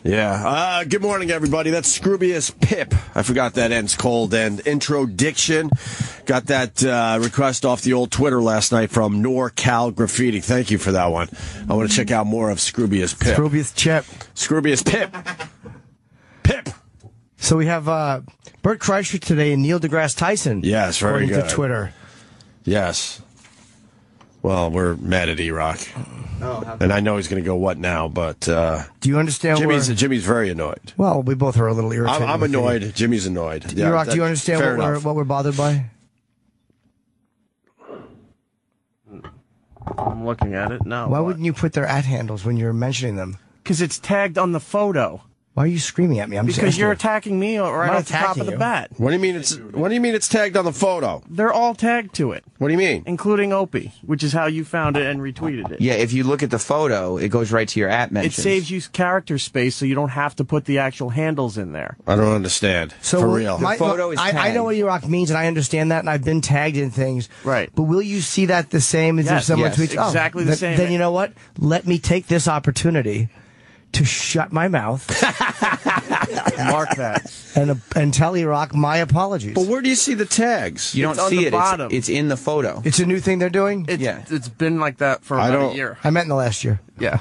Yeah. Good morning, everybody. That's Scroobius Pip. I forgot that ends cold. And intro diction. Got that request off the old Twitter last night from NorCal Graffiti. Thank you for that one. I want to check out more of Scroobius Pip. Scroobius Chip. Scroobius Pip. Pip. So we have Bert Kreischer today and Neil deGrasse Tyson. Yes, very good. To Twitter. Yes. Well, we're mad at E-Rock. Oh, and I know he's going to go, what now? But do you understand? Jimmy's very annoyed. Well, we both are a little irritated. I'm annoyed. Jimmy's annoyed. Yeah, E-Rock, do you understand what we're bothered by? I'm looking at it now. Why wouldn't you put their @ handles when you're mentioning them? Because it's tagged on the photo. Why are you screaming at me? Because you're attacking me right off the top of the bat. What do you mean it's tagged on the photo? They're all tagged to it. What do you mean? Including Opie, which is how you found it and retweeted it. Yeah, if you look at the photo, it goes right to your @ mentions. It saves you character space, so you don't have to put the actual handles in there. I don't understand. So for real. The photo is tagged. I know what E-Rock means, and I understand that, and I've been tagged in things. Right. But will you see that the same as if someone tweets? Exactly the same. Then you know what? Let me take this opportunity to shut my mouth. Mark that. And tell E-Rock my apologies. But where do you see the tags? You don't see it. It's in the photo. It's a new thing they're doing? It's been like that for about a year. I meant in the last year. Yeah.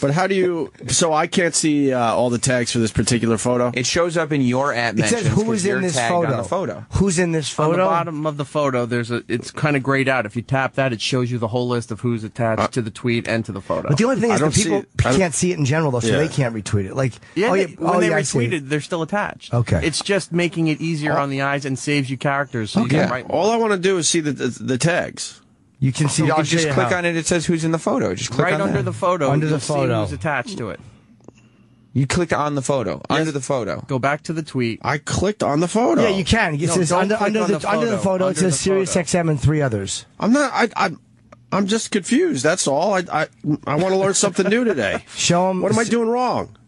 But how do you... So I can't see all the tags for this particular photo? It shows up in your @ mentions. It says who is in this photo. On the photo. Who's in this photo? On the bottom of the photo, it's kind of grayed out. If you tap that, it shows you the whole list of who's attached to the tweet and to the photo. But the only thing is that people can't see it in general, though, so they can't retweet it. Like, when they retweeted, they're still attached. Okay. It's just making it easier on the eyes and saves you characters. So you can write more. All I want to do is see the tags. You can see. You can just click on it. It says who's in the photo. Just click right on under that. the photo. Under the you'll photo. see who's attached to it. You clicked on the photo. Under the photo. Go back to the tweet. I clicked on the photo. Yeah, you can. It says under the photo. It says Sirius XM and 3 others. I'm not. I'm just confused. That's all. I want to learn something new today. Show them. What am I doing wrong?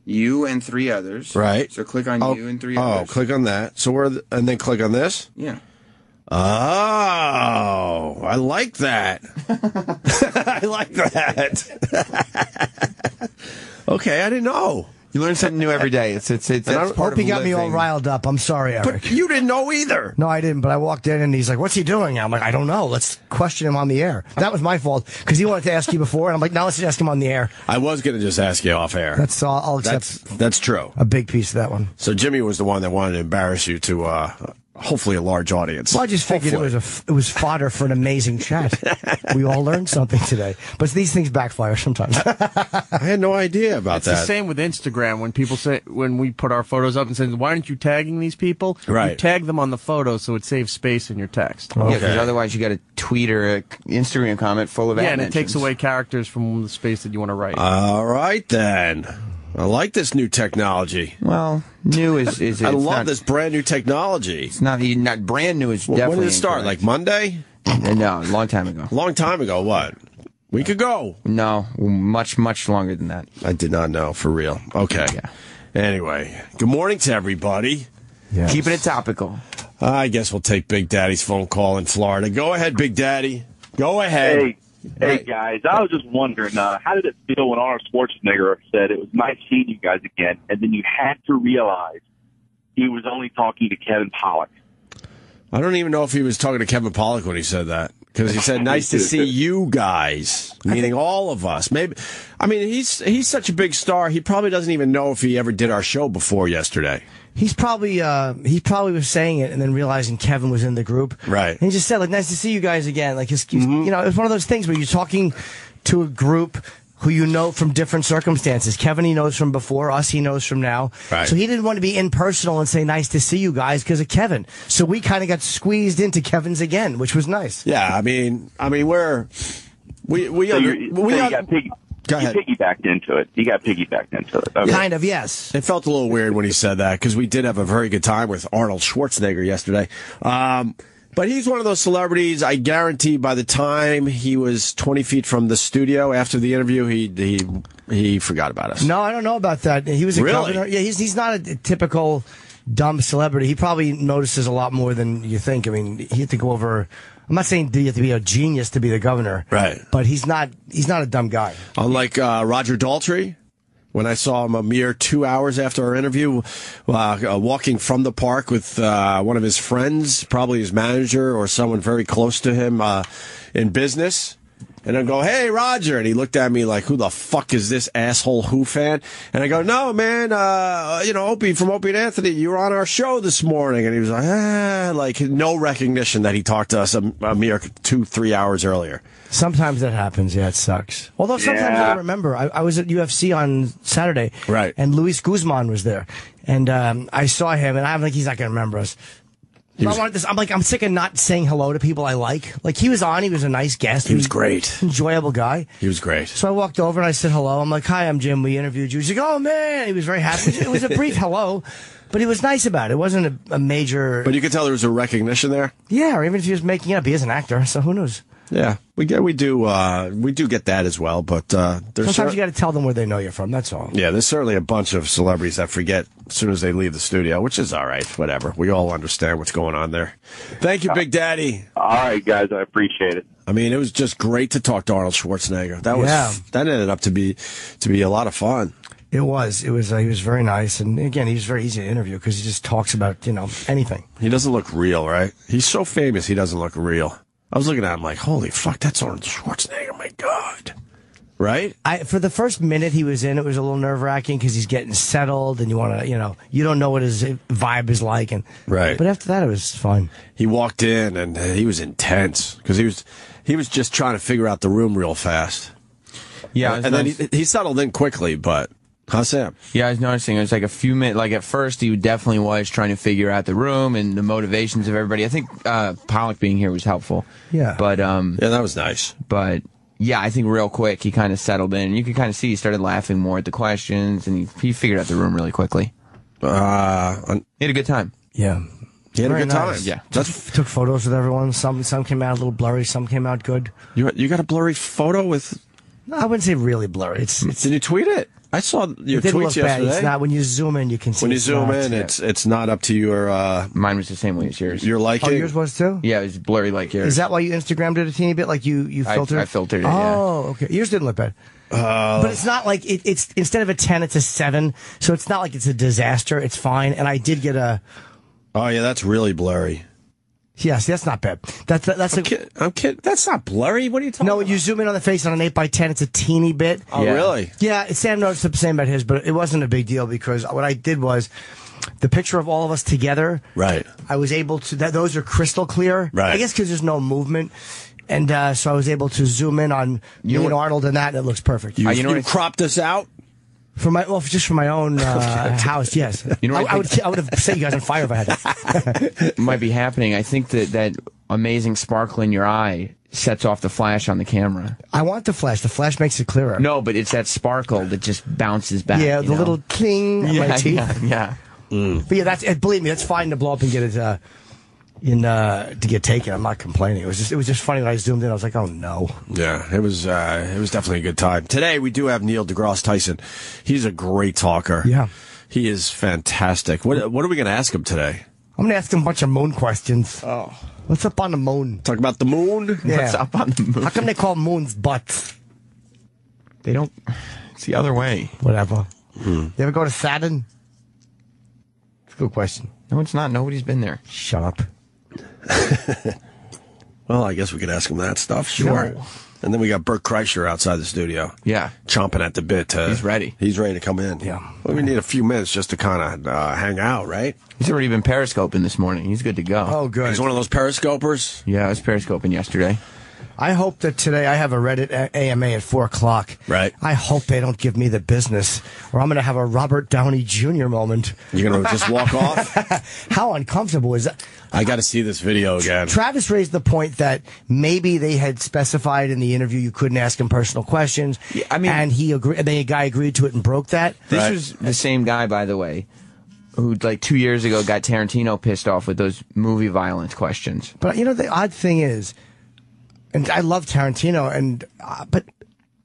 You and 3 others. Right. So click on you and 3 others. Oh, click on that. So and then click on this. Yeah. Oh, I like that. I like that. Okay, I didn't know. You learn something new every day. That's part Opie of got me all living. riled up. I'm sorry, Eric. But you didn't know either. No, I didn't, but I walked in and he's like, what's he doing now? I'm like, I don't know. Let's question him on the air. That was my fault, because he wanted to ask you before, and I'm like, now let's just ask him on the air. I was going to just ask you off air. That's all. I'll accept. That's true. A big piece of that one. So Jimmy was the one that wanted to embarrass you to hopefully a large audience. Well, I just figured it was fodder for an amazing chat. We all learned something today. But these things backfire sometimes. I had no idea about that. It's the same with Instagram. When people say, when we put our photos up and say, why aren't you tagging these people? Right. You tag them on the photo so it saves space in your text. Yeah, because otherwise you got a tweet or an Instagram comment full of and it takes away characters from the space that you want to write. All right, then. I like this new technology. Well, new is I love this brand new technology. It's not brand new. It's definitely. When did it start? Like Monday? No, a long time ago. Long time ago. What? Week ago? No, much longer than that. I did not know, for real. Okay. Yeah. Anyway, good morning to everybody. Yes. Keeping it topical. I guess we'll take Big Daddy's phone call in Florida. Go ahead, Big Daddy. Go ahead. Hey guys, I was just wondering, how did it feel when Arnold Schwarzenegger said it was nice seeing you guys again, and then you had to realize he was only talking to Kevin Pollak? I don't even know if he was talking to Kevin Pollak when he said that, because he said, nice to see you guys, meaning all of us. Maybe, I mean, he's such a big star, he probably doesn't even know if he ever did our show before yesterday. He probably was saying it and then realizing Kevin was in the group. Right. And he just said, like, nice to see you guys again. Like, you know, it was one of those things where you're talking to a group who you know from different circumstances. Kevin he knows from before, us he knows from now. Right. So he didn't want to be impersonal and say nice to see you guys because of Kevin. So we kind of got squeezed into Kevin's again, which was nice. Yeah, I mean, we got Go ahead. He piggybacked into it. Okay. Kind of, yes. It felt a little weird when he said that, because we did have a very good time with Arnold Schwarzenegger yesterday. But he's one of those celebrities, I guarantee by the time he was 20 feet from the studio after the interview, he forgot about us. No, I don't know about that. He was a governor. Yeah, he's not a typical dumb celebrity. He probably notices a lot more than you think. I mean, he had to go over... I'm not saying you have to be a genius to be the governor. Right. But he's not a dumb guy. Unlike Roger Daltrey, when I saw him a mere 2 hours after our interview, walking from the park with one of his friends, probably his manager or someone very close to him in business. And I go, hey, Roger. And he looked at me like, who the fuck is this asshole Who fan? And I go, no, man, Opie from Opie and Anthony, you were on our show this morning. And he was like no recognition that he talked to us a mere 2-3 hours earlier. Sometimes that happens. Yeah, it sucks. Although sometimes I don't remember. I was at UFC on Saturday. Right. And Luis Guzman was there. And I saw him, and I'm like, he's not going to remember us. I'm sick of not saying hello to people I like. Like, he was on. He was a nice guest. He was great. Enjoyable guy. He was great. So I walked over and I said hello. I'm like, hi, I'm Jim. We interviewed you. He's like, oh, man. He was very happy. It was a brief hello, but he was nice about it. It wasn't a major... But you could tell there was a recognition there? Yeah, or even if he was making it up. He is an actor, so who knows? Yeah, we do get that as well, but sometimes you got to tell them where they know you're from. That's all. Yeah, there's certainly a bunch of celebrities that forget as soon as they leave the studio, which is all right. Whatever, we all understand what's going on there. Thank you, Big Daddy. All right, guys, I appreciate it. I mean, it was just great to talk to Arnold Schwarzenegger. That ended up to be a lot of fun. It was. He was very nice, and again, he was very easy to interview because he just talks about anything. He doesn't look real, right? He's so famous, he doesn't look real. I was looking at him like, holy fuck, that's Arnold Schwarzenegger, my God. Right? For the first minute he was in, it was a little nerve-wracking because he's getting settled and you want to, you don't know what his vibe is like. Right. But after that, it was fun. He walked in and he was intense because he was just trying to figure out the room real fast. Yeah. And then he settled in quickly, but... Huh, Sam? Yeah, I was noticing it was like a few minutes, like at first he definitely was trying to figure out the room and the motivations of everybody. I think Pollock being here was helpful. Yeah. But yeah, that was nice. But yeah, I think real quick he kind of settled in. You could kind of see he started laughing more at the questions and he figured out the room really quickly. He had a good time. Yeah. He had a good time. Yeah. Took photos with everyone. Some came out a little blurry, some came out good. You got a blurry photo with... No, I wouldn't say really blurry. Did you tweet it? I saw your tweets yesterday. It's not when you zoom in, you can see. When you zoom in, it's not up to your. Mine was the same way as yours. Your liking. Oh, yours was too. Yeah, it was blurry like yours. Is that why you Instagrammed it a teeny bit? Like you filtered? I filtered it. Oh, okay. Yours didn't look bad. But it's not like it's instead of a 10, it's a 7. So it's not like it's a disaster. It's fine. And I did get a. Oh yeah, that's really blurry. Yes, that's not bad. I'm kidding. That's not blurry. What are you talking about? No, when you zoom in on the face on an 8x10, it's a teeny bit. Oh, yeah. Really? Yeah, Sam noticed the same about his, but it wasn't a big deal because what I did was the picture of all of us together. Right. I was able to, those are crystal clear. Right. I guess because there's no movement. And so I was able to zoom in on me and Arnold and that, and it looks perfect. You cropped us out? Just for my own house, yes. I would have set you guys on fire if I had to. Might be happening. I think that amazing sparkle in your eye sets off the flash on the camera. I want the flash. The flash makes it clearer. No, but it's that sparkle that just bounces back. Yeah, the little cling on my teeth. Yeah. But yeah, believe me, that's fine to blow up and get it to get taken. I'm not complaining. It was just funny when I zoomed in. I was like, oh no. Yeah, it was definitely a good time. Today we do have Neil deGrasse Tyson. He's a great talker. Yeah, he is fantastic. What are we going to ask him today? I'm going to ask him a bunch of moon questions. Oh, what's up on the moon? Talk about the moon. Yeah. What's up on the moon? How come they call moons butts? They don't. It's the other way. Whatever. You ever go to Saturn? It's a good question. No, it's not. Nobody's been there. Shut up. Well, I guess we could ask him that stuff. Sure. No. And then we got Bert Kreischer outside the studio. Yeah. Chomping at the bit. He's ready. He's ready to come in. Yeah. Well, we need a few minutes just to kind of hang out, right? He's already been periscoping this morning. He's good to go. Oh, good. He's one of those periscopers? Yeah, I was periscoping yesterday. I hope that today I have a Reddit AMA at 4 o'clock. Right. I hope they don't give me the business, or I'm going to have a Robert Downey Jr. moment. You're going to just walk off? How uncomfortable is that? I got to see this video again. Travis raised the point that maybe they had specified in the interview you couldn't ask him personal questions. Yeah, I mean, and he agreed. And then a guy agreed to it and broke that. This was the same guy, by the way, who like 2 years ago got Tarantino pissed off with those movie violence questions. But the odd thing is, and I love Tarantino, but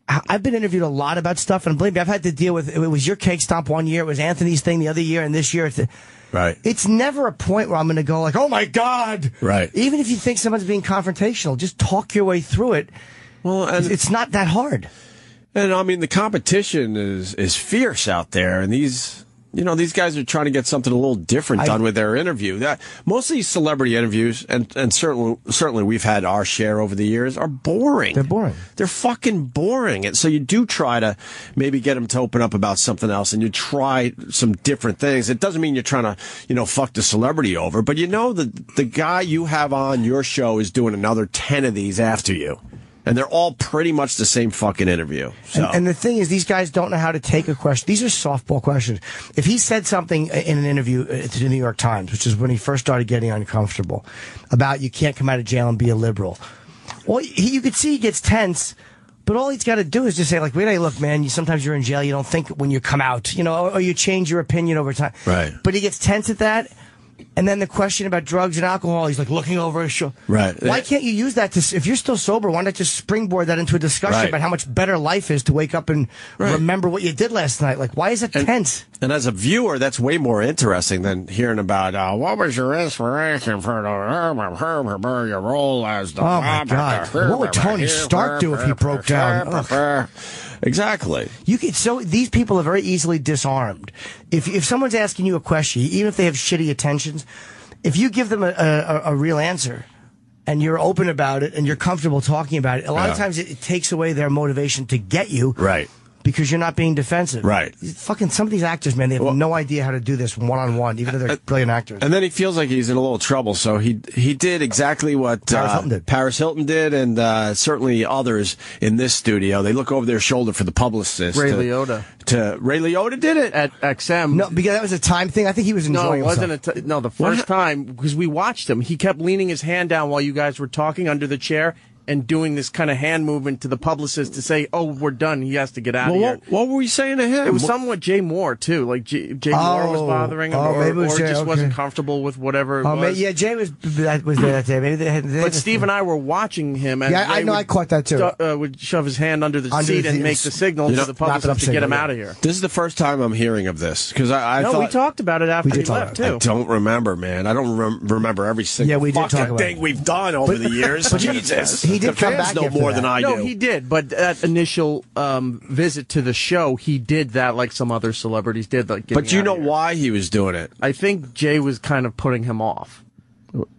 I've been interviewed a lot about stuff, and believe me, I've had to deal with it. Was your cake stomp one year, it was Anthony's thing the other year, and this year it's right. It's never a point where I'm going to go like, oh my God. Right. Even if you think someone's being confrontational, just talk your way through it. Well, and it's not that hard. And I mean, the competition is fierce out there, and these guys are trying to get something a little different done with their interview. That most of these celebrity interviews, and certainly we've had our share over the years, are boring. They're boring. They're fucking boring. And so you do try to maybe get them to open up about something else, and you try some different things. It doesn't mean you're trying to, fuck the celebrity over, but the guy you have on your show is doing another 10 of these after you. And they're all pretty much the same fucking interview. So. And the thing is, these guys don't know how to take a question. These are softball questions. If he said something in an interview to the New York Times, which is when he first started getting uncomfortable, about you can't come out of jail and be a liberal, well, you could see he gets tense. But all he's got to do is just say, like, wait, hey, look, man, sometimes you're in jail, you don't think when you come out, or you change your opinion over time. Right. But he gets tense at that. And then the question about drugs and alcohol, he's like looking over his shoulder. Right. Why can't you use that if you're still sober, why not just springboard that into a discussion about how much better life is to wake up and remember what you did last night? Like, why is it tense? And as a viewer, that's way more interesting than hearing about, what was your inspiration for your role as the... Oh, my God. What would Tony Stark do if he broke down? Ugh. Exactly. These people are very easily disarmed. If someone's asking you a question, even if they have shitty intentions, if you give them a real answer and you're open about it and you're comfortable talking about it, a lot of times it takes away their motivation to get you. Right. Because you're not being defensive. Right. Fucking some of these actors, man, they have no idea how to do this one-on-one, even though they're brilliant actors. And then he feels like he's in a little trouble, so he did exactly what Paris Hilton did, and certainly others in this studio. They look over their shoulder for the publicist. Ray Liotta. Ray Liotta did it? At XM. No, because that was a time thing. I think he was enjoying himself. No, it wasn't the first time, because we watched him. He kept leaning his hand down while you guys were talking under the chair, and doing this kind of hand movement to the publicist to say, "Oh, we're done. He has to get out of here." What were we saying to him? It was somewhat Jay Moore too. Like Jay Moore was bothering him, or just wasn't comfortable with whatever it was. Yeah, Jay was there that day. Maybe but Steve and I were watching him, and I know I caught that too. Would shove his hand under the seat and make the signal to the publicist to get him out of here. This is the first time I'm hearing of this, because I thought we talked about it after he left too. I don't remember, man. I don't remember every single thing we've done over the years. Jesus, he did come back more than I do. No, he did. But that initial visit to the show, he did that like some other celebrities did. But you know why he was doing it? I think Jay was kind of putting him off.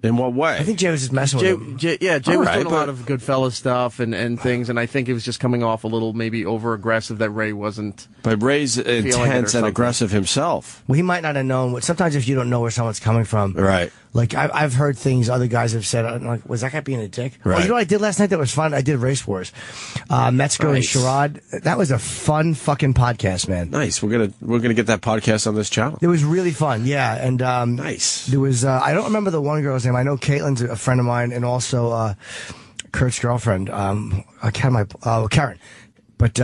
In what way? I think Jay was just messing with him. Jay was doing a lot of Goodfellas stuff and things, and I think it was just coming off a little maybe over-aggressive that Ray wasn't. But Ray's intense and aggressive himself. Well, he might not have known. Sometimes if you don't know where someone's coming from. Right. Like, I've heard things other guys have said. I'm like, was that guy being a dick? Right. Oh, you know what I did last night that was fun? I did Race Wars. Metzger and Sherrod. That was a fun fucking podcast, man. Nice. We're gonna get that podcast on this channel. It was really fun, yeah. And nice. There was I don't remember the one girl's name. I know Caitlin's a friend of mine, and also Kurt's girlfriend, Karen. But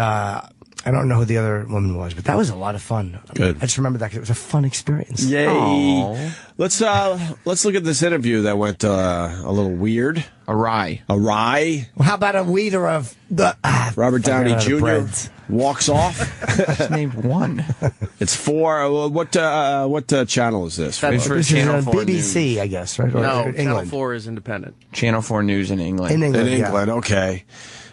I don't know who the other woman was, but that was a lot of fun. Good. I just remember that 'cause it was a fun experience. Yay! Aww. Let's look at this interview that went a little weird, awry. Awry. Well, how about a weeder of the Robert Downey Jr. breads. walks off. Just named one. It's for what channel is this? It's for This Channel is 4 BBC, News. I guess, right? No, England. Channel 4 is independent. Channel 4 News in England. In England, In England, okay.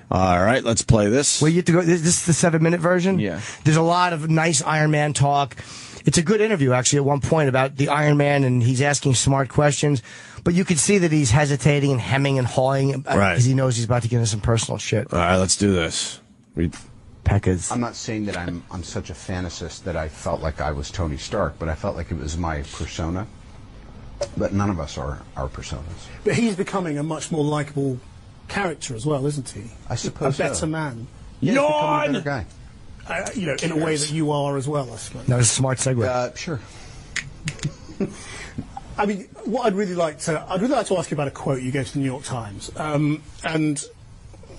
All right, let's play this. Well, you have to go. This is the 7-minute version. Yeah. There's a lot of nice Iron Man talk. It's a good interview, actually, at one point about the Iron Man, and he's asking smart questions. But you can see that he's hesitating and hemming and hawing because he knows he's about to get into some personal shit. All right, let's do this. Peckers. I'm not saying that I'm such a fantasist that I felt like I was Tony Stark, but I felt like it was my persona. But none of us are our personas. But he's becoming a much more likable character as well, isn't he? I suppose a better so. man. Yeah, he's becoming a better guy. In a way that you are as well, I suppose. That was a smart segue. Sure. I mean, what I'd really like to ask you about a quote you gave to the New York Times, and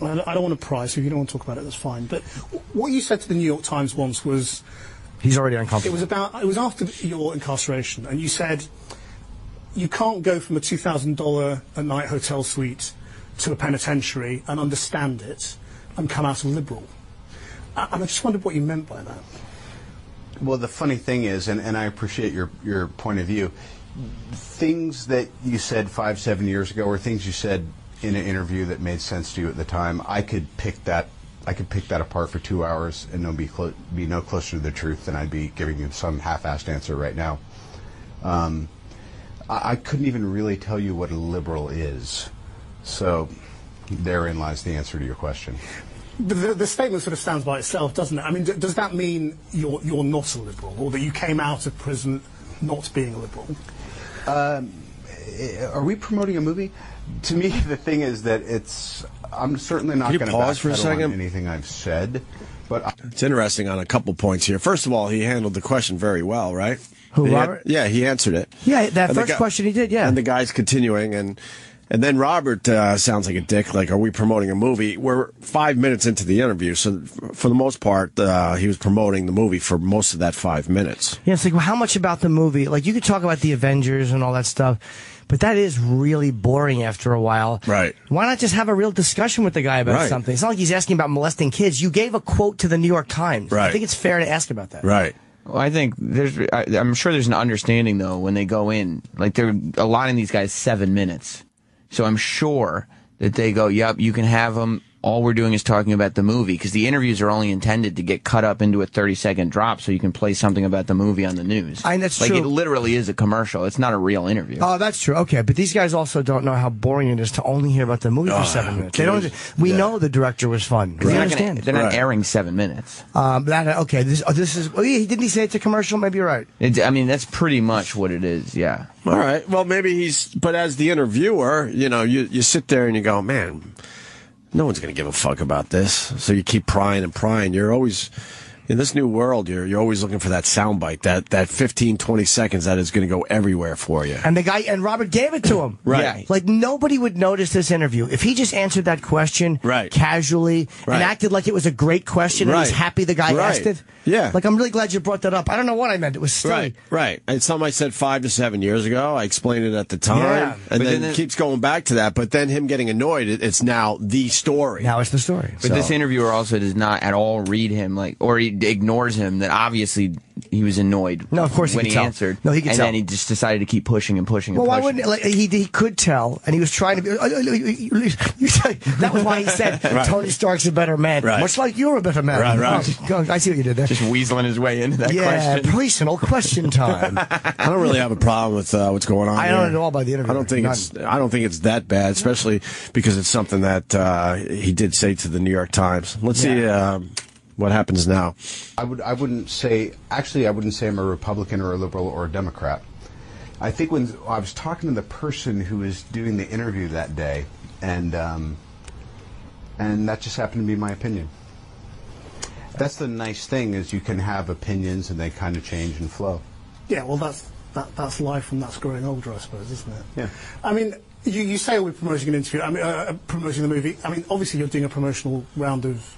I don't want to pry, so if you don't want to talk about it, that's fine. But what you said to the New York Times once was, he's already uncomfortable. it was after your incarceration, and you said you can't go from a $2,000 a night hotel suite to a penitentiary and understand it and come out a liberal. And I just wondered what you meant by that. Well, the funny thing is, and I appreciate your point of view, things that you said 5-7 years ago or things you said in an interview that made sense to you at the time, I could pick that I could pick that apart for 2 hours and be no closer to the truth than I'd be giving you some half-assed answer right now. I couldn't even really tell you what a liberal is. So therein lies the answer to your question. The statement sort of stands by itself, doesn't it? I mean, does that mean you're not a liberal, or that you came out of prison not being a liberal? Are we promoting a movie? To me, the thing is that I'm certainly not going to pause for a second? on anything I've said. But It's interesting on a couple points here. First of all, he handled the question very well, right? Who, Robert? Yeah, he answered it. Yeah, that And the first question he did, yeah. And the guy's continuing, and then Robert sounds like a dick, like, are we promoting a movie? We're 5 minutes into the interview, so for the most part, he was promoting the movie for most of that 5 minutes. Yeah, it's like, well, how much about the movie? Like, you could talk about the Avengers and all that stuff, but that is really boring after a while. Right. Why not just have a real discussion with the guy about something? It's not like he's asking about molesting kids. You gave a quote to the New York Times. Right. I think it's fair to ask about that. Right. Well, I think I'm sure there's an understanding, though, when they go in. Like, they're allotting these guys 7 minutes. So I'm sure that they go, yep, you can have them. All we're doing is talking about the movie, because the interviews are only intended to get cut up into a 30-second drop so you can play something about the movie on the news. That's like, true. it literally is a commercial. It's not a real interview. Oh, that's true. Okay, but these guys also don't know how boring it is to only hear about the movie for 7 minutes. They don't. We know the director was fun. They're We not understand. They're not airing 7 minutes. Okay, this is. Oh, yeah, didn't he say it's a commercial? Maybe you're right. I mean, that's pretty much what it is, yeah. All right. Well, maybe but as the interviewer, you sit there and you go, man, no one's going to give a fuck about this. So you keep prying and prying. You're always, in this new world, you're always looking for that soundbite, that 15, 20 seconds that is going to go everywhere for you. And Robert gave it to him. Right. Yeah. Like, nobody would notice this interview if he just answered that question casually and acted like it was a great question and he's happy the guy asked it. Yeah. Like, I'm really glad you brought that up. I don't know what I meant. It was silly. Right. It's something I said 5 to 7 years ago. I explained it at the time. Yeah. And then it keeps going back to that. But then him getting annoyed, it's now the story. Now it's the story. But this interviewer also does not at all read him, or he ignores him, that obviously he was annoyed of course when he he tell. answered. No, he could and tell. then he just decided to keep pushing and pushing and Well, why pushing. wouldn't like, he could tell, and he was trying to be. That was why he said Tony Stark's a better man, much like you're a better man. Right. Oh, I see what you did there. Just weaseling his way into that question. Yeah, personal question time. I don't really have a problem with what's going on. I don't know about the interview. I don't think it's that bad, especially because it's something that he did say to the New York Times. Let's see what happens now. I wouldn't say I'm a Republican or a liberal or a Democrat. I think when I was talking to the person who was doing the interview that day, and that just happened to be my opinion. That's the nice thing, is you can have opinions and they kind of change and flow. Yeah, well, that's life and that's growing older, I suppose, isn't it? Yeah. I mean, you say we're promoting an interview. I mean, promoting the movie. I mean, obviously you're doing a promotional round of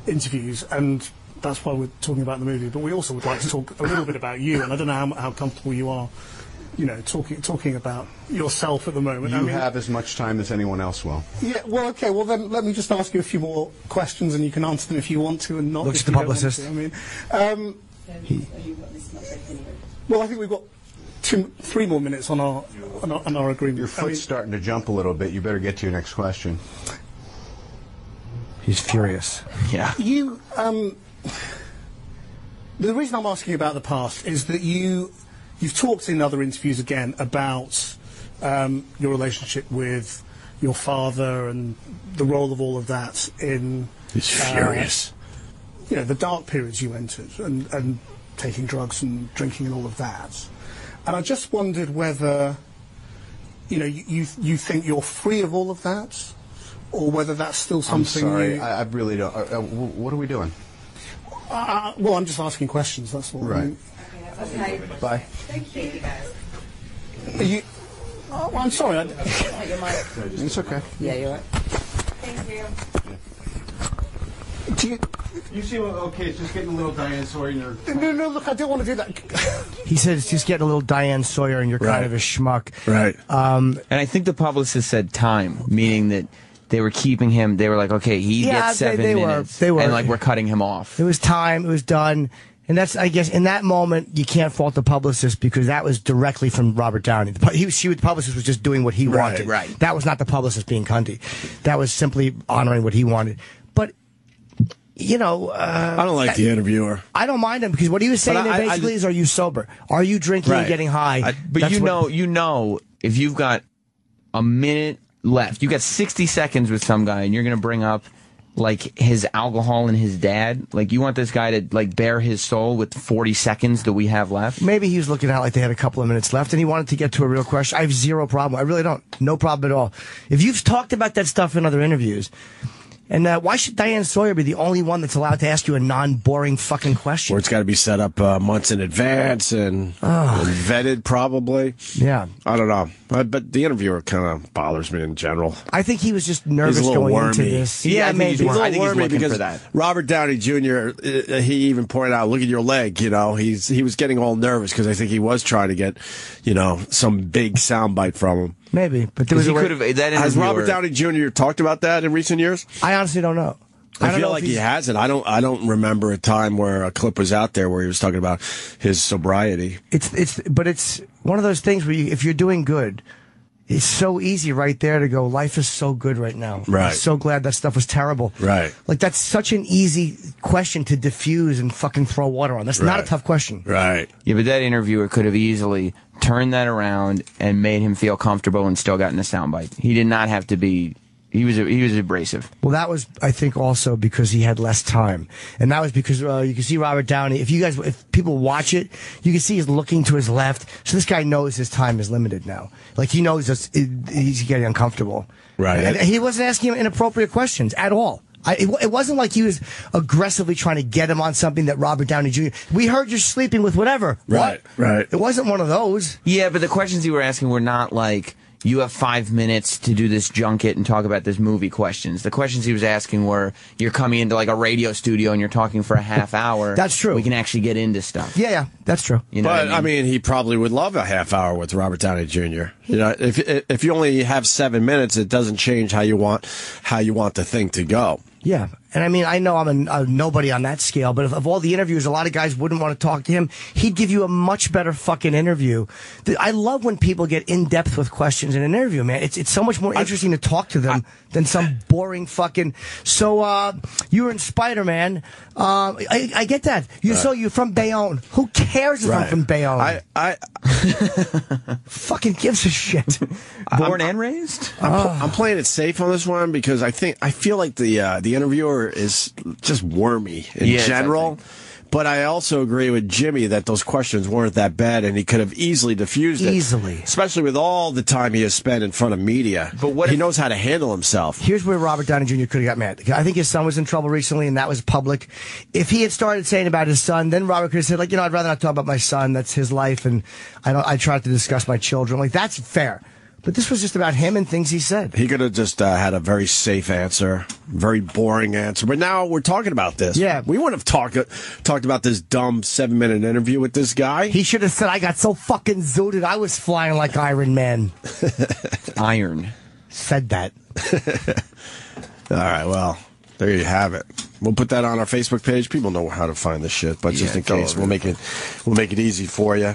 interviews, and that's why we're talking about the movie. But we also would like to talk a little bit about you, and I don't know how comfortable you are, talking about yourself at the moment. You have as much time as anyone else will. Yeah, well, okay, well then let me just ask you a few more questions, and you can answer them if you want to, and not Looks if the you don't want publicist. to. I mean, well, I think we've got 3 more minutes on our agreement. Your foot's starting to jump a little bit. You better get to your next question. He's furious. Yeah. You, the reason I'm asking about the past is that you've talked in other interviews again about your relationship with your father and the role of all of that in. He's furious. The dark periods you entered and taking drugs and drinking and all of that. And I just wondered whether, you think you're free of all of that, or whether that's still something. I'm sorry, I really don't. What are we doing? Well, I'm just asking questions. That's all. Right. Okay. Bye. Thank you, guys. Are you? Oh, well, I'm sorry. It's okay. Yeah, you're right. Thank you. Do you? You seem okay. It's just getting a little dinosaur in your. No, look, I don't want to do that. He said it's just getting a little Diane Sawyer, and you're kind of a schmuck. Right. And I think the publicist said time, meaning that they were keeping him. They were like, okay, he gets 7 minutes. They were. And, like, we're cutting him off. It was time. It was done. And that's, I guess, in that moment, you can't fault the publicist because that was directly from Robert Downey. The publicist was just doing what he wanted. Right. That was not the publicist being cunty. That was simply honoring what he wanted. But you know, I don't like the interviewer. I don't mind him because what he was saying But there basically is, are you sober? Are you drinking and getting high? But That's you know, if you've got a minute left, you got 60 seconds with some guy, and you're going to bring up like his alcohol and his dad. Like, you want this guy to like bare his soul with 40 seconds that we have left. Maybe he was looking out like they had a couple of minutes left, and he wanted to get to a real question. I have zero problem. I really don't. No problem at all. If you've talked about that stuff in other interviews. And why should Diane Sawyer be the only one that's allowed to ask you a non-boring fucking question? Or it's got to be set up months in advance and vetted, probably. Yeah. I don't know. But the interviewer kind of bothers me in general. I think he was just nervous He's a little going wormy. into this. Yeah, maybe. He's a little I think he's wormy looking because for that. Robert Downey Jr., he even pointed out, look at your leg, you know. He was getting all nervous because I think he was trying to get, you know, some big soundbite from him. Maybe. But there was He a way- could have that Has interviewer- Robert Downey Jr. talked about that in recent years? I honestly don't know. I don't feel know like if he he's- hasn't. I don't remember a time where a clip was out there where he was talking about his sobriety. But it's one of those things where if you're doing good, it's so easy right there to go, life is so good right now. Right. I'm so glad that stuff was terrible. Right. Like, that's such an easy question to diffuse and fucking throw water on. That's not a Right. tough question. Right. Yeah, but that interviewer could have easily turned that around and made him feel comfortable and still gotten a soundbite. He did not have to be. He was abrasive. Well, that was, I think, also because he had less time, and that was because you can see Robert Downey. If people watch it, you can see he's looking to his left. So this guy knows his time is limited now. Like, he knows he's getting uncomfortable. Right. And he wasn't asking him inappropriate questions at all. It wasn't like he was aggressively trying to get him on something that Robert Downey Jr. We heard you're sleeping with whatever. Right. What? Right. It wasn't one of those. Yeah, but the questions you were asking were not like, you have 5 minutes to do this junket and talk about this movie questions. The questions he was asking were, you're coming into like a radio studio and you're talking for a half hour. That's true. We can actually get into stuff. Yeah, that's true. You know But what I mean? he probably would love a half hour with Robert Downey Jr. You know, if you only have 7 minutes, it doesn't change how you want the thing to go. Yeah. And I mean, I know I'm a nobody on that scale, but of all the interviews, a lot of guys wouldn't want to talk to him. He'd give you a much better fucking interview. I love when people get in depth with questions in an interview, man. It's so much more interesting to talk to them than some boring fucking. So you were in Spider-Man. I get that. So you're from Bayonne. Who cares if I'm from Bayonne? I fucking gives a shit. Born and raised? I'm playing it safe on this one because I feel like the interviewer is just wormy in Yes, general. But I also agree with Jimmy that those questions weren't that bad, and he could have easily diffused it. Easily. Especially with all the time he has spent in front of media. But what he if- knows how to handle himself. Here's where Robert Downey Jr. could have got mad. I think his son was in trouble recently, and that was public. If he had started saying about his son, then Robert could have said, like, I'd rather not talk about my son. That's his life, and I try to discuss my children. Like, that's fair. But this was just about him and things he said. He could have just had a very safe answer, very boring answer. But now we're talking about this. Yeah. We wouldn't have talked about this dumb 7-minute interview with this guy. He should have said, I got so fucking zooted, I was flying like Iron Man. Iron. Said that. All right, well, there you have it. We'll put that on our Facebook page. People know how to find this shit, but just in case, we'll make it easy for you.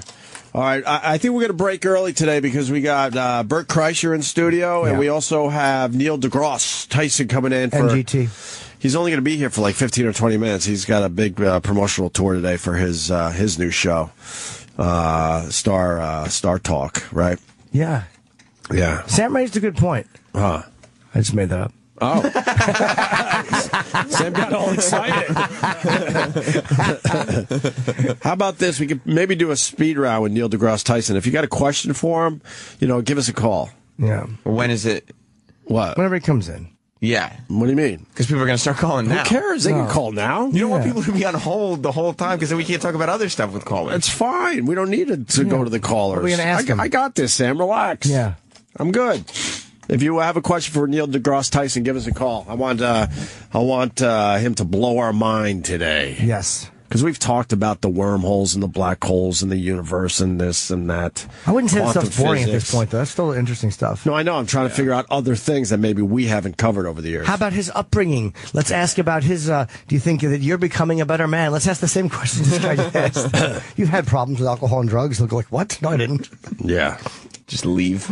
All right, I think we're going to break early today because we got Bert Kreischer in studio, and we also have Neil deGrasse Tyson coming in for NGT. He's only going to be here for like 15 or 20 minutes. He's got a big promotional tour today for his new show, Star Talk, right? Yeah. Yeah. Sam raised a good point. Huh. I just made that up. Oh. Sam got all excited. How about this? We could maybe do a speed round with Neil deGrasse Tyson. If you got a question for him, give us a call. Yeah. When is it? What? Whenever he comes in. Yeah. What do you mean? Because people are going to start calling now. Who cares? They can call now. You don't want people to be on hold the whole time because then we can't talk about other stuff with callers. It's fine. We don't need to go to the callers. What are we gonna ask him? I got this, Sam. Relax. Yeah. I'm good. If you have a question for Neil deGrasse Tyson, give us a call. I want him to blow our mind today. Yes. Because we've talked about the wormholes and the black holes and the universe and this and that. I wouldn't say that Quantum stuff's boring at physics. this point, though. That's still interesting stuff. No, I know. I'm trying to figure out other things that maybe we haven't covered over the years. How about his upbringing? Let's ask about his, do you think that you're becoming a better man? Let's ask the same questions this guy just asked. You've had problems with alcohol and drugs. They'll go like, what? No, I didn't. Yeah. Just leave.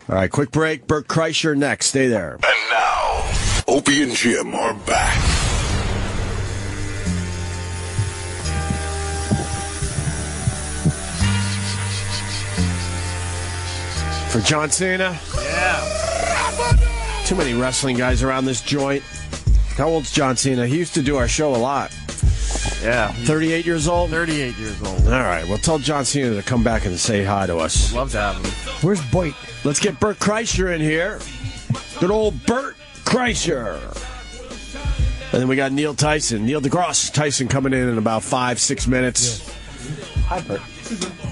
All right, quick break. Bert Kreischer next. Stay there. And now, Opie and Jim are back. For John Cena? Yeah. Too many wrestling guys around this joint. How old's John Cena? He used to do our show a lot. Yeah. 38 years old? 38 years old. All right. Well, tell John Cena to come back and say hi to us. Love to have him. Where's Boyd? Let's get Bert Kreischer in here. Good old Bert Kreischer. And then we got Neil Tyson. Neil deGrasse Tyson coming in about 5-6 minutes. Yeah. Hi, Bert.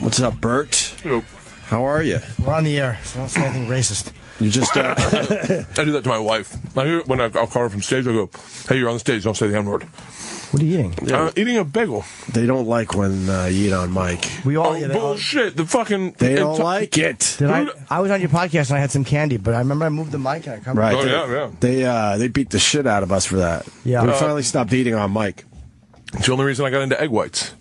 What's up, Bert? Yep. How are you? We're on the air, so don't say anything racist. You just... I do that to my wife. When I'll call her from stage, I go, hey, you're on the stage, don't say the N-word. What are you eating? Eating a bagel. They don't like when you eat on mic. We all. Oh, yeah, bullshit. The fucking... They don't like it. Did I was on your podcast and I had some candy, but I remember I moved the mic and I come. Right. Oh, yeah. They beat the shit out of us for that. Yeah. We finally stopped eating on mic. It's the only reason I got into egg whites.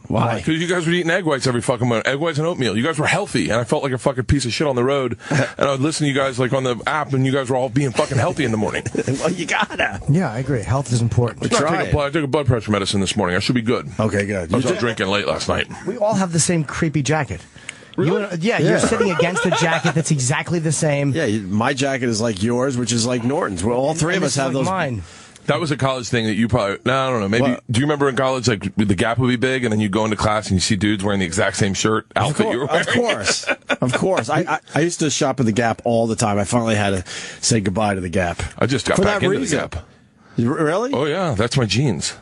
Why? Because you guys were eating egg whites every fucking morning. Egg whites and oatmeal. You guys were healthy, and I felt like a fucking piece of shit on the road. And I would listen to you guys like on the app, and you guys were all being fucking healthy in the morning. Well, you gotta. Yeah, I agree. Health is important. I took a blood pressure medicine this morning. I should be good. Okay, good. I was out drinking late last night. We all have the same creepy jacket. Really? You're sitting against a jacket that's exactly the same. Yeah, my jacket is like yours, which is like Norton's. Well, all three of us have those. Mine. That was a college thing that you probably... No, I don't know. Maybe... What? Do you remember in college, like, the Gap would be big, and then you go into class and you see dudes wearing the exact same outfit you were wearing? Of course. Of course. I used to shop at the Gap all the time. I finally had to say goodbye to the Gap. I just got For back that into reason. the Gap. Really? Oh, yeah. That's my jeans.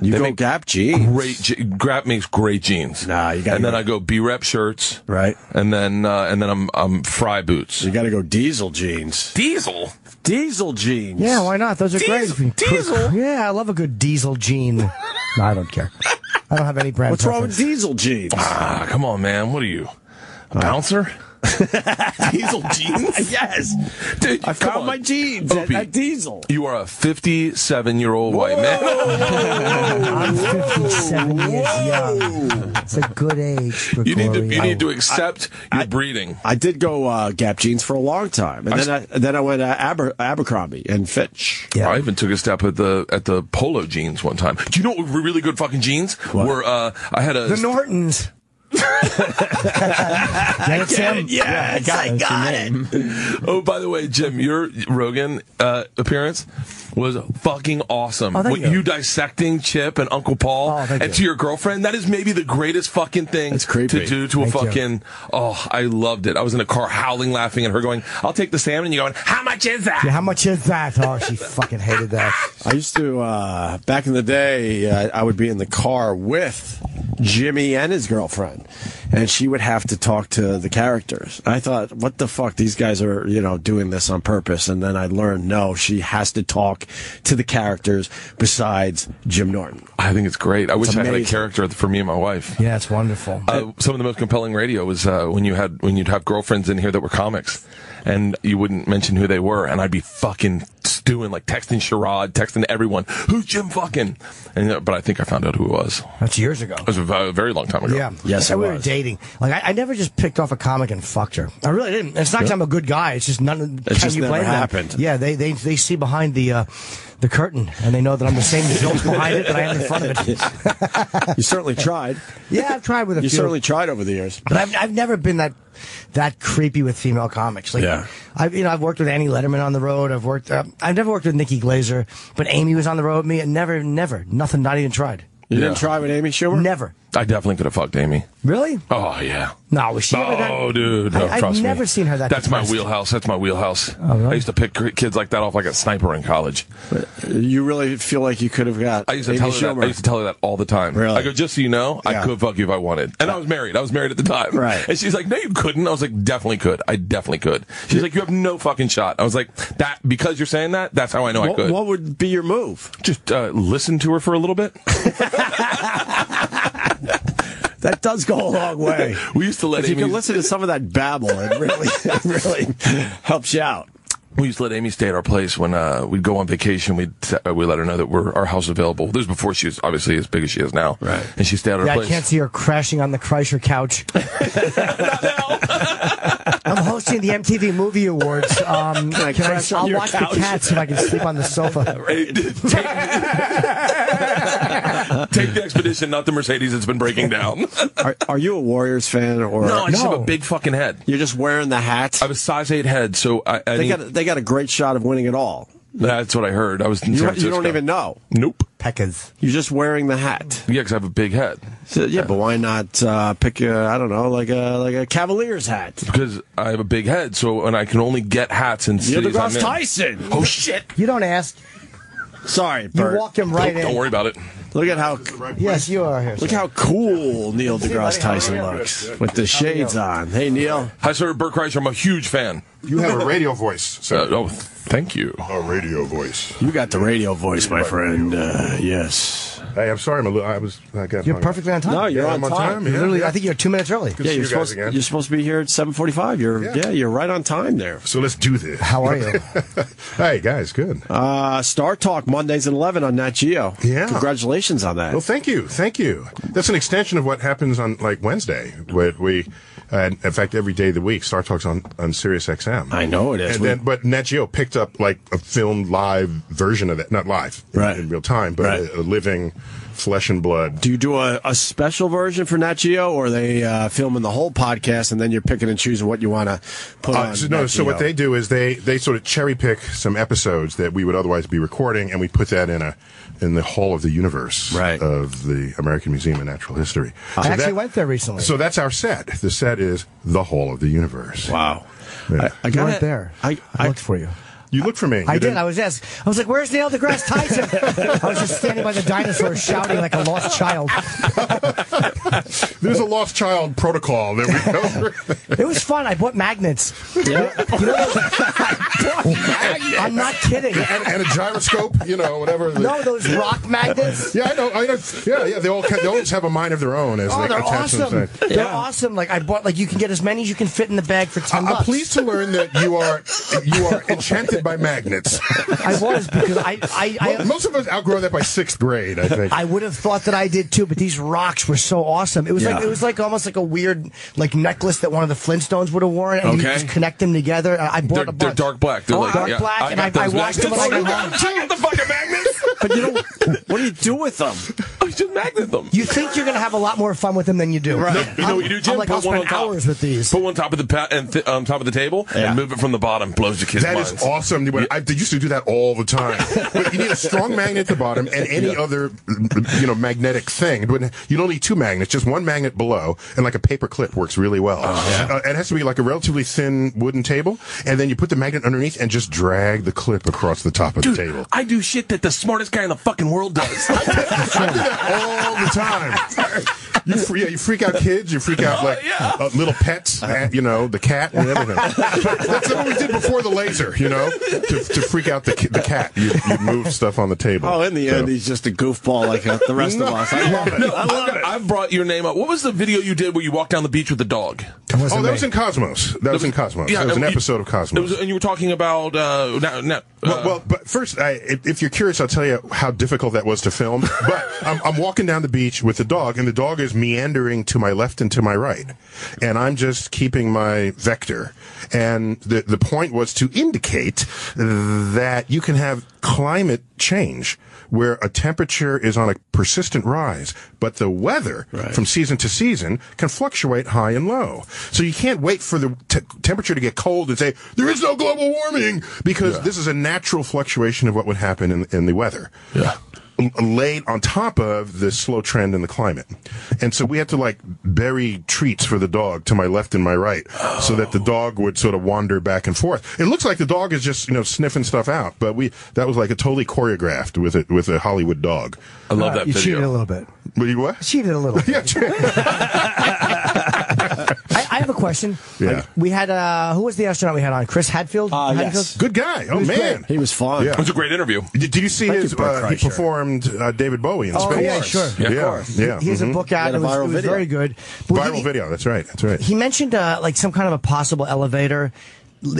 You They go make Gap jeans? Great... Gap makes great jeans. Nah, you gotta And then go- I go B-Rep shirts. Right. And then I'm Fry boots. You got to go Diesel jeans. Diesel? Diesel jeans. Yeah, why not? Those are great. Diesel? Yeah, I love a good diesel jean. No, I don't care. I don't have any brand. What's wrong with preference. Diesel jeans? Ah, come on, man. What are you? A bouncer? Diesel jeans? Yes. Dude, I come found on. my jeans Opie, at Diesel. You are a 57-year-old white man. I'm 57 years young. It's a good age. You need Gregorio. to accept your breeding. I did go Gap jeans for a long time, and then I went to Abercrombie and Fitch. Yeah. I even took a step at the polo jeans one time. Do you know what were really good fucking jeans? What? Were I had a The Nortons. Yes, I got it. Oh, by the way, Jim, your Rogan appearance was fucking awesome. Oh, thank What you. dissecting Chip and Uncle Paul Oh, thank and you. to your girlfriend, that is maybe the greatest fucking thing That's creepy. to do to a Thank you. fucking... Oh, I loved it. I was in a car howling, laughing, and her going, I'll take the salmon, and you going, how much is that? Yeah, how much is that? Oh, she fucking hated that. I used to, back in the day, I would be in the car with Jimmy and his girlfriend, and she would have to talk to the characters. I thought, what the fuck? These guys are, doing this on purpose. And then I learned, no, she has to talk to the characters besides Jim Norton. I think it's great. I wish I had a amazing. character for me and my wife. Yeah, it's wonderful. Some of the most compelling radio was when you'd have girlfriends in here that were comics, and you wouldn't mention who they were, and I'd be fucking stewing, like texting Sherrod, texting everyone, who's Jim fucking? And but I think I found out who it was. That's years ago. It was a very long time ago. Yeah. Yes, And it we were was. dating. Like, I never just picked off a comic and fucked her. I really didn't. It's not because I'm a good guy. It's just none. It just you never blame them? happened. Yeah, they see behind the curtain, and they know that I'm the same joke behind it that I am in front of it. You certainly tried. Yeah, I've tried with a You few. certainly tried over the years. But I've never been that creepy with female comics. Like, Yeah. I've worked with Annie Letterman on the road. I've never worked with Nikki Glazer, but Amy was on the road with me, and never, nothing, not even tried. You Yeah. didn't try with Amy Schumer? Never. I definitely could have fucked Amy. Really? Oh yeah. No, was she ever that? Oh, dude, no, I've trust me. never seen her that That's my depressed. wheelhouse. That's my wheelhouse. Oh, really? I used to pick kids like that off like a sniper in college. You really feel like you could have got I used to Amy tell her that. Schumer. I used to tell her that all the time. Really? I go, just so you know, I Yeah. could fuck you if I wanted. And I was married. I was married at the time. Right. And she's like, no, you couldn't. I was like, definitely could. I definitely could. She's like, you have no fucking shot. I was like, that because you're saying that. That's how I know I could. What would be your move? Just listen to her for a little bit. That does go a long way. We used to let If you Amy can listen to some of that babble, it really helps you out. We used to let Amy stay at our place when we'd go on vacation. We'd let her know that our house is available. This was before she was obviously as big as she is now. Right. And she stayed at our Yeah, place. I can't see her crashing on the Kreischer couch. I'm hosting the MTV Movie Awards. I crash on I'll your watch couch? the cats if I can sleep on the sofa. Take the Expedition, not the Mercedes that's been breaking down. Are you a Warriors fan or No, I just have a big fucking head. You're just wearing the hat. I have a size 8 head, so They got a great shot of winning it all. That's what I heard. I was in San Francisco. You don't even know. Nope. Peckers. You're just wearing the hat. Yeah, because I have a big head. So, yeah, but why not pick like a Cavaliers hat? Because I have a big head, so and I can only get hats in Neil cities I'm deGrasse in. Tyson. Oh shit! You don't ask. Sorry, Bert. You walk him right in. Don't worry about it. Look at how Yes, you are here. look how cool Neil deGrasse Tyson looks with the shades on. Hey, Neil. Hi, sir. Bert Kreischer. I'm a huge fan. You have a radio voice. So. Thank you. A radio voice. You got the radio voice, my friend. Yes. Hey, I'm sorry. I got You're hung up. perfectly on time. No, you're I'm on time. Yeah, Literally, yeah. I think you're 2 minutes early. Good Yeah, to see you guys again. you're supposed to be here at 7:45. You're right on time there. So let's do this. How are you? Hey, guys, good. Star Talk Mondays at 11 on Nat Geo. Yeah. Congratulations on that. Well, thank you. That's an extension of what happens on like Wednesday, where we, in fact, every day of the week, Star Talk's on Sirius XM. I know it is. And then, but Nat Geo picked up like a filmed live version of that, not live in real time, but Right. a living flesh and blood. Do you do a special version for Nat Geo, or are they filming the whole podcast and then you're picking and choosing what you want to put on? So what they do is they sort of cherry pick some episodes that we would otherwise be recording, and we put that in the Hall of the Universe of the American Museum of Natural History. I actually went there recently. So that's our set. The set is the Hall of the Universe. Wow. Yeah. I You got weren't there. I looked for you. You looked for me. I did. I was like, "Where's Neil deGrasse Tyson?" I was just standing by the dinosaurs, shouting like a lost child. There's a lost child protocol that we go through. It was fun. I bought magnets. Yeah. I'm not kidding. And a gyroscope, whatever. No, those rock magnets. Yeah, I know. Yeah. They always have a mind of their own as they They're attach awesome. themselves. They're awesome. Like I bought, you can get as many as you can fit in the bag for $10. I'm pleased to learn that you are enchanted by magnets. I was because most of us outgrow that by 6th grade, I think. I would have thought that I did too, but these rocks were so awesome. It was like almost like a weird necklace that one of the Flintstones would have worn, and you just connect them together. I bought a bunch. They're dark black. They're dark black, and I watched them when I got home. I got the fucking magnets. But what do you do with them? I just magnet them. You think you're going to have a lot more fun with them than you do. Right. No, you know what you do, Jim? I'll spend hours with these. Put one top of the on top of the table and move it from the bottom. Blows the kids' That minds. is awesome. I used to do that all the time. But you need a strong magnet at the bottom and any other, magnetic thing. But you don't need 2 magnets, just one magnet below, and like a paper clip works really well. It has to be like a relatively thin wooden table, and then you put the magnet underneath and just drag the clip across the top of the table. I do shit that the smartest guy in the fucking world does. I do that all the time. You freak out kids. You freak out little pets. The cat and everything. That's what we did before the laser. To freak out the cat. You move stuff on the table. Oh, in the end, he's just a goofball like the rest of us. I love it. I love it. I've brought your name up. What was the video you did where you walked down the beach with the dog? That was in Cosmos. That was in Cosmos. Yeah, that was an episode of Cosmos. And you were talking about but first, if you're curious, I'll tell you how difficult that was to film. But I'm walking down the beach with the dog, and the dog is meandering to my left and to my right, and I'm just keeping my vector. And the point was to indicate that you can have climate change where a temperature is on a persistent rise, but the weather from season to season can fluctuate high and low. So you can't wait for the temperature to get cold and say, there is no global warming, because this is a natural fluctuation of what would happen in the weather. Yeah. Laid on top of this slow trend in the climate. And so we had to bury treats for the dog to my left and my right so that the dog would sort of wander back and forth. It looks like the dog is just, sniffing stuff out, but that was like a totally choreographed with a Hollywood dog. I love that you video. cheated a little bit. You what? Cheated a little. Yeah. I have a question. Yeah. We had who was the astronaut we had on? Chris Hadfield. Yes. Good guy. Oh, man. He was fun. Yeah. It was a great interview. Did you see he performed David Bowie in space? Oh, yeah, sure. Yeah, of course. Yeah. He has a book out. He had a It viral was video. very good. But Viral video. That's right. He mentioned some kind of a possible elevator.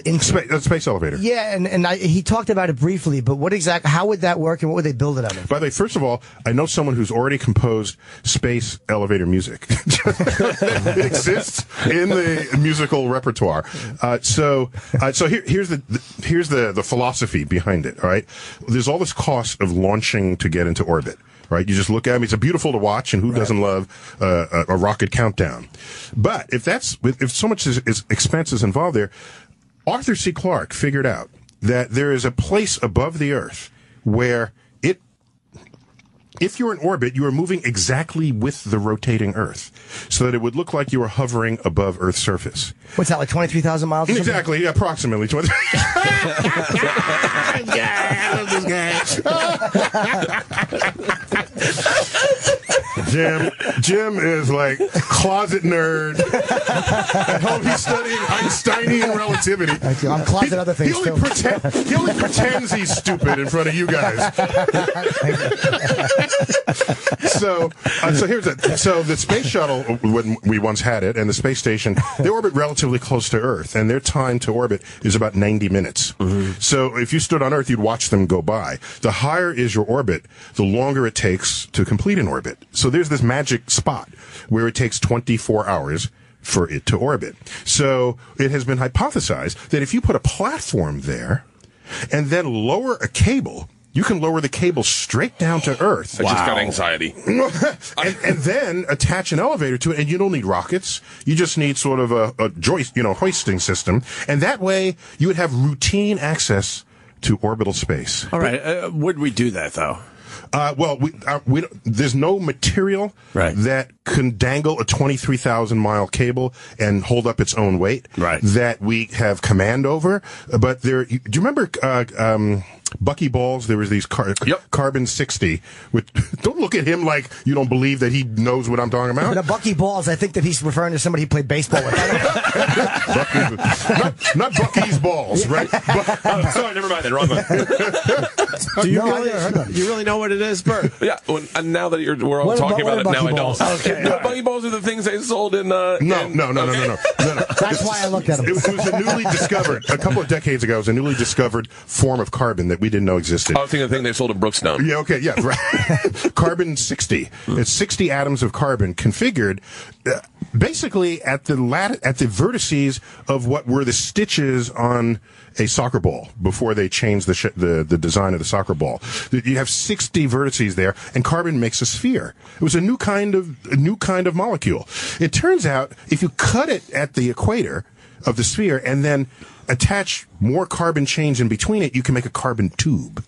In Space elevator. Yeah, and he talked about it briefly, but how would that work and what would they build it on? By the way, first of all, I know someone who's already composed space elevator music. It exists in the musical repertoire. So here's the philosophy behind it. All right, there's all this cost of launching to get into orbit. right? You just look at them. It's beautiful to watch, and who doesn't love a rocket countdown? But if so much expense is involved there, Arthur C. Clarke figured out that there is a place above the Earth where if you're in orbit, you are moving exactly with the rotating Earth, so that it would look like you were hovering above Earth's surface. What's that, like 23,000 miles? Or exactly, yeah, approximately 20. Jim is like closet nerd. At home, he's studying Einsteinian relativity. I'm closet other things he only pretends he's stupid in front of you guys. So the space shuttle, when we once had it, and the space station, they orbit relatively close to Earth, and their time to orbit is about 90 minutes. So if you stood on Earth, you'd watch them go by. The higher is your orbit, the longer it takes to complete an orbit. So there's this magic spot where it takes 24 hours for it to orbit. So it has been hypothesized that if you put a platform there and then lower a cable, you can lower the cable straight down to Earth. I just got anxiety. and then attach an elevator to it, and you don't need rockets. You just need sort of a joist, hoisting system. And that way, you would have routine access to orbital space. All right. Would we do that, though? There's no material that can dangle a 23,000-mile cable and hold up its own weight that we have command over. But do you remember Bucky Balls? There was these Carbon 60. Don't look at him like you don't believe that he knows what I'm talking about. But Bucky Balls, I think that he's referring to somebody he played baseball with. not Bucky's balls, right? Sorry, never mind. Then wrong one. Do you really know what it is, Bert? Yeah. And now that we're all talking about it, now I don't. Okay. Bucky Balls are the things they sold in. No. That's why I looked at him. It was a newly discovered, a couple of decades ago, it was a newly discovered form of carbon that we didn't know existed. I was thinking of the thing they sold in Brookstone. Yeah, okay, yeah, right. Carbon 60. It's 60 atoms of carbon configured basically at the vertices of what were the stitches on a soccer ball before they changed the design of the soccer ball. You have 60 vertices there, and carbon makes a sphere. It was a new kind of molecule. It turns out if you cut it at the equator of the sphere and then attach more carbon chains in between it, you can make a carbon tube.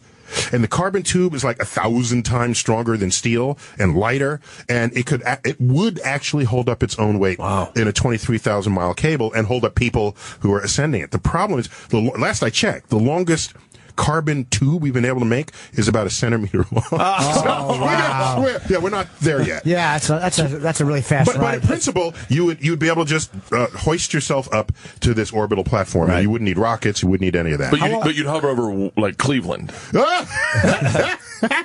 And the carbon tube is like 1,000 times stronger than steel and lighter, and it would actually hold up its own weight in a 23,000 mile cable and hold up people who are ascending it. The problem is, last I checked, the longest carbon tube we've been able to make is about 1 centimeter long. Wow. We're not there yet. Yeah, that's a really fast ride. But in principle, you'd be able to just hoist yourself up to this orbital platform. And you wouldn't need rockets. You wouldn't need any of that. But you'd hover over like Cleveland.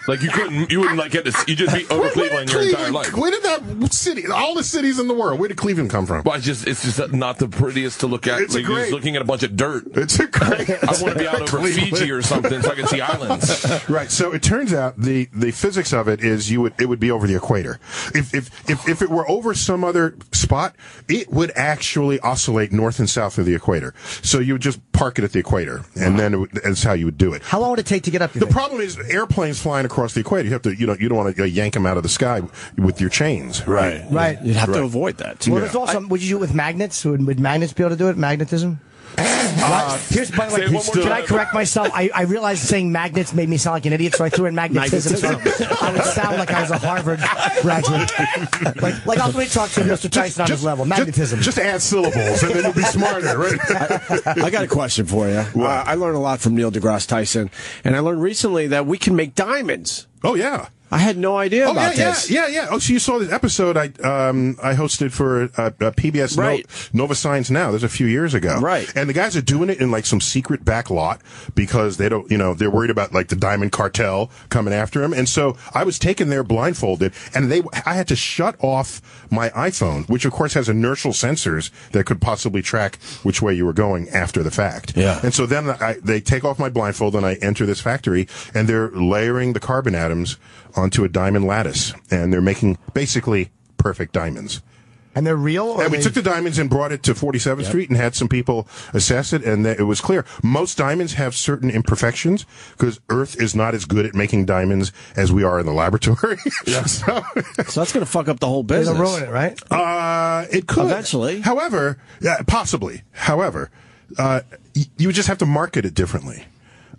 Like you wouldn't like get to. You just be over Cleveland your entire life. Where did that city? All the cities in the world. Where did Cleveland come from? Well, it's just not the prettiest to look at. It's like, great. You're just looking at a bunch of dirt. It's a great. I want to be out over Fiji or something so I can see islands. Right. So it turns out the physics of it is it would be over the equator. If it were over some other spot, it would actually oscillate north and south of the equator. So you would just park it at the equator, and then that's how you would do it. How long would it take to get up? The problem is airplanes flying across the equator. You have to, you don't want to yank them out of the sky with your chains. Right. You'd have to avoid that. Well, there's also, would you do it with magnets? Would magnets be able to do it? Magnetism? Here's, by the way, can I correct myself? I realized saying magnets made me sound like an idiot, so I threw in magnetism. So I would sound like I was a Harvard graduate. Like I'll let me talk to Mr. Tyson on his level. Magnetism. Just add syllables, and then you'll be smarter, right? I got a question for you. I learned a lot from Neil deGrasse Tyson, and I learned recently that we can make diamonds. Oh, yeah. I had no idea about this. Yeah. Oh, so you saw this episode I hosted for PBS Nova Science Now. There's a few years ago. Right. And the guys are doing it in like some secret back lot because they don't, they're worried about like the diamond cartel coming after them. And so I was taken there blindfolded, and I had to shut off my iPhone, which of course has inertial sensors that could possibly track which way you were going after the fact. Yeah. And so then they take off my blindfold and I enter this factory, and they're layering the carbon atoms onto a diamond lattice, and they're making basically perfect diamonds. And they're real? Or And we took the diamonds and brought it to 47th Street and had some people assess it, and it was clear. Most diamonds have certain imperfections because Earth is not as good at making diamonds as we are in the laboratory. Yes. So that's going to fuck up the whole business. It'll ruin it, right? It could. Eventually. However, possibly. However, you would just have to market it differently.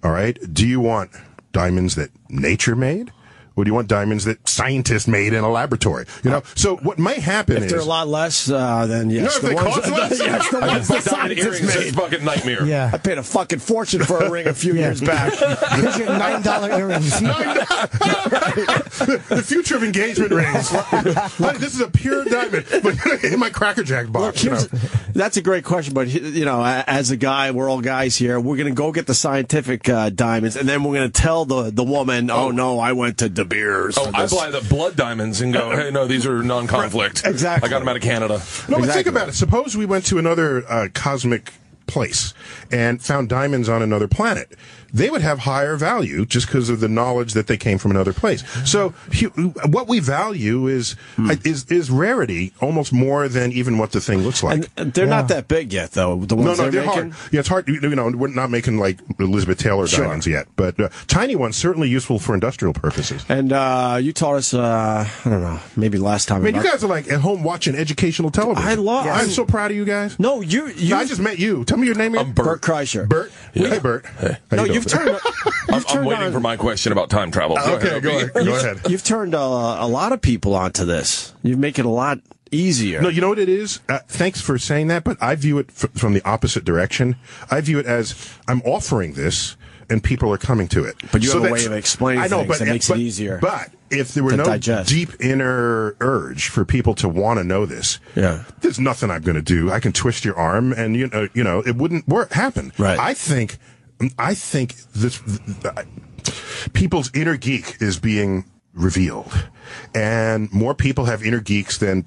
All right? Do you want diamonds that nature made? Or do you want diamonds that scientists made in a laboratory? You know, so what might happen if they're a lot less, then yes, if they cost less, yes, the ones the Diamond scientists earrings is made. fucking nightmare. Yeah. I paid a fucking fortune for a ring a few years back. Here's your $9 earrings. The future of engagement rings. Honey, this is a pure diamond, but in my Cracker Jack box. Look, that's a great question, but you know, as a guy, we're all guys here. We're going to go get the scientific diamonds, and then we're going to tell the woman, "Oh no, I went to De Beers." Oh, I buy the blood diamonds and go, hey, no, these are non-conflict. Exactly. I got them out of Canada. No, but think about it. Suppose we went to another cosmic place and found diamonds on another planet. They would have higher value just because of the knowledge that they came from another place. So what we value is rarity almost more than even what the thing looks like. And they're not that big yet, though. The ones they're making? hard. Yeah, it's hard. You know, we're not making like Elizabeth Taylor diamonds yet, but tiny ones certainly useful for industrial purposes. And you taught us, I don't know, maybe last time. I mean, you guys are like at home watching educational television. I'm so proud of you guys. No, I just met you. Tell me your name again. I'm Bert. Bert Kreischer. Bert. Yeah. Hey, Bert. Hey. How you doing? I'm waiting for my question about time travel. Go ahead. You've turned a lot of people onto this. You make it a lot easier. No, you know what it is? Thanks for saying that, but I view it from the opposite direction. I view it as I'm offering this, and people are coming to it. But you have a way of explaining things that makes it easier. But if there were no digest. deep inner urge for people to want to know this, there's nothing I'm going to do. I can twist your arm, and you know, it wouldn't happen. Right. I think this people's inner geek is being revealed, and more people have inner geeks than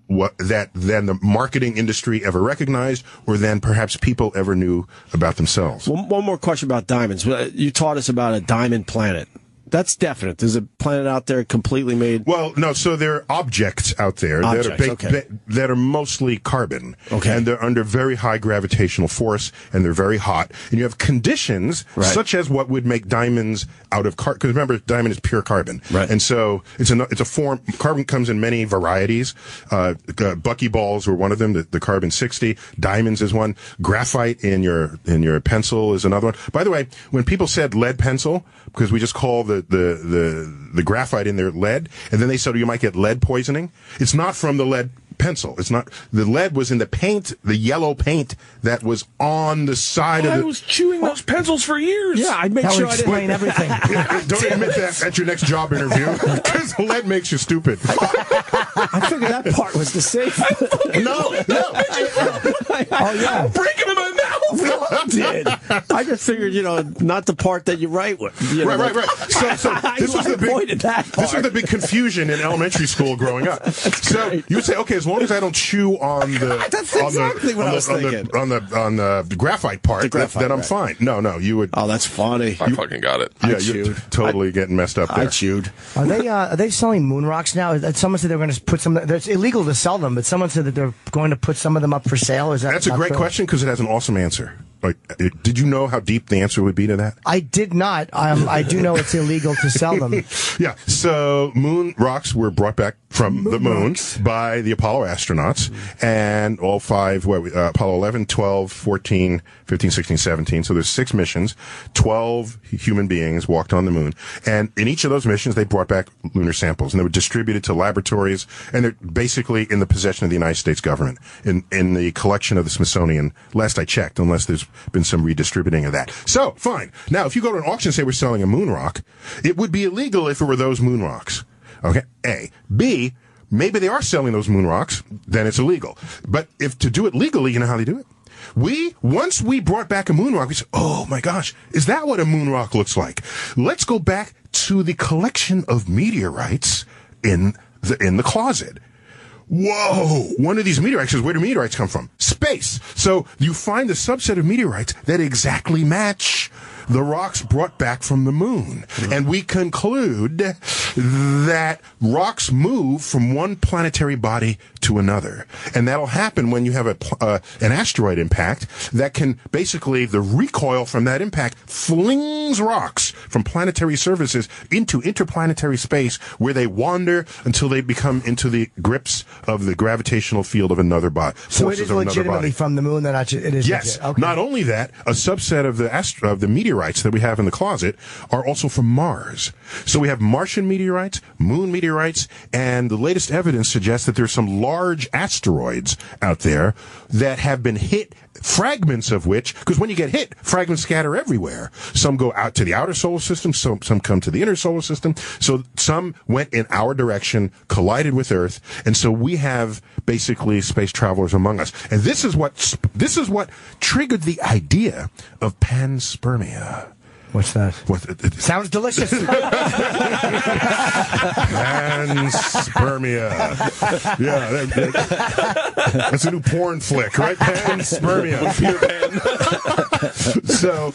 the marketing industry ever recognized, or than perhaps people ever knew about themselves. One more question about diamonds. You taught us about a diamond planet. That's definite. There's a planet out there completely made. Well, no. So there are objects out there that are mostly carbon, and they're under very high gravitational force, and they're very hot. And you have conditions such as what would make diamonds out of carbon. Because remember, diamond is pure carbon, and so it's a form. Carbon comes in many varieties. Buckyballs were one of them. The carbon 60. Diamonds is one. Graphite in your pencil is another one. By the way, when people said lead pencil, because we just call the graphite in there lead, and then they said you might get lead poisoning. It's not from the lead pencil. It's not. The lead was in the paint, the yellow paint that was on the side of the. I was chewing those pencils for years. Yeah, I'd make sure I didn't explain everything. Don't admit that at your next job interview, because lead makes you stupid. I figured that part was the safe. No. Oh yeah, break him in my mouth. I did. I just figured, not the part that you write with. Right. So this was the big confusion in elementary school growing up. So you would say, okay, as long as I don't chew on the the graphite part, then I'm fine. No, you would. Oh, that's funny. I fucking got it. Yeah, you're totally getting messed up there. I chewed. Are they selling moon rocks now? Someone said they were going to put some. It's illegal to sell them, but someone said that they're going to put some of them up for sale. That's a great question because it has an awesome answer. Like, did you know how deep the answer would be to that? I did not. I do know it's illegal to sell them. Yeah. So moon rocks were brought back from the moon by the Apollo astronauts, and all five, Apollo 11, 12, 14, 15, 16, 17. So there's 6 missions. 12 human beings walked on the moon. And in each of those missions, they brought back lunar samples, and they were distributed to laboratories, and they're basically in the possession of the United States government, in the collection of the Smithsonian, last I checked, unless there's been some redistributing of that. So, fine. Now, if you go to an auction and say we're selling a moon rock, it would be illegal if it were those moon rocks. Okay? A. B, maybe they are selling those moon rocks, then it's illegal. But if to do it legally, you know how they do it? Once we brought back a moon rock, we said, oh my gosh, is that what a moon rock looks like? Let's go back to the collection of meteorites in the closet. Whoa! One of these meteorites says, where do meteorites come from? Space! So you find a subset of meteorites that exactly match the rocks brought back from the moon. And we conclude that rocks move from one planetary body to another. And that'll happen when you have an asteroid impact that can basically, the recoil from that impact flings rocks from planetary surfaces into interplanetary space, where they wander until they become into the grips of the gravitational field of another body. So it is legitimately from the moon. It is. Yes. Okay. Not only that, a subset of the meteorites that we have in the closet are also from Mars. So we have Martian meteorites, moon meteorites, and the latest evidence suggests that there's some large asteroids out there that have been hit, fragments of which, because when you get hit, fragments scatter everywhere. Some go out to the outer solar system, some come to the inner solar system. So some went in our direction, collided with Earth, and so we have basically space travelers among us. And this is what triggered the idea of panspermia. What's that? Sounds delicious. Panspermia. Yeah, that's a new porn flick, right? Panspermia. So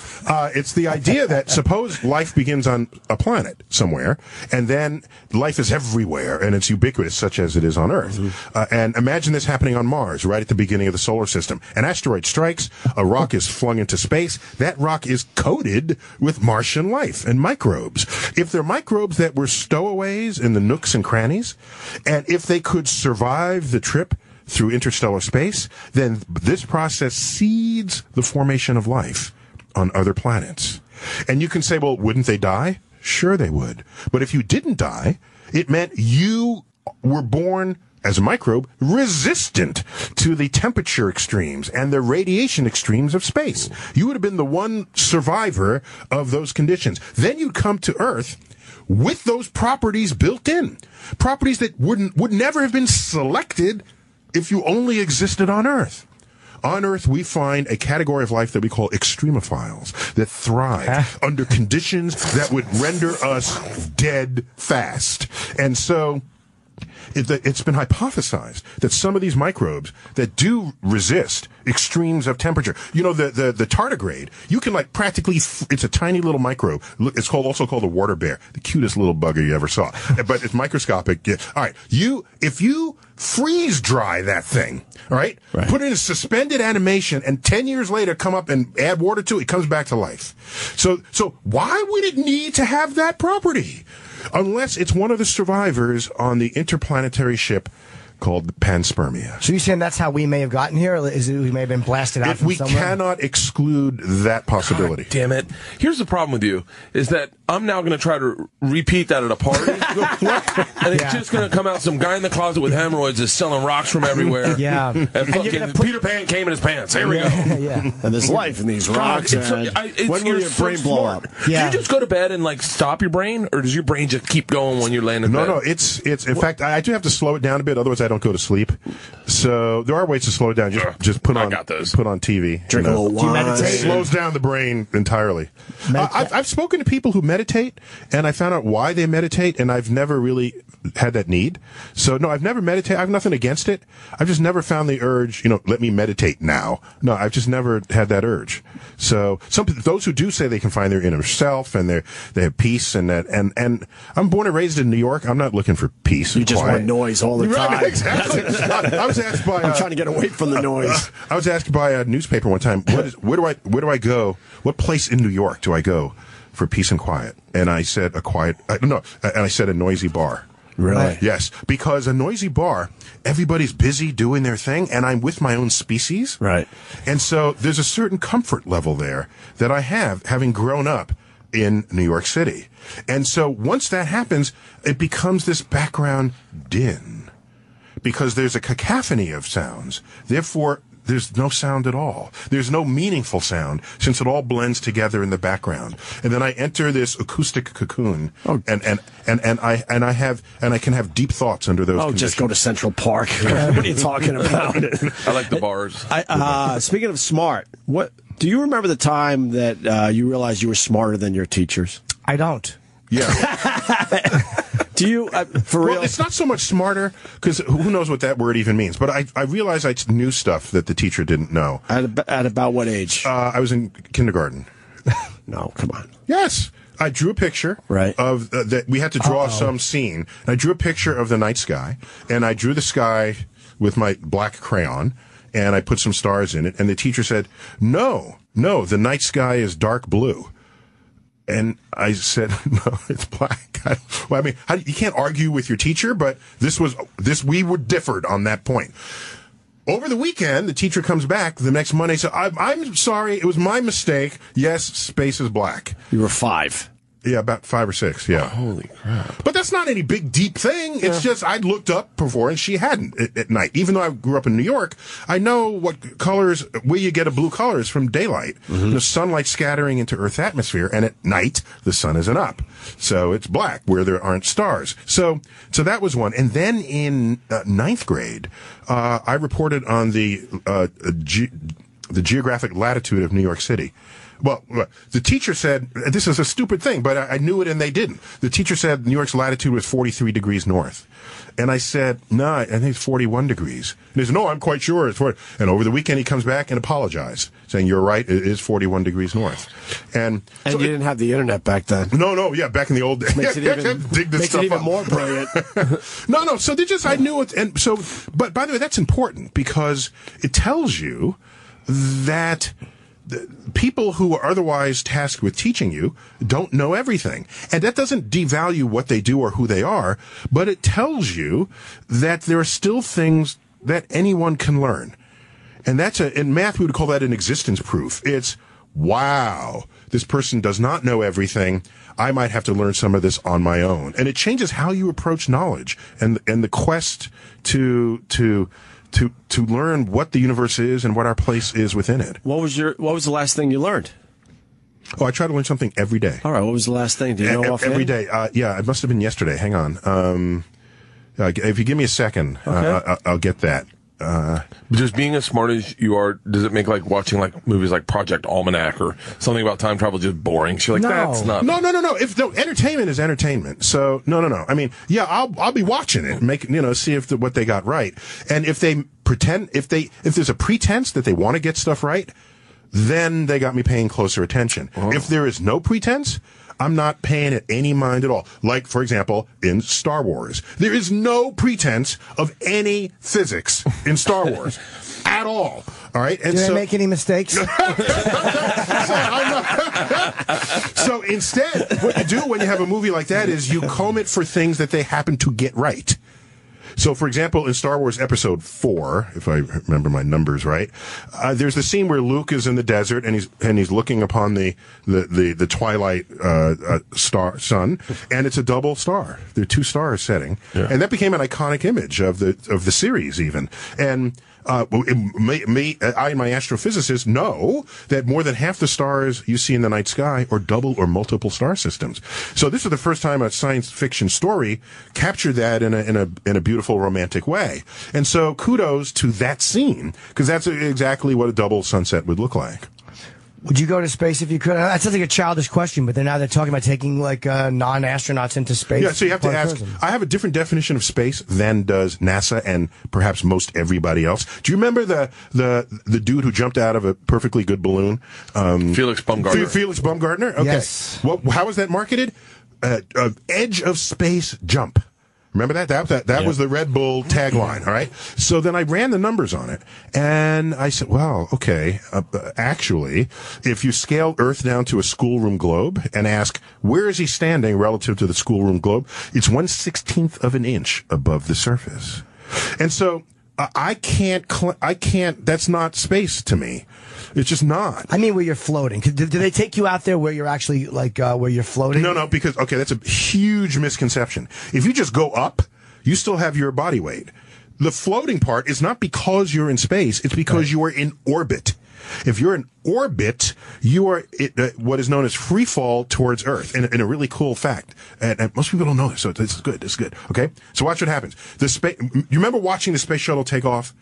it's the idea that suppose life begins on a planet somewhere, and then life is everywhere, and it's ubiquitous, such as it is on Earth. And imagine this happening on Mars, right at the beginning of the solar system. An asteroid strikes, a rock is flung into space. That rock is coated with Martian life and microbes. If they're microbes that were stowaways in the nooks and crannies, and if they could survive the trip through interstellar space, then this process seeds the formation of life on other planets. And you can say, well, wouldn't they die? Sure they would. But if you didn't die, it meant you were born as a microbe, resistant to the temperature extremes and the radiation extremes of space. You would have been the one survivor of those conditions. Then you'd come to Earth with those properties built in. Properties that would never have been selected if you only existed on Earth. On Earth, we find a category of life that we call extremophiles that thrive under conditions that would render us dead fast. And so it's been hypothesized that some of these microbes that do resist extremes of temperature, the tardigrade, you can practically, it's a tiny little microbe. It's also called a water bear, the cutest little bugger you ever saw. But it's microscopic. Yeah. All right. If you freeze dry that thing, all right, put it in a suspended animation, and 10 years later come up and add water to it, it comes back to life. So why would it need to have that property? Unless it's one of the survivors on the interplanetary ship called panspermia. So you're saying that's how we may have gotten here? Or is it we may have been blasted out from somewhere? We cannot exclude that possibility. God damn it. Here's the problem with you, is that I'm now going to try to repeat that at a party, and it's just going to come out some guy in the closet with hemorrhoids is selling rocks from everywhere. Yeah. And fucking Peter Pan came in his pants. Here we go. Yeah. And there's life in these rocks. When will your brain blow up? Yeah. Do you just go to bed and stop your brain, or does your brain just keep going when you're laying in bed? No, it's in fact, I do have to slow it down a bit, otherwise I don't go to sleep. So there are ways to slow it down. Just put on TV. Drink a little wine. It slows down the brain entirely. I've spoken to people who meditate, and I found out why they meditate, and I've never really had that need. So no, I've never meditated. I have nothing against it. I've just never found the urge, let me meditate now. No, I've just never had that urge. So those who do say they can find their inner self and they have peace and that, and I'm born and raised in New York. I'm not looking for peace. You just want noise all the time. Right, exactly. I was asked by. I'm trying to get away from the noise. I was asked by a newspaper one time, where do I go? What place in New York do I go for peace and quiet? And I said I said a noisy bar. Really? Yes, because a noisy bar, everybody's busy doing their thing, and I'm with my own species. Right. And so there's a certain comfort level there that I have, having grown up in New York City. And so once that happens, it becomes this background din, because there's a cacophony of sounds. Therefore, there's no sound at all. There's no meaningful sound, since it all blends together in the background. And then I enter this acoustic cocoon, and I can have deep thoughts under those conditions. Just go to Central Park. What are you talking about? I like the bars. Speaking of smart, do you remember the time that you realized you were smarter than your teachers? I don't. Yeah. Do you, for real? Well, it's not so much smarter, because who knows what that word even means. But I realized I knew stuff that the teacher didn't know. At about what age? I was in kindergarten. No, come on. Yes. I drew a picture of that. We had to draw some scene. And I drew a picture of the night sky, and I drew the sky with my black crayon, and I put some stars in it. And the teacher said, "No, the night sky is dark blue." And I said, "No, it's black." Well, I mean, you can't argue with your teacher, but we were differed on that point. Over the weekend, the teacher comes back the next Monday and said, I'm sorry, it was my mistake. Yes, space is black. You were 5. Yeah, about 5 or 6, yeah. Holy crap. But that's not any big, deep thing. It's just I looked up before, and she hadn't at night. Even though I grew up in New York, I know what colors, where you get a blue color is from daylight. Mm-hmm. The sunlight scattering into Earth's atmosphere, and at night, the sun isn't up. So it's black where there aren't stars. So that was one. And then in 9th grade, I reported on the geographic latitude of New York City. Well, the teacher said, this is a stupid thing, but I knew it and they didn't. The teacher said New York's latitude was 43 degrees north. And I said, no, I think it's 41 degrees. And he said, no, I'm quite sure it's 40. And over the weekend, he comes back and apologized, saying, you're right, it is 41 degrees north. And so you didn't have the internet back then. No, yeah, back in the old days. Makes it even more brilliant. No, so they just, I knew it. And so, but by the way, that's important because it tells you that people who are otherwise tasked with teaching you don't know everything. And that doesn't devalue what they do or who they are, but it tells you that there are still things that anyone can learn. And in math, we would call that an existence proof. It's, wow, this person does not know everything. I might have to learn some of this on my own. And it changes how you approach knowledge and the quest to learn what the universe is and what our place is within it. What was the last thing you learned? Oh, I try to learn something every day. All right, what was the last thing? Do you know offhand? Every day. Yeah, it must have been yesterday. Hang on. If you give me a second, okay. I'll get that. Just being as smart as you are, does it make like watching like movies like Project Almanac or something about time travel just boring? She's like, that's not. No. Entertainment is entertainment. So no. I mean, yeah, I'll be watching it, and see if what they got right, and if they pretend, if there's a pretense that they want to get stuff right, then they got me paying closer attention. Oh. If there is no pretense, I'm not paying it any mind at all. Like, for example, in Star Wars. There is no pretense of any physics in Star Wars at all. All right? And Did I make any mistakes? So instead, what you do when you have a movie like that is you comb it for things that they happen to get right. So, for example, in Star Wars Episode 4, if I remember my numbers right, there's the scene where Luke is in the desert and he's looking upon the twilight sun, and it's a double star. There are 2 stars setting, and that became an iconic image of the series even. And I and my astrophysicists know that more than half the stars you see in the night sky are double or multiple star systems. So this is the first time a science fiction story captured that in a beautiful romantic way. And so kudos to that scene, because that's exactly what a double sunset would look like. Would you go to space if you could? That sounds like a childish question, but they're talking about taking like non-astronauts into space. Yeah, so you have to ask. I have a different definition of space than does NASA and perhaps most everybody else. Do you remember the dude who jumped out of a perfectly good balloon? Felix Baumgartner. Felix Baumgartner? Okay. Yes. How was that marketed? Edge of space jump. Remember that? That was the Red Bull tagline, all right? So then I ran the numbers on it, and I said, well, okay, actually, if you scale Earth down to a schoolroom globe and ask, where is he standing relative to the schoolroom globe? It's 1/16th of an inch above the surface. And so I can't, that's not space to me. It's just not. I mean, where you're floating. Do they take you out there where you're actually, where you're floating? No, because, okay, that's a huge misconception. If you just go up, you still have your body weight. The floating part is not because you're in space, it's because you are in orbit. If you're in orbit, you are what is known as free fall towards Earth. And a really cool fact, and most people don't know this, so it's good. Okay, so watch what happens. You remember watching the space shuttle take off?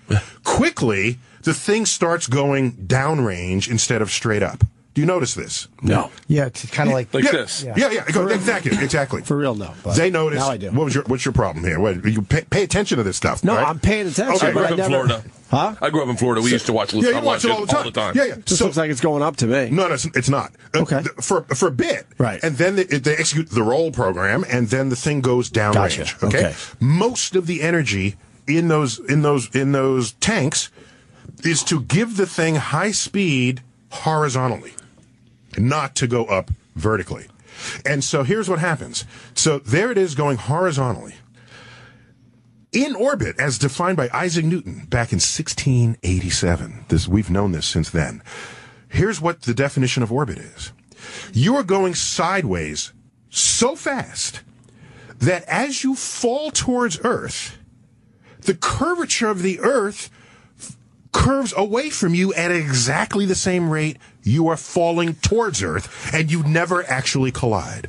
Quickly, the thing starts going downrange instead of straight up. Do you notice this? No. Yeah, it's kind of like this. Yeah. Exactly. For real, no. But They notice. Now I do. What's your problem here? What, you pay attention to this stuff. No, right? I'm paying attention. Okay. I grew but up in Florida. Huh? I grew up in Florida. We used to watch. Yeah, you I watch it all the time. Yeah. Just looks like it's going up to me. No, it's not. Okay. For a bit. Right. And then they execute the roll program, and then the thing goes downrange. Gotcha. Okay. Most of the energy in those tanks is to give the thing high speed horizontally, not to go up vertically. And so here's what happens. So there it is going horizontally. In orbit, as defined by Isaac Newton back in 1687. We've known this since then. Here's what the definition of orbit is. You are going sideways so fast that as you fall towards Earth, the curvature of the Earth curves away from you at exactly the same rate you are falling towards Earth, and you never actually collide.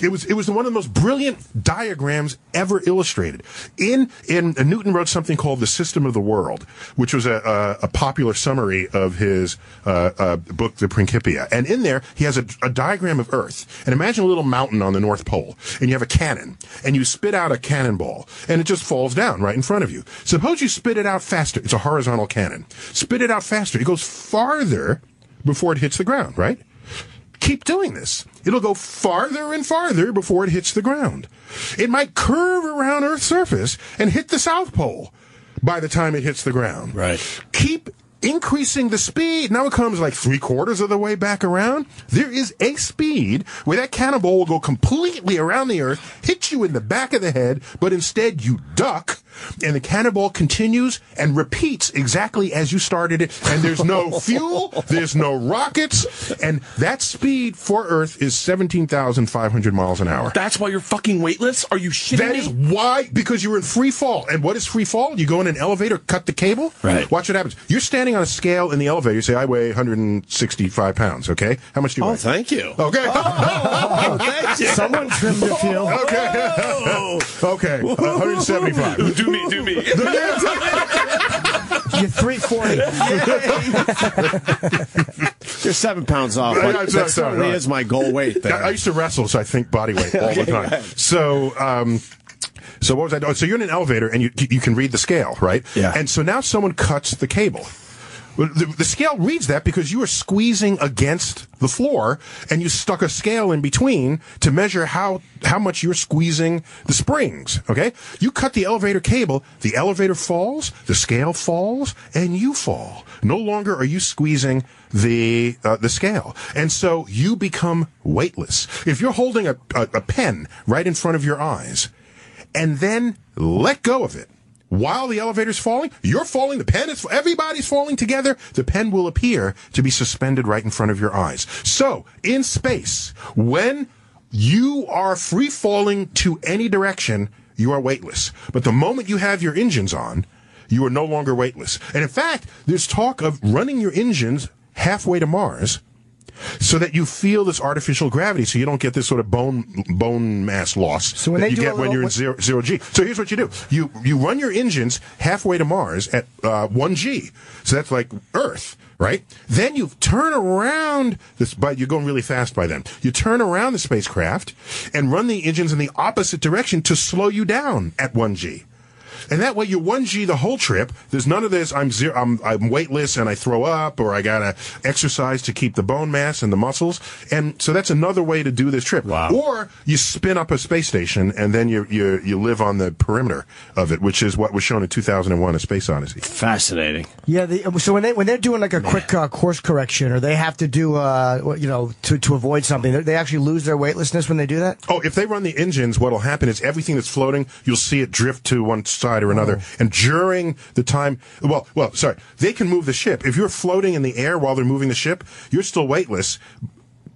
It was one of the most brilliant diagrams ever illustrated. Newton wrote something called The System of the World, which was a popular summary of his book, The Principia. And in there, he has a diagram of Earth. And imagine a little mountain on the North Pole, and you have a cannon, and you spit out a cannonball, and it just falls down right in front of you. Suppose you spit it out faster. It's a horizontal cannon. Spit it out faster. It goes farther before it hits the ground, right? Keep doing this. It'll go farther and farther before it hits the ground. It might curve around Earth's surface and hit the South Pole by the time it hits the ground. Right. Keep increasing the speed. Now it comes like 3/4 of the way back around. There is a speed where that cannonball will go completely around the Earth, hit you in the back of the head, but instead you duck, and the cannonball continues and repeats exactly as you started it. And there's no fuel, there's no rockets, and that speed for Earth is 17,500 miles an hour. That's why you're fucking weightless? Are you shitting That me? is why, because you're in free fall. And what is free fall? You go in an elevator, cut the cable. Right. Watch what happens. You're standing on a scale in the elevator. You say, I weigh 165 pounds, okay? How much do you weigh? Oh, thank you. Okay. Thank you. someone trimmed a few. Okay. Okay. 175. Do me. You're 340. You're 7 pounds off. Yeah, But sorry, that certainly sorry. is my goal weight there. I used to wrestle, so I think body weight all the time. So what was I doing? So you're in an elevator, and you can read the scale, right? Yeah. And so now someone cuts the cable. Well, the scale reads that because you are squeezing against the floor, and you stuck a scale in between to measure how much you're squeezing the springs, okay? You cut the elevator cable, the elevator falls, the scale falls, and you fall. No longer are you squeezing the scale. And so you become weightless. If you're holding a pen right in front of your eyes, and then let go of it, while the elevator's falling, you're falling, everybody's falling together, the pen will appear to be suspended right in front of your eyes. So, in space, when you are free falling to any direction, you are weightless. But the moment you have your engines on, you are no longer weightless. And in fact, there's talk of running your engines halfway to Mars, so that you feel this artificial gravity, so you don't get this sort of bone mass loss So when that they you do get a when little- you're in zero G. So here's what you do: you run your engines halfway to Mars at 1 G. So that's like Earth, right? Then you turn around this, but you're going really fast by then. You turn around the spacecraft and run the engines in the opposite direction to slow you down at 1 G. And that way you're 1 G the whole trip. There's none of this, I'm weightless and I throw up, or I gotta exercise to keep the bone mass and the muscles. And so that's another way to do this trip. Wow. Or you spin up a space station and then you live on the perimeter of it, which is what was shown in 2001, A Space Odyssey. Fascinating. Yeah, so when they're doing like a quick course correction, or they have to do to avoid something, they actually lose their weightlessness when they do that. Oh, if they run the engines, what'll happen is everything that's floating, you'll see it drift to one side or another. And during the time, they can move the ship. If you're floating in the air while they're moving the ship, you're still weightless.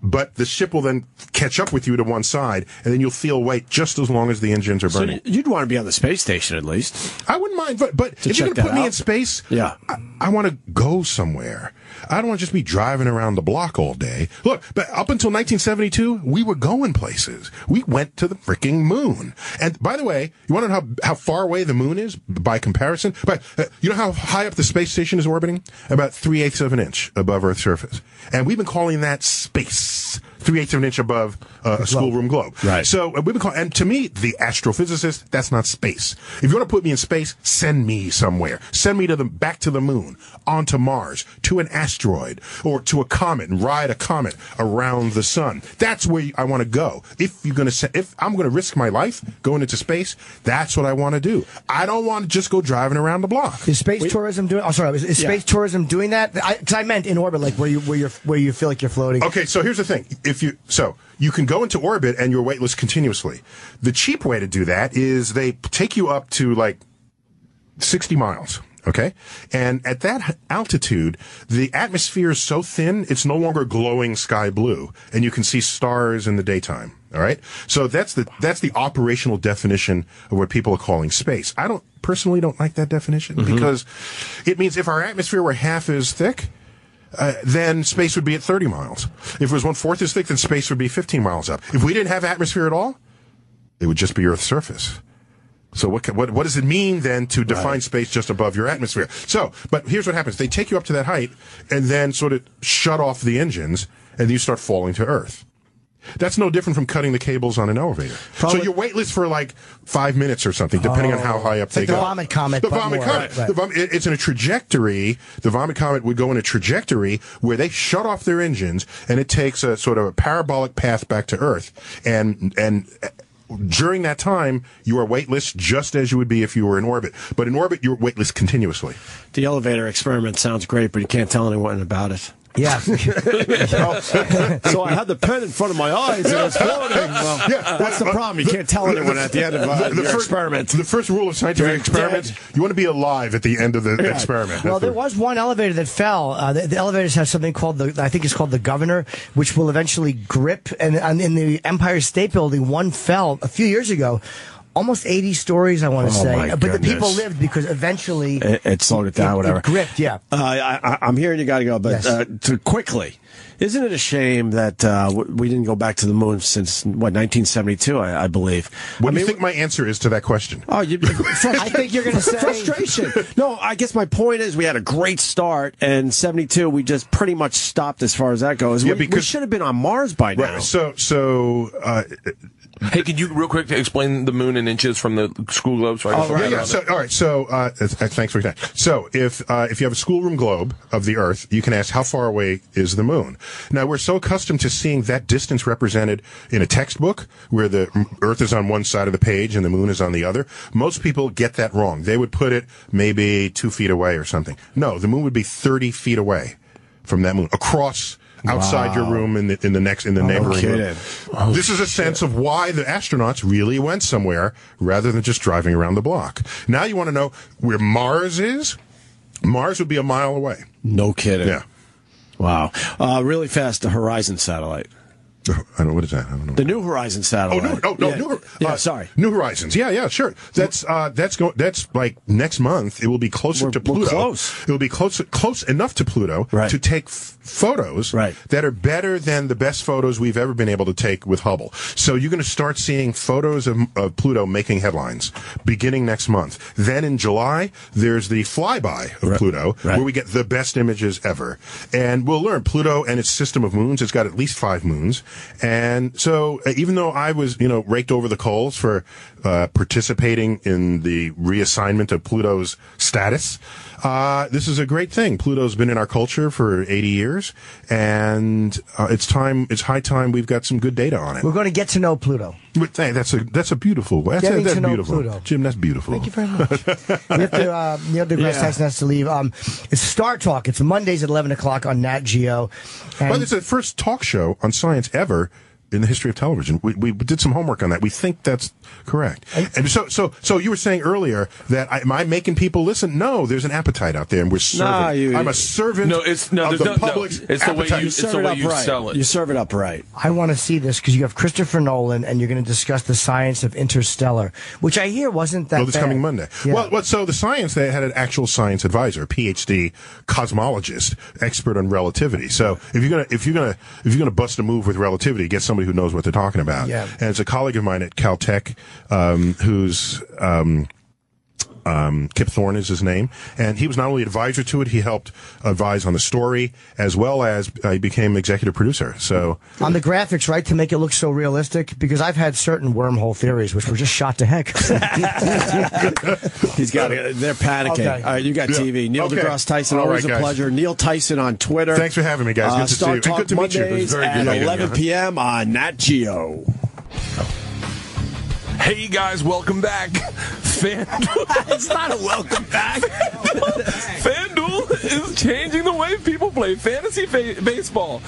but the ship will then catch up with you to one side, and then you'll feel weight just as long as the engines are So burning. you'd want to be on the space station at least. I wouldn't mind, but if you're going to put me in space, Yeah. I want to go somewhere. I don't want to just be driving around the block all day. Look, but up until 1972, we were going places. We went to the freaking moon. And by the way, you want to know how far away the moon is by comparison? But you know how high up the space station is orbiting? About 3/8 of an inch above Earth's surface. And we've been calling that space. 3/8 of an inch above a schoolroom globe. Right. So we've been calling, and to me, the astrophysicist, that's not space. If you want to put me in space, send me somewhere. Send me back to the moon, onto Mars, to an asteroid, or to a comet, and ride a comet around the sun. That's where I want to go. If I'm going to risk my life going into space, that's what I want to do. I don't want to just go driving around the block. Is space tourism doing? Oh, sorry. Is space tourism doing that? Because I meant in orbit, like where you feel like you're floating. Okay, so here's the thing. You can go into orbit and you're weightless continuously. The cheap way to do that is they take you up to like 60 miles. Okay? And at that altitude, the atmosphere is so thin, it's no longer glowing sky blue, and you can see stars in the daytime. All right? So that's the operational definition of what people are calling space. I personally don't like that definition because it means if our atmosphere were half as thick, then space would be at 30 miles. If it was 1/4 as thick, then space would be 15 miles up. If we didn't have atmosphere at all, it would just be Earth's surface. So what does it mean then to define space just above your atmosphere? So, but here's what happens. They take you up to that height and then sort of shut off the engines and you start falling to Earth. That's no different from cutting the cables on an elevator. So you're weightless for like 5 minutes or something, depending on how high up they go. The vomit comet. The vomit comet. Right. It's in a trajectory. The vomit comet would go in a trajectory where they shut off their engines, and it takes a sort of a parabolic path back to Earth. And during that time, you are weightless just as you would be if you were in orbit. But in orbit, you're weightless continuously. The elevator experiment sounds great, but you can't tell anyone about it. Yeah. So I had the pen in front of my eyes and it's floating. Well, that's the problem. You can't tell anyone at the end of your experiment. The first rule of scientific experiments, you want to be alive at the end of the experiment. Well, there was one elevator that fell. The elevators have something called I think it's called the Governor, which will eventually grip. And in the Empire State Building, one fell a few years ago. Almost 80 stories, I want to say. But the people lived because eventually it slowed it down, whatever. It gripped, yeah. I'm hearing you got to go, but to quickly, isn't it a shame that we didn't go back to the moon since, 1972, I believe? What do you think my answer is to that question? Oh, I think you're going to say... Frustration. No, I guess my point is we had a great start, and 72, we just pretty much stopped as far as that goes. Yeah, we should have been on Mars by now. Right, so hey, could you real quick explain the moon in inches from the school globe? So all right. So thanks for that. So if you have a schoolroom globe of the Earth, you can ask how far away is the moon. Now we're so accustomed to seeing that distance represented in a textbook where the Earth is on one side of the page and the moon is on the other. Most people get that wrong. They would put it maybe 2 feet away or something. No, the moon would be 30 feet away from that moon across. Outside your room in the neighboring room. This is a sense of why the astronauts really went somewhere rather than just driving around the block. Now you want to know where Mars is? Mars would be a mile away. No kidding. Yeah. Wow. Really fast, the Horizon satellite. I don't know what is that. I don't know. The New Horizon satellite. Sorry. New Horizons. Yeah, sure. That's like next month. It will be closer to Pluto. We're close. It will be close enough to Pluto to take photos that are better than the best photos we've ever been able to take with Hubble. So you're going to start seeing photos of Pluto making headlines beginning next month. Then in July, there's the flyby of Pluto, where we get the best images ever. And we'll learn Pluto and its system of moons. It's got at least 5 moons. And so even though I was, raked over the coals for participating in the reassignment of Pluto's status, this is a great thing. Pluto's been in our culture for 80 years, and it's high time we've got some good data on it. We're going to get to know Pluto. Hey, that's a beautiful. That's beautiful, Pluto. Jim. That's beautiful. Thank you very much. Neil deGrasse Tyson has to leave. It's Star Talk. It's Mondays at 11 o'clock on Nat Geo. But it's the first talk show on science ever in the history of television. We did some homework on that. We think that's correct. And so you were saying earlier that am I making people listen? No, there's an appetite out there, and we're serving. I'm a servant. It's the way you sell it. You serve it up right. I want to see this because you have Christopher Nolan, and you're going to discuss the science of Interstellar, which I hear wasn't that. Well, it's bad. coming Monday. Yeah. Well, so the science, they had an actual science advisor, a PhD cosmologist, expert on relativity. So if you're gonna bust a move with relativity, get somebody who knows what they're talking about. Yeah. And it's a colleague of mine at Caltech, who's Kip Thorne is his name, and he was not only advisor to it, he helped advise on the story, as well as he became executive producer. So on the graphics, right, to make it look so realistic, because I've had certain wormhole theories which were just shot to heck. He's got it. They're panicking. Okay. All right, you got TV. Neil deGrasse Tyson, All always right, a guys. pleasure. Neil Tyson on Twitter. Thanks for having me, guys. Good to see you. Talk Good to meet you. It was Mondays very at good meeting you. 11 p.m. on Nat Geo. Hey guys, welcome back. It's not a welcome back. FanDuel is changing the way people play fantasy baseball.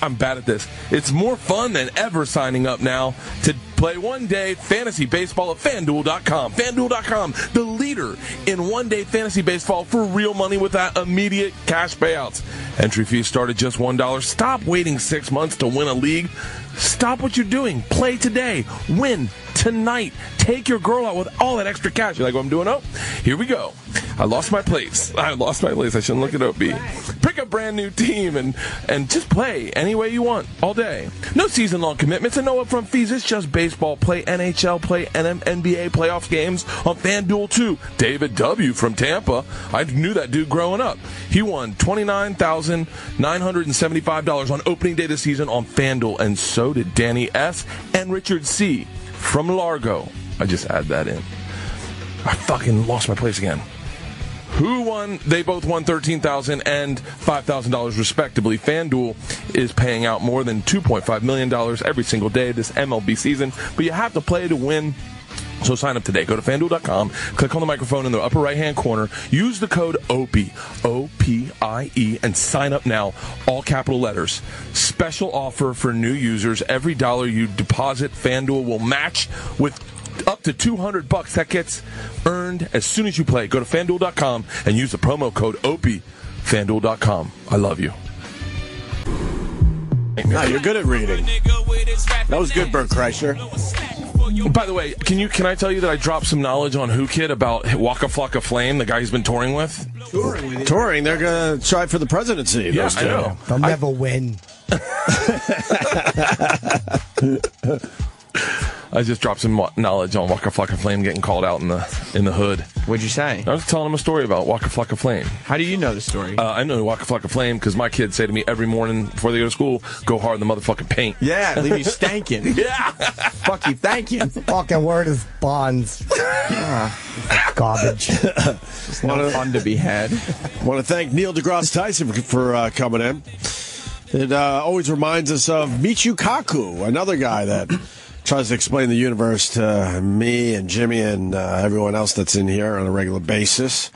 I'm bad at this. It's more fun than ever signing up now to play one-day fantasy baseball at FanDuel.com. FanDuel.com, the leader in one-day fantasy baseball for real money without immediate cash payouts. Entry fees start at just $1. Stop waiting 6 months to win a league. Stop what you're doing. Play today. Win tonight. Take your girl out with all that extra cash. You're like, what I'm doing? Oh, here we go. I lost my place. I shouldn't look at Opie. Pick a brand new team and just play any way you want all day. No season-long commitments and no upfront fees. It's just baseball. Play NHL, play NBA playoff games on FanDuel too. David W. from Tampa. I knew that dude growing up. He won $29,975 on opening day this season on FanDuel, and so did Danny S. and Richard C. from Largo. I just add that in. I fucking lost my place again. Who won? They both won $13,000 and $5,000 respectively. FanDuel is paying out more than $2.5 million every single day this MLB season, but you have to play to win. So sign up today. Go to FanDuel.com, click on the microphone in the upper right-hand corner, use the code OPIE, O-P-I-E, and sign up now, all capital letters. Special offer for new users. Every dollar you deposit, FanDuel will match with up to $200 that gets earned as soon as you play. Go to FanDuel.com and use the promo code OPIE. FanDuel.com. I love you. No, you're good at reading. That was good, Bert Kreischer. By the way, can I tell you that I dropped some knowledge on Who Kid about Waka Flocka Flame, the guy he's been touring with? Touring, they're going to try for the presidency. Yeah, those I two. know. They'll never win. I just dropped some knowledge on Waka Flocka Flame getting called out in the hood. What'd you say? I was telling him a story about Waka Flocka Flame. How do you know the story? I know Waka Flocka Flame because my kids say to me every morning before they go to school, go hard in the motherfucking paint. Yeah, leave you stankin'. Yeah. Fuck you thanking. Fucking word is bonds. Garbage. It's no fun to be had. Want to thank Neil deGrasse Tyson for coming in. It always reminds us of Michio Kaku, another guy that tries to explain the universe to me and Jimmy and everyone else that's in here on a regular basis.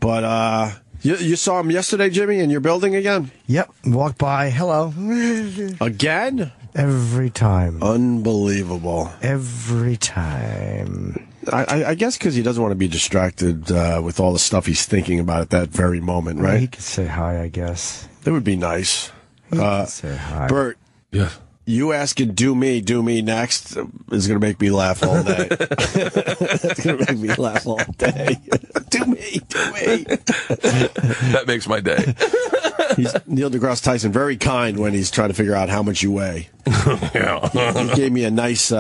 But you saw him yesterday, Jimmy, in your building again? Yep. Walked by. Hello. Again? Every time. Unbelievable. Every time. I guess because he doesn't want to be distracted with all the stuff he's thinking about at that very moment, right? He could say hi, I guess. It would be nice. He could say hi. Bert. Yes. You asking do me next is going to make me laugh all day. It's going to make me laugh all day. do me. That makes my day. He's Neil deGrasse Tyson, very kind when he's trying to figure out how much you weigh. Yeah. He gave me a nice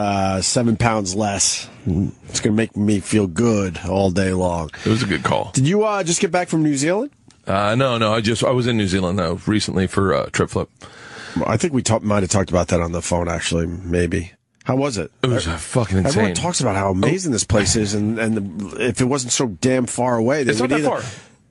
7 pounds less. It's going to make me feel good all day long. It was a good call. Did you just get back from New Zealand? No. I was in New Zealand, though, recently for Trip Flip. I think we might have talked about that on the phone, actually, maybe. How was it? It was fucking insane. Everyone talks about how amazing this place is, and if it wasn't so damn far away, It's not that far.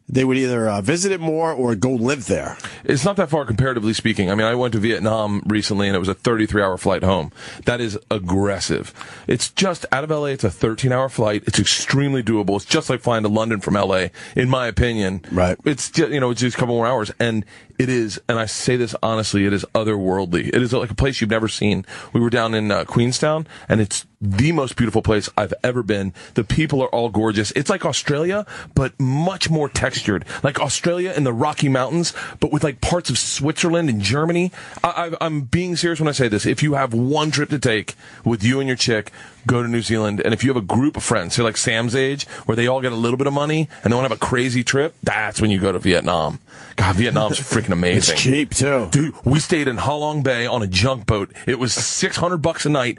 They would either visit it more or go live there. It's not that far, comparatively speaking. I mean, I went to Vietnam recently, and it was a 33-hour flight home. That is aggressive. It's just, out of L.A., it's a 13-hour flight. It's extremely doable. It's just like flying to London from L.A., in my opinion. Right. It's just, it's just a couple more hours. And It is, and I say this honestly, it is otherworldly. It is like a place you've never seen. We were down in Queenstown, and it's the most beautiful place I've ever been. The people are all gorgeous. It's like Australia, but much more textured. Like Australia in the Rocky Mountains, but with like parts of Switzerland and Germany. I'm being serious when I say this. If you have one trip to take with you and your chick, go to New Zealand. And if you have a group of friends, so like Sam's age, where they all get a little bit of money and they want to have a crazy trip, that's when you go to Vietnam. God, Vietnam's freaking amazing. It's cheap, too. Dude, we stayed in Ha Long Bay on a junk boat. It was $600 a night.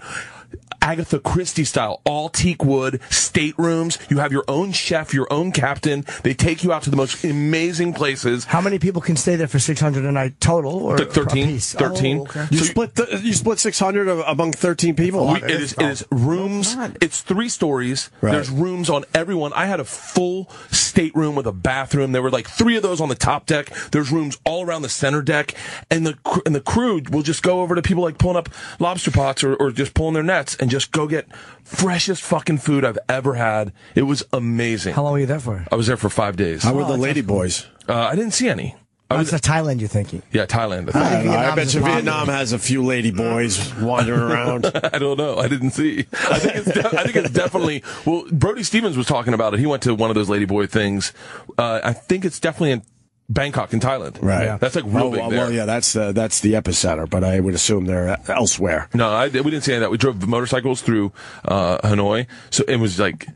Agatha Christie style, all teak wood, staterooms. You have your own chef, your own captain. They take you out to the most amazing places. How many people can stay there for 600 a night total? Or 13. 13. Oh, okay. You split 600 among 13 people? It is rooms. It's 3 stories. Right. There's rooms on everyone. I had a full stateroom with a bathroom. There were like 3 of those on the top deck. There's rooms all around the center deck. And the crew will just go over to people like pulling up lobster pots or just pulling their nets and just go get freshest fucking food I've ever had. It was amazing. How long were you there for? I was there for 5 days. How were the lady boys? I didn't see any. It's Thailand, you're thinking? Yeah, Thailand. I bet you Vietnam has a few lady boys wandering around. I don't know. I didn't see. I think it's definitely. Well, Brody Stevens was talking about it. He went to one of those lady boy things. I think it's definitely in Bangkok in Thailand. Right. Yeah. That's like real big there. Well, yeah, that's the epicenter, but I would assume they're elsewhere. No, we didn't see any of that. We drove motorcycles through Hanoi, so it was like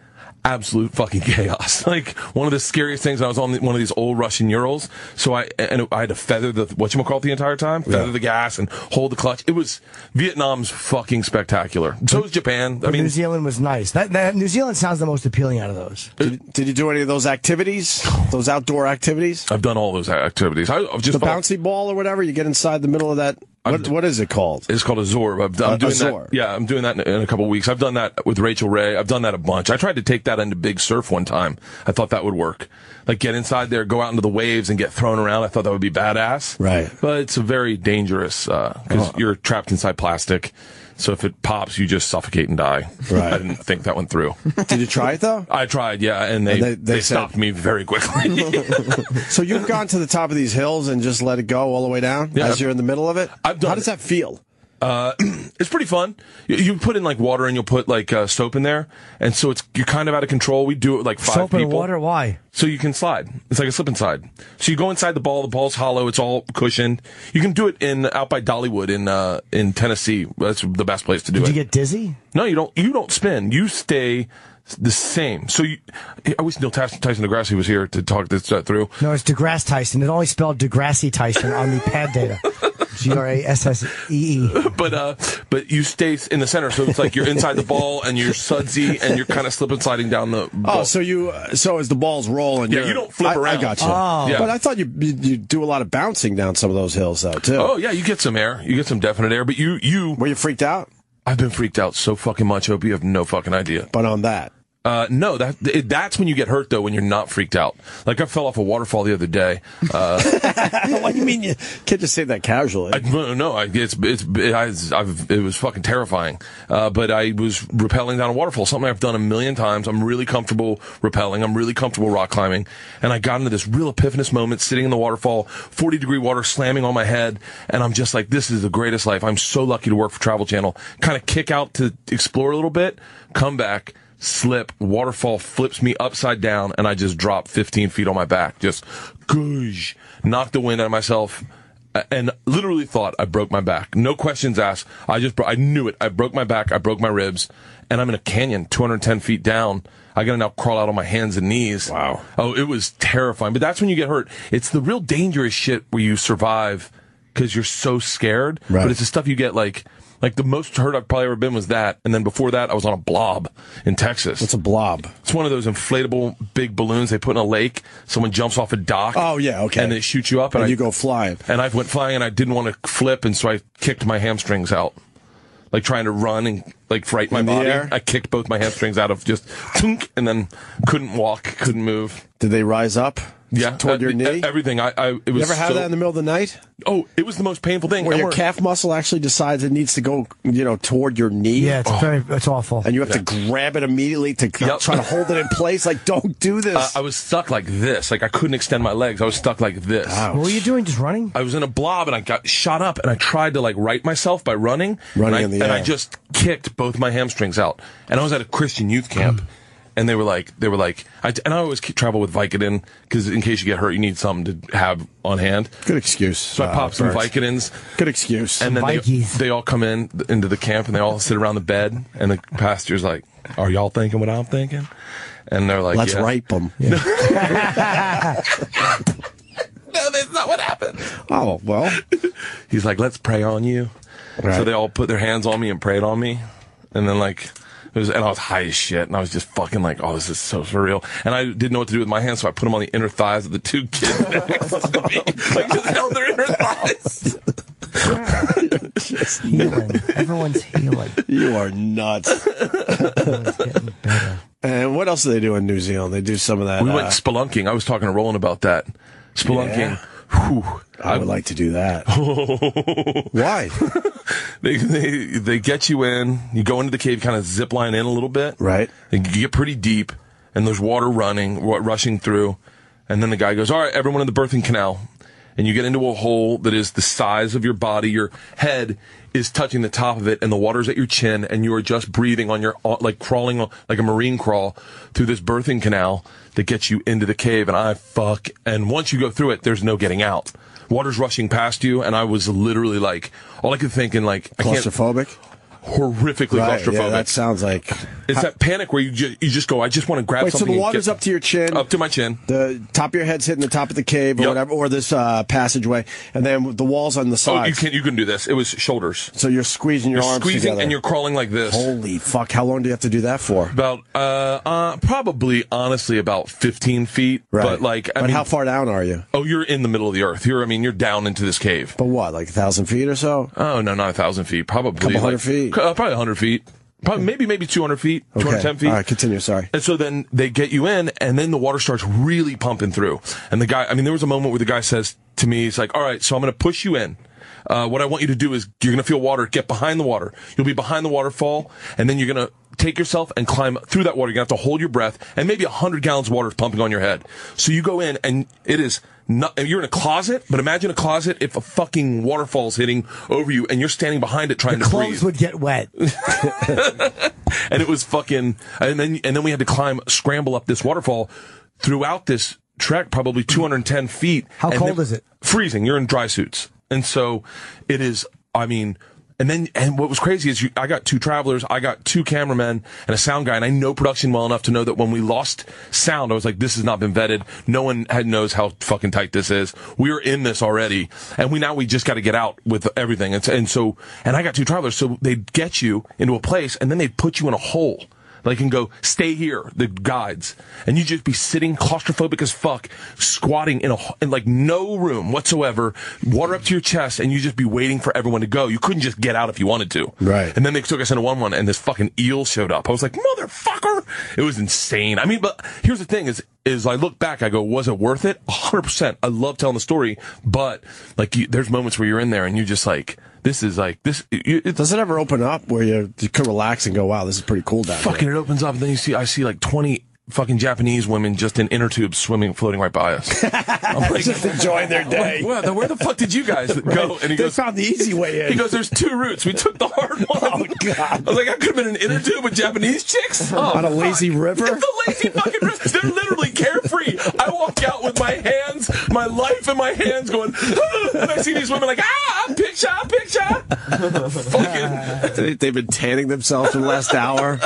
absolute fucking chaos. Like one of the scariest things. I was on one of these old Russian Urals, so I had to feather the whatchamacallit the entire time, feather the gas and hold the clutch. It was Vietnam's fucking spectacular. So was Japan. I mean, New Zealand was nice. That New Zealand sounds the most appealing out of those. Did you do any of those activities? Those outdoor activities? I've done all those activities. I've just the bouncy ball or whatever. You get inside the middle of that. What is it called? It's called a Zorb. I'm doing that. Yeah, I'm doing that in a couple of weeks. I've done that with Rachel Ray. I've done that a bunch. I tried to take that into Big Surf one time. I thought that would work. Like get inside there, go out into the waves and get thrown around. I thought that would be badass. Right. But it's a very dangerous because you're trapped inside plastic. So if it pops, you just suffocate and die. Right. I didn't think that went through. Did you try it though? I tried, yeah, and they stopped me very quickly. So you've gone to the top of these hills and just let it go all the way down as you're in the middle of it? How does that feel? It's pretty fun. You put in like water and you'll put like soap in there, and so you're kind of out of control. We do it with like 5 soap people. and water? Why? So you can slide. It's like a slip and slide. So you go inside the ball. The ball's hollow. It's all cushioned. You can do it out by Dollywood in Tennessee. That's the best place to do it. Did you get dizzy? No, you don't. You don't spin. You stay the same. So I wish Neil Tyson DeGrasse was here to talk this through. No, it's DeGrasse Tyson. It only spelled Degrassi Tyson on the pad data. Grassee. But you stay in the center, so it's like you're inside the ball and you're sudsy and you're kind of slip and sliding down the ball. So as the ball's rolling, you don't flip around. I got you. Oh. Yeah. But I thought you do a lot of bouncing down some of those hills though too. Oh yeah, you get some air, you get some definite air, but you were you freaked out? I've been freaked out so fucking much, Opie, you have no fucking idea. But on that. No, that's when you get hurt though, when you're not freaked out. Like I fell off a waterfall the other day. What do you mean you can't just say that casually? It was fucking terrifying. But I was rappelling down a waterfall, something I've done a million times. I'm really comfortable rappelling. I'm really comfortable rock climbing. And I got into this real epiphanous moment sitting in the waterfall, 40-degree water slamming on my head. And I'm just like, this is the greatest life. I'm so lucky to work for Travel Channel. Kind of kick out to explore a little bit, come back, slip, waterfall flips me upside down, and I just drop 15 feet on my back. Just goosh, knocked the wind out of myself, and literally thought I broke my back. No questions asked. I knew it. I broke my back. I broke my ribs, and I'm in a canyon 210 feet down. I gotta now crawl out on my hands and knees. Wow. Oh, it was terrifying. But that's when you get hurt. It's the real dangerous shit where you survive because you're so scared. Right. But it's the stuff you get like the most hurt I've probably ever been was that. And then before that, I was on a blob in Texas. What's a blob? It's one of those inflatable big balloons they put in a lake. Someone jumps off a dock. Oh, yeah, okay. And they shoot you up. And you go flying. And I went flying and I didn't want to flip. And so I kicked my hamstrings out. Like trying to run and like frighten my body. Air? I kicked both my hamstrings out of just thunk, and then couldn't walk, couldn't move. Did they rise up? Yeah, toward your knee. Everything. It was. You ever have that in the middle of the night? Oh, it was the most painful thing. Where And your calf muscle actually decides it needs to go, toward your knee. Yeah, it's awful. And you have to grab it immediately to try to hold it in place. Like, don't do this. I was stuck like this. Like, I couldn't extend my legs. I was stuck like this. Ouch. What were you doing? Just running? I was in a blob and I got shot up and I tried to right myself by running. In the air. And I just kicked both my hamstrings out. And I was at a Christian youth camp. And they were like, I always travel with Vicodin because in case you get hurt, you need something to have on hand. Good excuse. So I popped some Vicodins. Good excuse. And then they all come into the camp and they all sit around the bed. And the pastor's like, "Are y'all thinking what I'm thinking?" And they're like, "Let's rape them." Yeah. No, that's not what happened. Oh, well. He's like, "Let's pray on you." Right. So they all put their hands on me and prayed on me. And then and I was high as shit, and I was just fucking like, "Oh, this is so surreal." And I didn't know what to do with my hands, so I put them on the inner thighs of the two kids next to me, just held their inner thighs. Just healing. Everyone's healing. You are nuts. Everyone's getting better. And what else do they do in New Zealand? They do some of that. We went spelunking. I was talking to Roland about that. Spelunking. Yeah. I would like to do that. Why? They get you in. You go into the cave, kind of zip line in a little bit. Right. You get pretty deep, and there's water rushing through. And then the guy goes, "All right, everyone in the birthing canal." And you get into a hole that is the size of your body. Your head is touching the top of it, and the water's at your chin, and you are just breathing on your, crawling like a marine crawl through this birthing canal that gets you into the cave. And once you go through it, there's no getting out. Water's rushing past you, and I was literally all I could think in claustrophobic? Horrifically claustrophobic. Yeah, that sounds like... It's that panic where you just go, I just want to grab something. So the water's up to your chin. Up to my chin. The top of your head's hitting the top of the cave or whatever, or this passageway, and then the walls on the sides. You couldn't do this. It was shoulders. So you're squeezing your arms together. And you're crawling like this. Holy fuck. How long do you have to do that for? About, probably, honestly, about 15 feet. Right. But how far down are you? Oh, you're in the middle of the earth. You're down into this cave. But what, 1,000 feet or so? Oh, no, not 1,000 feet. Probably. A couple hundred feet? Probably 100 feet. Probably maybe 200 feet, 210 feet. All right, continue, sorry. And so then they get you in, and then the water starts really pumping through. And the guy, there was a moment where the guy says to me, he's like, "All right, so I'm going to push you in. What I want you to do is you're going to feel water, get behind the water. You'll be behind the waterfall, and then you're going to take yourself and climb through that water. You're going to have to hold your breath, and maybe 100 gallons of water is pumping on your head. So you go in, and it is you're in a closet, but imagine a closet if a fucking waterfall's hitting over you, and you're standing behind it trying to breathe. Clothes would get wet. And it was fucking, and then we had to scramble up this waterfall throughout this trek, probably 210 feet. How cold is it? Freezing. You're in dry suits. And so it is, and what was crazy is I got two travelers, I got two cameramen and a sound guy, and I know production well enough to know that when we lost sound, I was like, this has not been vetted. No one knows how fucking tight this is. We were in this already, and we just got to get out with everything. And I got two travelers, so they'd get you into a place, and then they'd put you in a hole. And go, "Stay here," the guides. And you just be sitting claustrophobic as fuck, squatting in no room whatsoever, water up to your chest, and you just be waiting for everyone to go. You couldn't just get out if you wanted to. Right. And then they took us into one, and this fucking eel showed up. I was like, "Motherfucker!" It was insane. but here's the thing is I look back, I go, was it worth it? 100%. I love telling the story, but there's moments where you're in there and you're just like, this is this. Does it ever open up where you could relax and go, "Wow, this is pretty cool down fucking here"? It opens up, and then I see 20 fucking Japanese women just in inner tubes floating right by us. I'm just enjoying their day. Well, where the fuck did you guys go? And he goes, found the easy way in. He goes, "There's two routes. We took the hard one." Oh, God. I was like, I could have been in an inner tube with Japanese chicks. On a lazy river? The lazy fucking river. They're literally carefree. I walk out with my hands, my life in my hands going, and I see these women picture. Fucking. They've been tanning themselves for the last hour.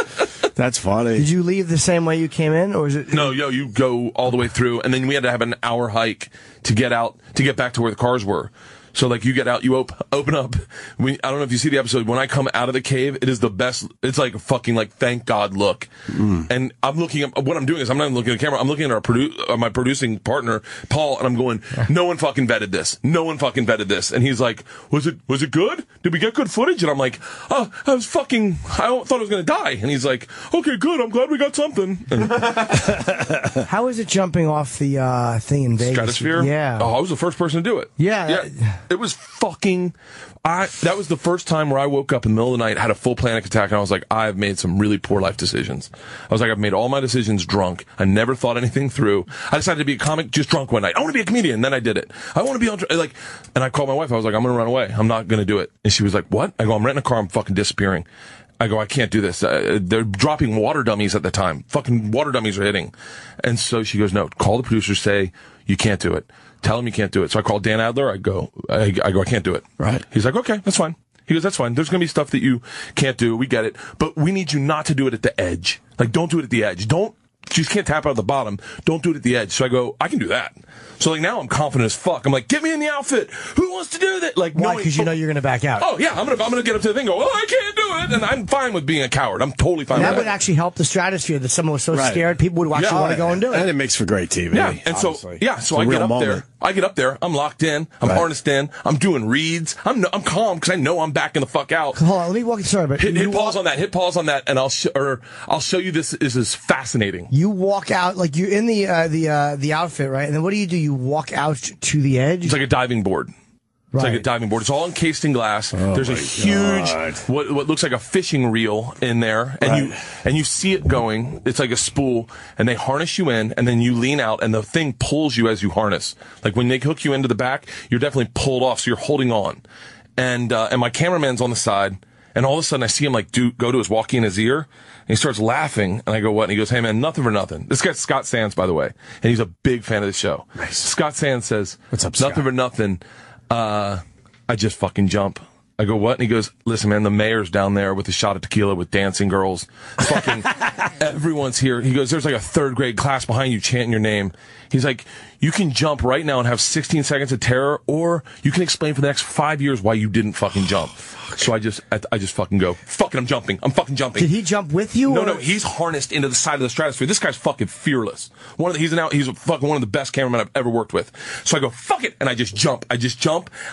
That's funny. Did you leave the same way you came in, or is it? No, you go all the way through, and then we had to have an hour hike to get back to where the cars were. So like you get out, you open up. I don't know if you see the episode. When I come out of the cave, it is the best. It's like a fucking like thank God look. And I'm looking at what I'm doing is I'm not even looking at the camera. I'm looking at my producing partner Paul, and I'm going, no one fucking vetted this. No one fucking vetted this. And he's like, was it good? Did we get good footage? And I'm like, oh, I thought I was gonna die. And he's like, okay, good. I'm glad we got something. How is it jumping off the thing in Vegas? Stratosphere? Yeah. Oh, I was the first person to do it. Yeah. It was fucking. That was the first time where I woke up in the middle of the night, had a full panic attack, and I was like, I've made some really poor life decisions. I was like, I've made all my decisions drunk. I never thought anything through. I decided to be a comic just drunk one night. I want to be a comedian. Then I did it. I want to be on, like, and I called my wife. I was like, I'm going to run away. I'm not going to do it. And she was like, what? I go, I'm renting a car. I'm fucking disappearing. I go, I can't do this. They're dropping water dummies at the time. Fucking water dummies are hitting. And so she goes, no, call the producers, say, you can't do it. Tell him you can't do it. So I called Dan Adler. I go, I can't do it. Right. He's like, okay, that's fine. He goes, that's fine. There's going to be stuff that you can't do. We get it. But we need you not to do it at the edge. Like, don't do it at the edge. You just can't tap out of the bottom. Don't do it at the edge. So I go, I can do that. So like now I'm confident as fuck. I'm like, get me in the outfit. Who wants to do that? Like, why? Because you know you're going to back out. Oh yeah, I'm gonna get up to the thing and go, oh, I can't do it. And I'm fine with being a coward. I'm totally fine with that. That would actually help the stratosphere that someone was so scared people would actually want to go and do it. And it makes for great TV. Yeah, and honestly. so I get up there. I get up there. I'm locked in. I'm harnessed in. I'm doing reads. I'm calm because I know I'm backing the fuck out. Hold on, let me walk you. Sorry, but hit pause on that. Hit pause on that, and I'll show you this is fascinating. You walk out like you're in the outfit, right? And then what do? You walk out to the edge. It's like a diving board. It's like a diving board. It's all encased in glass. There's a huge, what looks like a fishing reel in there, and you see it going. It's like a spool, and they harness you in, and then you lean out, and the thing pulls you as you harness. Like when they hook you into the back, you're definitely pulled off, so you're holding on. And my cameraman's on the side, and all of a sudden I see him like go to his walkie in his ear, and he starts laughing, and I go, what? And he goes, hey man, nothing for nothing. This guy's Scott Sands, by the way, and he's a big fan of the show. Nice. Scott Sands says, what's up, Scott? Nothing for nothing. I just fucking jump. I go, what? And he goes, listen, man, the mayor's down there with a shot of tequila with dancing girls. Fucking everyone's here. He goes, there's like a third grade class behind you chanting your name. He's like, you can jump right now and have 16 seconds of terror, or you can explain for the next 5 years why you didn't fucking jump. So I just fucking go, fucking, I'm jumping. I'm fucking jumping. Did he jump with you? No, he's harnessed into the side of the stratosphere. This guy's fucking fearless. He's fucking one of the best cameramen I've ever worked with. So I go, fuck it, and I just jump.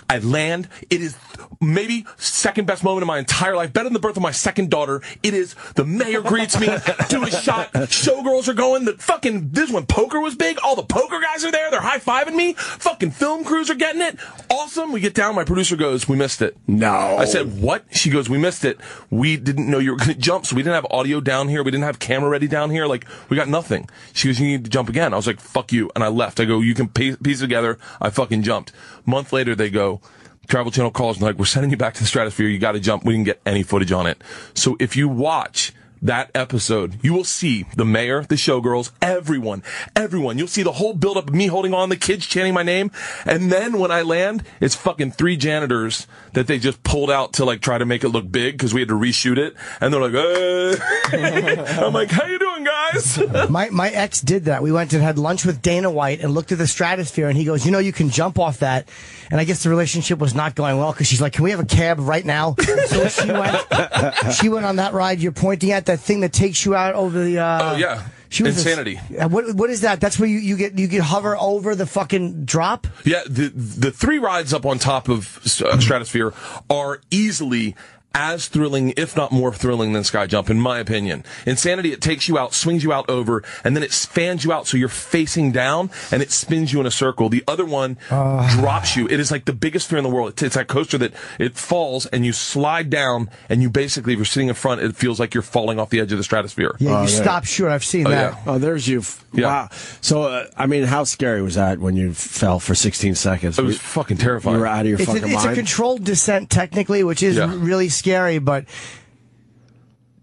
I land. It is maybe second best moment of my entire life, better than the birth of my second daughter. It is, the mayor greets me, do a shot, showgirls are going, this is when poker was big, all the poker guys are there, they're high-fiving me, fucking film crews are getting it, awesome. We get down, my producer goes, we missed it. No. I said, what? She goes, we missed it. We didn't know you were going to jump, so we didn't have audio down here, we didn't have camera ready down here, like, we got nothing. She goes, you need to jump again. I was like, fuck you, and I left. I go, you can piece it together. I fucking jumped. Month later, they go, Travel Channel calls and like, we're sending you back to the stratosphere. You got to jump. We didn't get any footage on it. So if you watch that episode, you will see the mayor, the showgirls, everyone. You'll see the whole build up of me holding on, the kids chanting my name. And then when I land, it's fucking 3 janitors that they just pulled out to like try to make it look big because we had to reshoot it. And they're like, I'm like, how you doing, guys? My ex did that. We went and had lunch with Dana White and looked at the stratosphere, and he goes, you know, you can jump off that. And I guess the relationship was not going well because she's like, can we have a cab right now? So she went on that ride you're pointing at, that thing that takes you out over the oh yeah, Insanity. What is that? That's where you get hover over the fucking drop? Yeah, the 3 rides up on top of Stratosphere are easily as thrilling, if not more thrilling than sky jump, in my opinion. Insanity, it takes you out, swings you out over, and then it fans you out so you're facing down, and it spins you in a circle. The other one drops you. It is like the biggest fear in the world. It's that coaster that it falls, and you slide down, and you basically, if you're sitting in front, it feels like you're falling off the edge of the stratosphere. Yeah, you stop short. I've seen that. Yeah. Oh, there's you. Yeah. Wow. So, I mean, how scary was that when you fell for 16 seconds? It was fucking terrifying. You were out of your fucking mind? It's a controlled descent, technically, which is really scary, but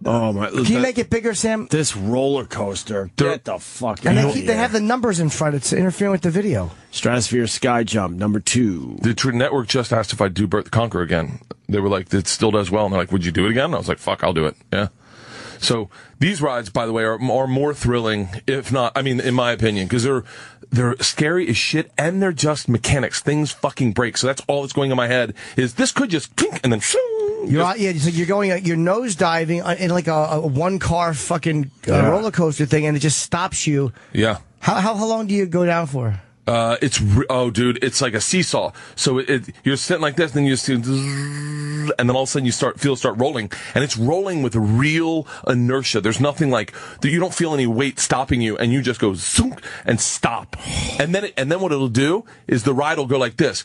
oh my! Can you make it bigger, Sam? This roller coaster, get the fuck out! And they have the numbers in front. It's interfering with the video. Stratosphere Sky Jump number 2. The network just asked if I'd do Bert the Conqueror again. They were like, it still does well, and they're like, would you do it again? And I was like, fuck, I'll do it. Yeah. So these rides, by the way, are more thrilling, if not, I mean, in my opinion, because they're scary as shit, and they're just mechanics. Things fucking break. So that's all that's going in my head is this could just clink and then shoo. So you're going, you're nose diving in like a one car fucking roller coaster thing, and it just stops you. Yeah. How long do you go down for? Dude, it's like a seesaw. So you're sitting like this, then you see, and then all of a sudden you start rolling, and it's rolling with real inertia. There's nothing like you don't feel any weight stopping you, and you just go zoom and stop, and then what it'll do is the ride will go like this,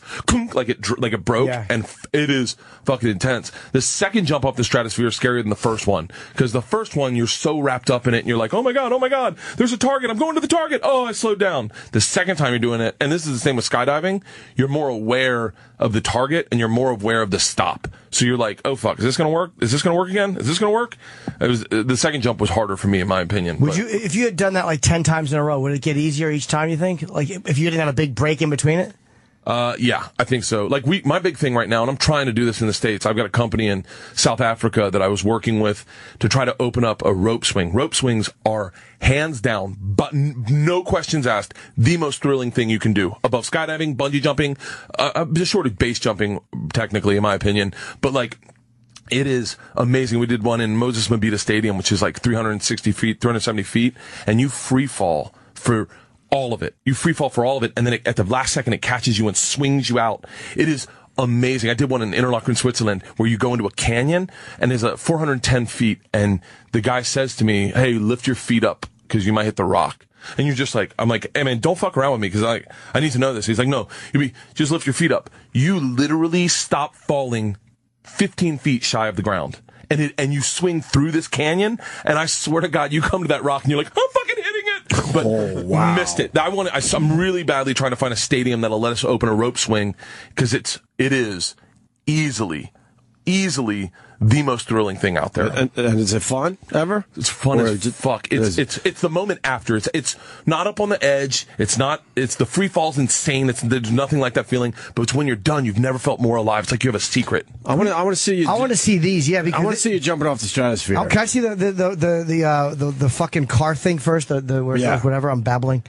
like it broke, and it is fucking intense. The second jump off the stratosphere is scarier than the first one, because the first one you're so wrapped up in it, and you're like, oh my god, there's a target, I'm going to the target. Oh, I slowed down. The second time you're doing it, and this is the same with skydiving, you're more aware of the target and you're more aware of the stop. So you're like, oh fuck, is this gonna work? Is this gonna work again? Is this gonna work? The second jump was harder for me, in my opinion. If you had done that like 10 times in a row, would it get easier each time, you think? Like if you didn't have a big break in between it? Yeah, I think so. Like my big thing right now, and I'm trying to do this in the States, I've got a company in South Africa that I was working with to try to open up a rope swing. Rope swings are hands down, but no questions asked, the most thrilling thing you can do. Above skydiving, bungee jumping, just short of base jumping, technically, in my opinion. But like, it is amazing. We did one in Moses Mabhida Stadium, which is like 370 feet, and you free fall for all of it. You free fall for all of it, and then at the last second it catches you and swings you out. It is amazing. I did one in Interlaken, Switzerland, where you go into a canyon, and there's a 410 feet, and the guy says to me, hey, lift your feet up, because you might hit the rock. And you're just like, I'm like, hey man, don't fuck around with me, because I need to know this. He's like, no, just lift your feet up. You literally stop falling 15 feet shy of the ground. And you swing through this canyon, and I swear to God, you come to that rock, and you're like, I'm fucking hitting it, but missed it. I'm really badly trying to find a stadium that'll let us open a rope swing, because it is easily the most thrilling thing out there. And is it fun ever? It's fun as fuck. It's the moment after. It's not up on the edge. It's the free fall's insane. There's nothing like that feeling. But it's when you're done, you've never felt more alive. It's like you have a secret. I want to see you. I want to see these. Yeah, because I want to see you jumping off the stratosphere. Can I see the fucking car thing first? Whatever. I'm babbling.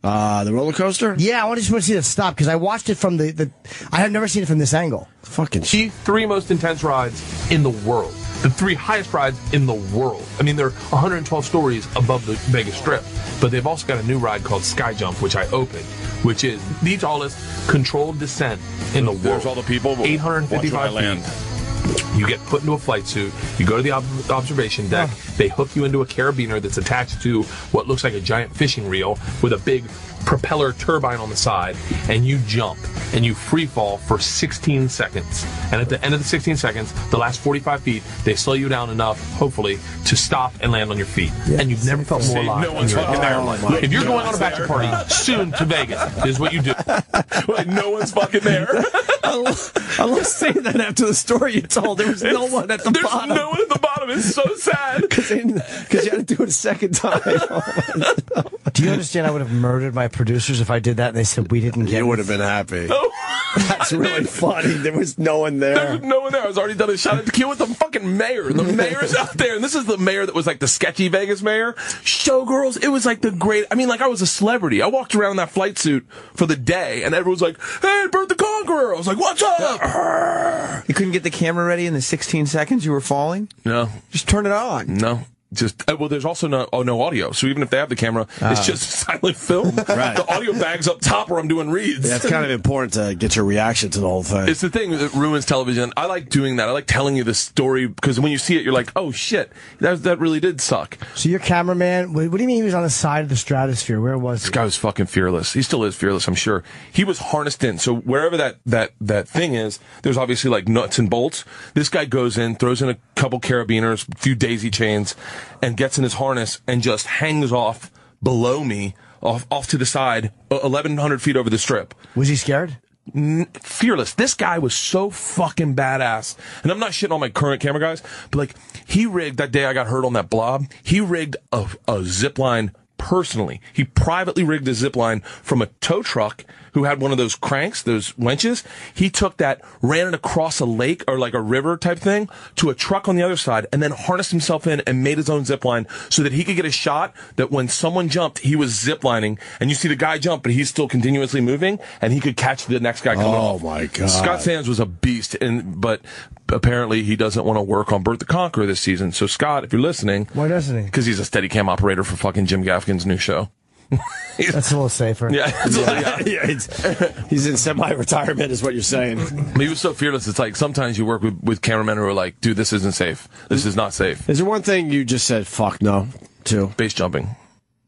The roller coaster? Yeah, I just want to see it stop, because I watched it from I have never seen it from this angle. Fucking shit. 3 most intense rides in the world. The 3 highest rides in the world. I mean, they're 112 stories above the Vegas Strip. But they've also got a new ride called Sky Jump, which I opened, which is the tallest controlled descent in the world. There's all the people. 855 feet. You get put into a flight suit, you go to the observation deck, they hook you into a carabiner that's attached to what looks like a giant fishing reel with a big propeller turbine on the side, and you jump, and you free fall for 16 seconds. And at the end of the 16 seconds, the last 45 feet, they slow you down enough, hopefully, to stop and land on your feet. Yeah. And you've never felt more alive. No one's fucking there. If you're going on a bachelor party soon to Vegas, this is what you do. Like, no one's fucking there. I love saying that after the story you told. There was no one at the bottom. There's no one at the bottom. It's so sad. Because you had to do it a second time. Do you understand I would have murdered my producers if I did that and they said we didn't get it? You would have been happy. Oh. That's really funny. There was no one there. There was no one there. I was already done a shot at the kill with the fucking mayor. The mayor's out there. And this is the mayor that was like the sketchy Vegas mayor. Showgirls. It was like the great. I mean, like I was a celebrity. I walked around in that flight suit for the day and everyone was like, hey, Bert the Conqueror. I was like, what's up? You couldn't get the camera ready in the 16 seconds you were falling? No. Just turn it on. No. There's also no audio. So even if they have the camera, it's just silent film. Right. The audio bag's up top where I'm doing reads. Yeah, it's kind of important to get your reaction to the whole thing. It's the thing that ruins television. I like doing that. I like telling you the story because when you see it, you're like, oh shit, that really did suck. So your cameraman, what do you mean he was on the side of the stratosphere? Where was he? This guy was fucking fearless. He still is fearless, I'm sure. He was harnessed in. So wherever that thing is, there's obviously like nuts and bolts. This guy goes in, throws in a couple carabiners, a few daisy chains, and gets in his harness and just hangs off below me, off to the side, 1,100 feet over the strip. Was he scared? Fearless. This guy was so fucking badass. And I'm not shitting on my current camera guys, but like, he rigged, that day I got hurt on that blob, he rigged a zip line personally. He privately rigged a zip line from a tow truck who had one of those cranks, those winches. He took that, ran it across a lake or like a river type thing to a truck on the other side, and then harnessed himself in and made his own zip line so that he could get a shot that when someone jumped, he was zip lining, and you see the guy jump, but he's still continuously moving, and he could catch the next guy coming off. Oh my God. Scott Sands was a beast, but apparently he doesn't want to work on Bert the Conqueror this season. So Scott, if you're listening, why doesn't he? Because he's a Steadicam operator for fucking Jim Gaffigan's new show. That's a little safer. Yeah, he's in semi-retirement, is what you're saying. He was so fearless. It's like sometimes you work with cameramen who are like, "Dude, this isn't safe. This is not safe." Is there one thing you just said, "Fuck no" to? Base jumping.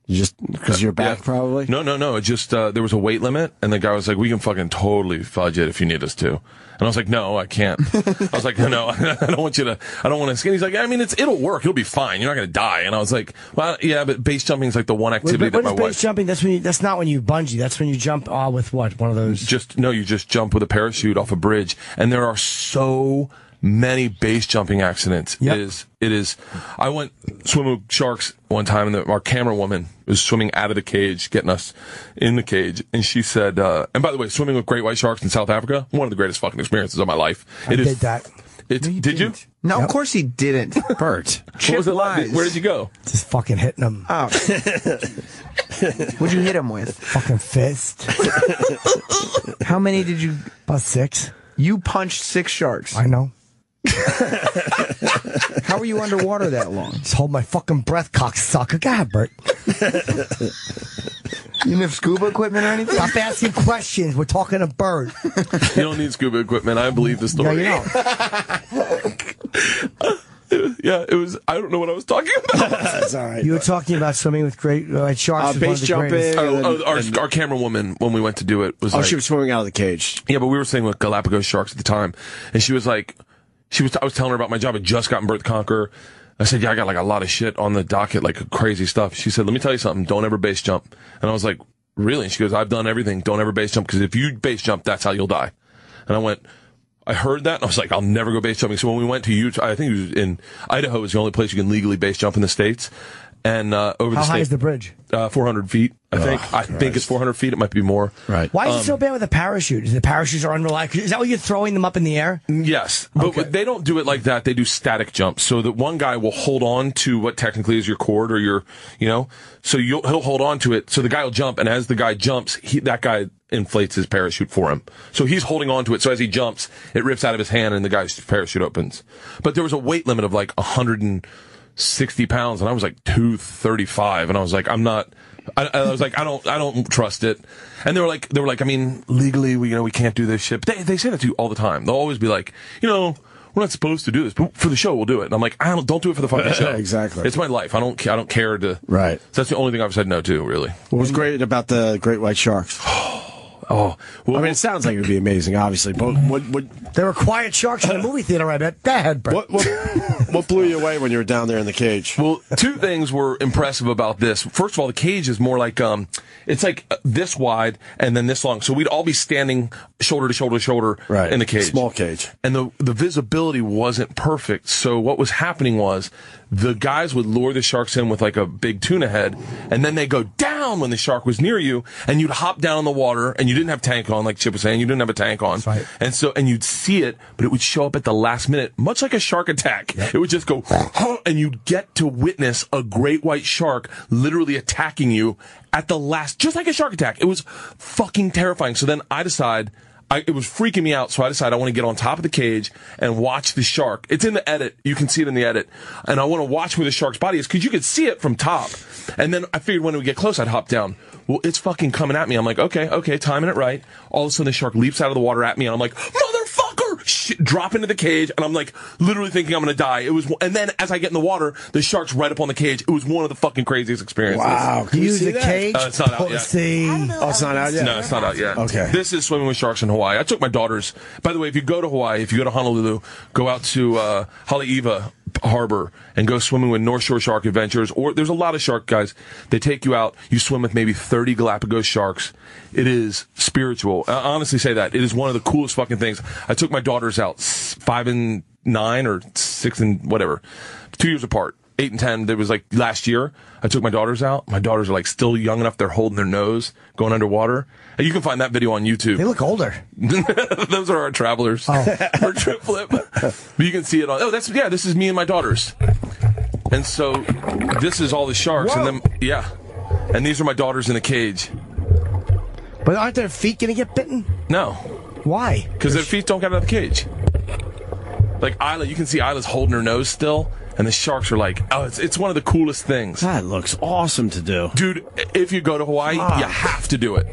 Just because you're back, probably? No. It just there was a weight limit, and the guy was like, "We can fucking totally fudge it if you need us to." And I was like, "No, I can't." I was like, "No, I don't want you to. I don't want to." He's like, "I mean, it'll work. You'll be fine. You're not going to die." And I was like, "Well, yeah, but base jumping is like the one activity that my What is base jumping? That's not when you bungee. That's when you jump with what? One of those? You just jump with a parachute off a bridge, and there are so many base jumping accidents. Yep. It is. I went swimming with sharks one time, and our camera woman was swimming out of the cage, getting us in the cage, and she said, and by the way, swimming with great white sharks in South Africa, one of the greatest fucking experiences of my life. I did that. Did you? No, of course he didn't. Bert. What was it like? Where did you go? Just fucking hitting him. Oh. What'd you hit him with? Fucking fist. How many did you? About 6. You punched 6 sharks. I know. How were you underwater that long? Just hold my fucking breath, cocksucker. Go ahead, Bert. You didn't have scuba equipment or anything? Stop asking questions. We're talking to Bert. You don't need scuba equipment. I believe the story. Yeah, you know. Yeah, it was. I don't know what I was talking about. That's all right. You were talking about swimming with great sharks. Base jumping. Our camera woman, when we went to do it, was like, she was swimming out of the cage. Yeah, but we were staying with Galapagos sharks at the time, and she was like, I was telling her about my job. I just gotten Bert the Conqueror. I said, yeah, I got like a lot of shit on the docket, like crazy stuff. She said, let me tell you something. Don't ever base jump. And I was like, really? And she goes, I've done everything. Don't ever base jump, because if you base jump, that's how you'll die. And I went, I heard that, and I was like, I'll never go base jumping. So when we went to Utah, I think it was in Idaho is the only place you can legally base jump in the States. And How high is the bridge? 400 feet, I think. I think it's 400 feet. It might be more. Right. Why is it so bad with a parachute? Is the parachutes are unreliable? Is that why you're throwing them up in the air? Yes. But they don't do it like that. They do static jumps. So that one guy will hold on to what technically is your cord or your, so he'll hold on to it. So the guy will jump, and as the guy jumps, that guy inflates his parachute for him. So he's holding on to it. So as he jumps, it rips out of his hand and the guy's parachute opens. But there was a weight limit of like 160 pounds, and I was like 235, and I was like, I was like, I don't trust it. And they were like, I mean, legally, we can't do this shit. But they say that to you all the time. They'll always be like, we're not supposed to do this, but for the show, we'll do it. And I'm like, don't do it for the fucking show. Exactly. It's my life. I don't care to. Right. So that's the only thing I've said no to, really. What was great about the great white sharks? Well, I mean, it sounds like it would be amazing, obviously. But There were quiet sharks in the movie theater, I bet. Go ahead, Bert. what blew you away when you were down there in the cage? Well, 2 things were impressive about this. First of all, the cage is more like it's like this wide and then this long. So we'd all be standing shoulder to shoulder to shoulder in the cage. Small cage. And the visibility wasn't perfect. So what was happening was the guys would lure the sharks in with like a big tuna head, and then they go down when the shark was near you, and you'd hop down in the water, and you didn't have tank on, like Chip was saying, you didn't have a tank on. That's right. And you'd see it, but it would show up at the last minute, much like a shark attack. Yep. It would just go, and you'd get to witness a great white shark literally attacking you at the last, just like a shark attack. It was fucking terrifying. So then I decide, it was freaking me out, so I decided I want to get on top of the cage and watch the shark. It's in the edit. You can see it in the edit. And I want to watch where the shark's body is, because you could see it from top. And then I figured when we get close, I'd hop down. Well, it's fucking coming at me. I'm like, okay, timing it right. All of a sudden, the shark leaps out of the water at me, and I'm like, motherfucker! Drop into the cage, and I'm like, literally thinking I'm gonna die. And then as I get in the water, the shark's right up on the cage. It was one of the fucking craziest experiences. Wow. Can you Use see the that? cage? It's not out yet. Oh, it's not out yet? No, it's not out yet. Okay. This is Swimming with Sharks in Hawaii. I took my daughters. By the way, if you go to Hawaii, if you go to Honolulu, go out to Haleiwa Harbor and go swimming with North Shore Shark Adventures. Or there's a lot of shark guys. They take you out. You swim with maybe 30 Galapagos sharks. It is spiritual. I honestly say that. It is one of the coolest fucking things. I took my daughters out 5 and 9 or 6 and whatever, 2 years apart. 8 and 10. There was like last year, I took my daughters out. My daughters are like still young enough. They're holding their nose, going underwater. And you can find that video on YouTube. They look older. Those are our travelers. Our trip flip. But you can see it on. Oh, this is me and my daughters. And so this is all the sharks. Whoa. And then, and these are my daughters in the cage. But aren't their feet going to get bitten? No. Why? Because their feet don't get out of the cage. Like Isla, you can see Isla's holding her nose still, and the sharks are like, oh, it's one of the coolest things. That looks awesome to do. Dude, if you go to Hawaii, you have to do it.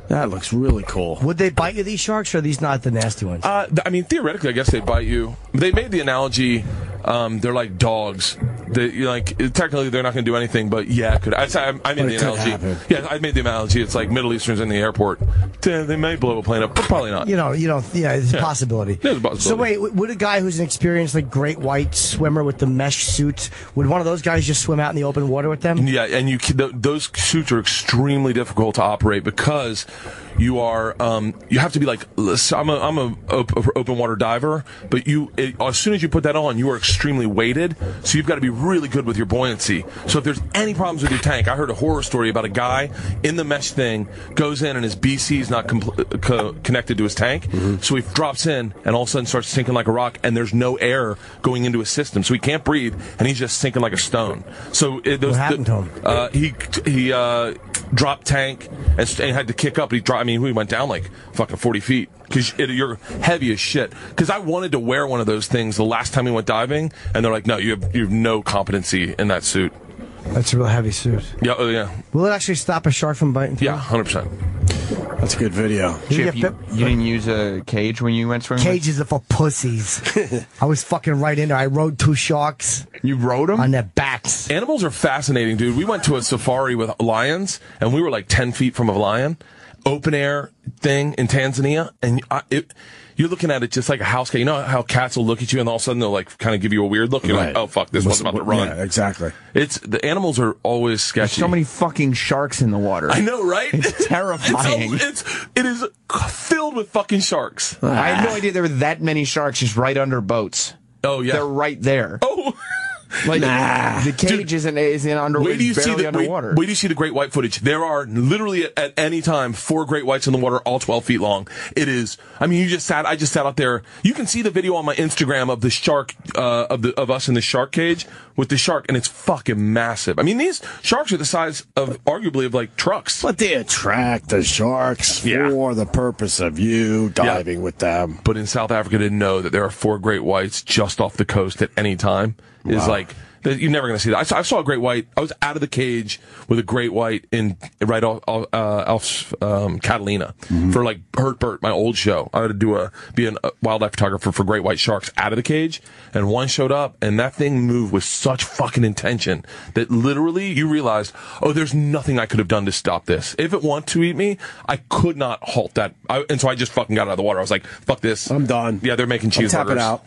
That looks really cool. Would they bite you, these sharks, or are these not the nasty ones? I mean, theoretically, I guess they bite you. They made the analogy, they're like dogs. Technically, they're not going to do anything, but yeah, it could. I made the analogy. Yeah, I made the analogy. It's like Middle Easterns in the airport. They may blow a plane up, but probably not. You don't. Yeah, it's a possibility. There's a possibility. So wait, would a guy who's an experienced like great white swimmer with the mesh suits, would one of those guys just swim out in the open water with them? Yeah, and those suits are extremely difficult to operate because you are you have to be like, I'm a open water diver, but as soon as you put that on, you are extremely weighted, so you've got to be really good with your buoyancy. So if there's any problems with your tank, I heard a horror story about a guy in the mesh thing, goes in and his BC is not connected to his tank, so he drops in and all of a sudden starts sinking like a rock, and there's no air going into his system, so he can't breathe, and he's just sinking like a stone. So what happened to him? He dropped tank and had to kick up. We went down like fucking 40 feet because you're heavy as shit. Because I wanted to wear one of those things the last time we went diving, and they're like, no, you have no competency in that suit. That's a real heavy suit. Yeah, yeah. Will it actually stop a shark from biting? Yeah, 100%. That's a good video. Chip, you didn't use a cage when you went swimming? Cages are for pussies. I was fucking right in there. I rode 2 sharks. You rode them? On their backs. Animals are fascinating, dude. We went to a safari with lions, and we were like 10 feet from a lion. Open air thing in Tanzania, and you're looking at it just like a house cat. You know how cats will look at you and all of a sudden they'll like kind of give you a weird look? You're like, oh fuck, this one's about to run. Yeah, exactly. The animals are always sketchy. There's so many fucking sharks in the water. I know, right? It's terrifying. It is filled with fucking sharks. I had no idea there were that many sharks just right under boats. Oh yeah, they're right there. Oh. Like, the cage isn't barely underwater. Wait do you see the great white footage? There are literally at any time 4 great whites in the water, all 12 feet long. It is. I mean, I just sat out there. You can see the video on my Instagram of the shark, of us in the shark cage with the shark, and it's fucking massive. I mean, these sharks are the size of arguably of like trucks. But they attract the sharks for the purpose of you diving with them. But in South Africa, didn't know that there are 4 great whites just off the coast at any time. Is like you're never going to see that. I saw a great white. I was out of the cage with a great white right off Catalina for like Hurt Burt, my old show. I had to be a wildlife photographer for great white sharks out of the cage, and one showed up, and that thing moved with such fucking intention that literally you realized, oh, there's nothing I could have done to stop this. If it wanted to eat me, I could not halt that. And so I just fucking got out of the water. I was like, fuck this. I'm done. Yeah, they're making cheeseburgers. Tap it out.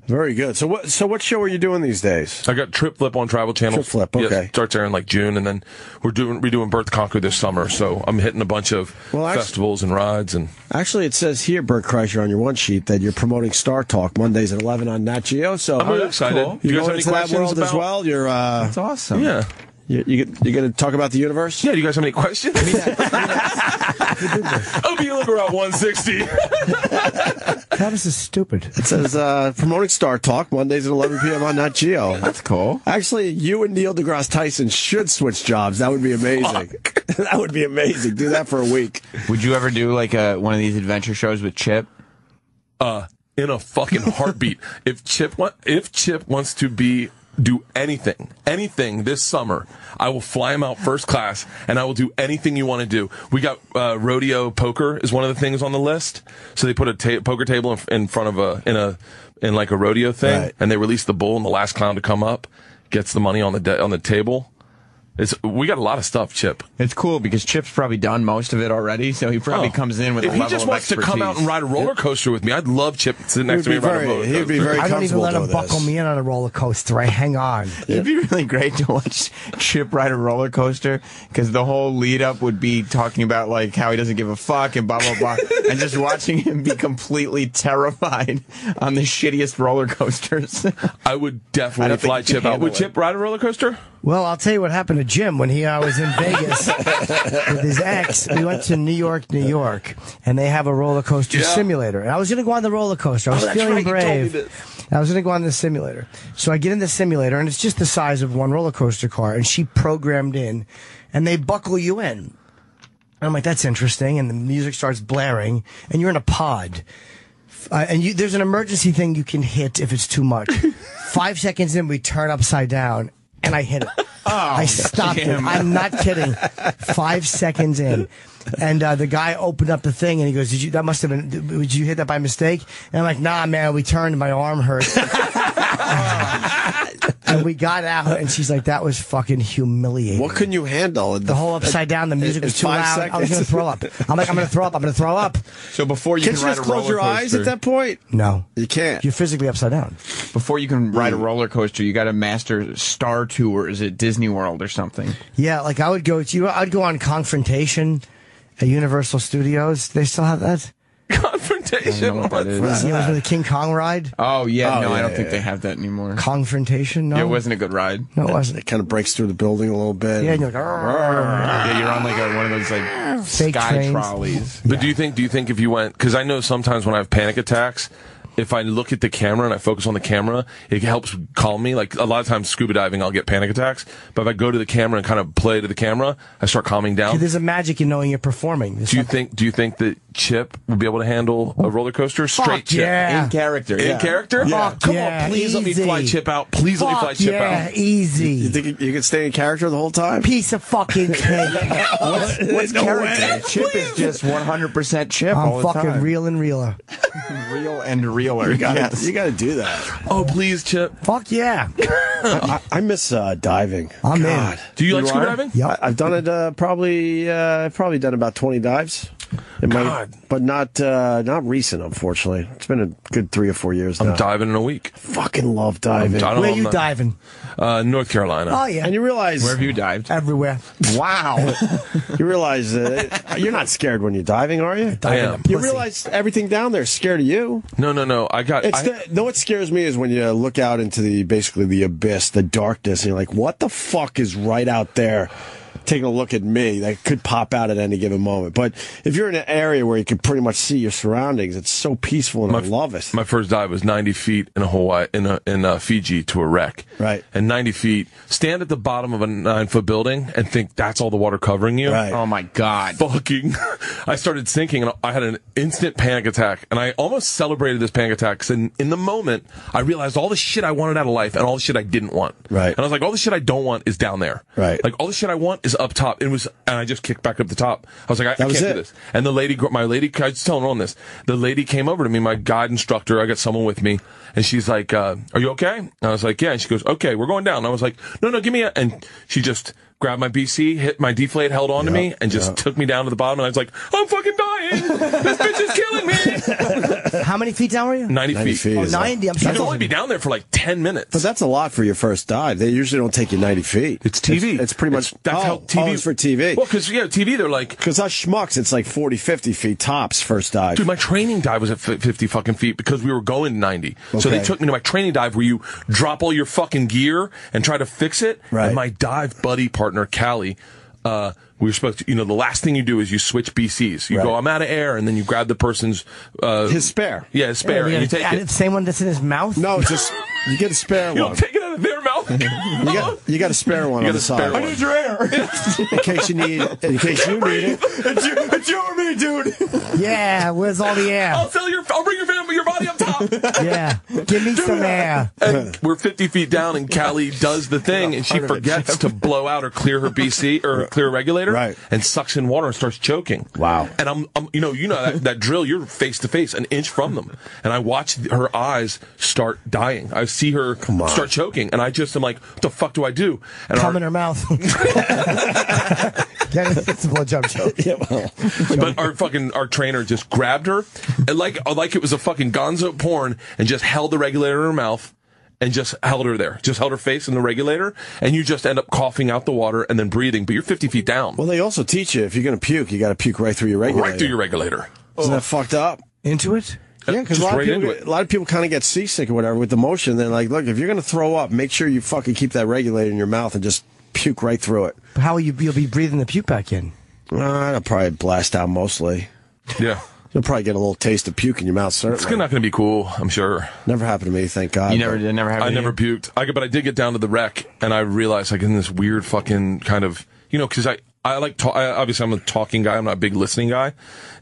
Very good. So what show are you doing these days? I got Trip Flip on Travel Channel. Trip Flip, okay. Yeah, starts airing like June, and then we're doing Bert the Conqueror this summer. So I'm hitting a bunch of festivals and rides. And actually, it says here, Bert Kreischer, on your one sheet that you're promoting Star Talk Mondays at 11 on Nat Geo. So I'm really excited. Cool. You guys going have any into that questions world about? As well? You're that's awesome. Yeah. You're going to talk about the universe? Yeah, do you guys have any questions? Opie, look around 160. Travis is stupid. It says, promoting Star Talk Mondays at 11 p.m. on Nat Geo. That's cool. Actually, you and Neil deGrasse Tyson should switch jobs. That would be amazing. That would be amazing. Do that for a week. Would you ever do like one of these adventure shows with Chip? In a fucking heartbeat. If Chip wants to do anything this summer, I will fly him out first class, and I will do anything you want to do. We got rodeo poker is one of the things on the list. So they put a poker table in front of in like a rodeo thing, and they release the bull, and the last clown to come up gets the money on the table. We got a lot of stuff, Chip. It's cool because Chip's probably done most of it already, so he probably comes in with a If level he just of wants to come out and ride a roller coaster with me, I'd love Chip sitting next to me and ride a roller coaster. He'd be very I don't even comfortable let him doing buckle this. me in on a roller coaster. I hang on. It'd be really great to watch Chip ride a roller coaster because the whole lead up would be talking about like how he doesn't give a fuck and blah blah blah, and just watching him be completely terrified on the shittiest roller coasters. I would definitely fly Chip out. Would Chip ride a roller coaster? Well, I'll tell you what happened to Jim when he was in Vegas with his ex. We went to New York, and they have a roller coaster simulator. And I was going to go on the roller coaster. I was feeling brave. I was going to go on the simulator. So I get in the simulator, and it's just the size of one roller coaster car, and she programmed in, and they buckle you in. And I'm like, that's interesting, and the music starts blaring, and you're in a pod. And there's an emergency thing you can hit if it's too much. 5 seconds in, we turn upside down. And I hit it. I stopped it. I'm not kidding. 5 seconds in. And the guy opened up the thing and he goes, did you hit that by mistake? And I'm like, nah, man, we turned and my arm hurt. And we got out and she's like, that was fucking humiliating. What couldn't you handle? The whole upside down, the music was too loud. I was going to throw up. I'm like, I'm going to throw up. So before you can ride a roller coaster, close your eyes at that point? No. You can't. You're physically upside down. Before you can ride a roller coaster, you got to master Star Tours at Disney World or something. Yeah, like I'd go on Confrontation at Universal Studios. They still have that? Confrontation. What is It was with the King Kong ride. Oh yeah, I don't think they have that anymore. Confrontation. No, Yeah, it wasn't a good ride. No, it wasn't. It kind of breaks through the building a little bit. Yeah, and you're like, Yeah, you're on like one of those like Fake sky trains. trolleys. But do you think if you went, because I know sometimes when I have panic attacks, if I look at the camera and I focus on the camera, it helps calm me. Like a lot of times scuba diving, I'll get panic attacks. But if I go to the camera and kind of play to the camera, I start calming down. There's a magic in knowing you're performing. Do you think that Chip would be able to handle a roller coaster? Straight Chip. Yeah. In character. In character? Yeah. Come Yeah, on, please let me easy. fly Chip out. Please let me fly Chip yeah, out. easy. You think you could stay in character the whole time? Piece of fucking cake. What's character? Chip is just 100% Chip all I'm the fucking time. real and realer. Real and realer. You got to do that. Oh, please, Chip. Fuck yeah. I miss diving. I'm God. in. Do you like scuba diving? Yep. I've done it I've probably done about 20 dives. But not recent, unfortunately. It's been a good 3 or 4 years now. I'm diving in a week. Fucking love diving. Where are you diving? North Carolina. Oh, yeah. And you realize Where have you dived? Everywhere. Wow. you realize you're not scared when you're diving, are you? I am. You realize everything down there is scared of you. No. What scares me is when you look out into basically the abyss, the darkness, and you're like, what the fuck is right out there? Taking a look at me that could pop out at any given moment. But if you're in an area where you can pretty much see your surroundings, it's so peaceful, and I love it. My first dive was 90 feet in Hawaii, in Fiji, to a wreck. Right. And 90 feet, stand at the bottom of a 9-foot building and think that's all the water covering you. Right. Oh my God. Fucking, I started sinking and I had an instant panic attack, and I almost celebrated this panic attack because in the moment I realized all the shit I wanted out of life and all the shit I didn't want. Right. And I was like, all the shit I don't want is down there. Right. Like all the shit I want is up top. And I just kicked back up the top. I was like, I can't was do it. this. And my lady, I was telling her on this. The lady came over to me, my guide instructor. I got someone with me, and she's like, "Are you okay?" And I was like, "Yeah." And she goes, "Okay, we're going down." And I was like, "No, give me a." And she just grabbed my BC, hit my deflate, held on to me, and just took me down to the bottom. And I was like, "I'm fucking dying. This bitch is killing me." How many feet down were you? 90 feet. Oh, 90. I'm You sure. can only be down there for like 10 minutes. But that's a lot for your first dive. They usually don't take you 90 feet. It's TV. It's pretty much. That's how TV. It's for TV. Well, because TV, they're like. Because us schmucks, it's like 40, 50 feet tops first dive. Dude, my training dive was at 50 fucking feet because we were going 90. So they Okay. took me to my training dive where you drop all your fucking gear and try to fix it. Right. And my dive buddy partner, Callie, we were supposed to, the last thing you do is you switch BCs. You Right. go, I'm out of air, and then you grab the person's... his spare. Yeah, his spare, and you take it. The same one that's in his mouth? No, just you get a spare You one. don't take it out of their mouth. You got a spare one You on got the a spare side. one. I need your air. In case you need it. It's you or me, dude. Yeah, where's all the air? I'll bring your body up top. stop. Yeah. Give me some air. And we're 50 feet down, and Callie does the thing, and she forgets to blow out or clear her BC or clear her regulator, Right. and sucks in water and starts choking. Wow. And I'm you know that drill. You're face to face, an inch from them, and I watch her eyes start dying. I see her start choking, and I just am like, "What the fuck do I do?" And Come in her mouth. It's a blowjob joke. But our trainer just grabbed her, and like it was a fucking gonzo porn, and just held the regulator in her mouth, and just held her there, just held her face in the regulator, and you just end up coughing out the water and then breathing, but you're 50 feet down. Well, they also teach you if you're going to puke, you got to puke right through your regulator. Right through your regulator. Isn't that fucked up? Into it? Yeah, because Just a right into it. lot of people kind of get seasick or whatever with the motion. They're like, look, if you're going to throw up, make sure you fucking keep that regulator in your mouth and just puke right through it. How will you'll be breathing the puke back in? It'll probably blast out mostly. Yeah. You'll probably get a little taste of puke in your mouth, certainly. It's not going to be cool, I'm sure. Never happened to me, thank God. You never did, never happened. I never puked. But I did get down to the wreck, and I realized, like, in this weird fucking kind of, because I like obviously I'm a talking guy. I'm not a big listening guy,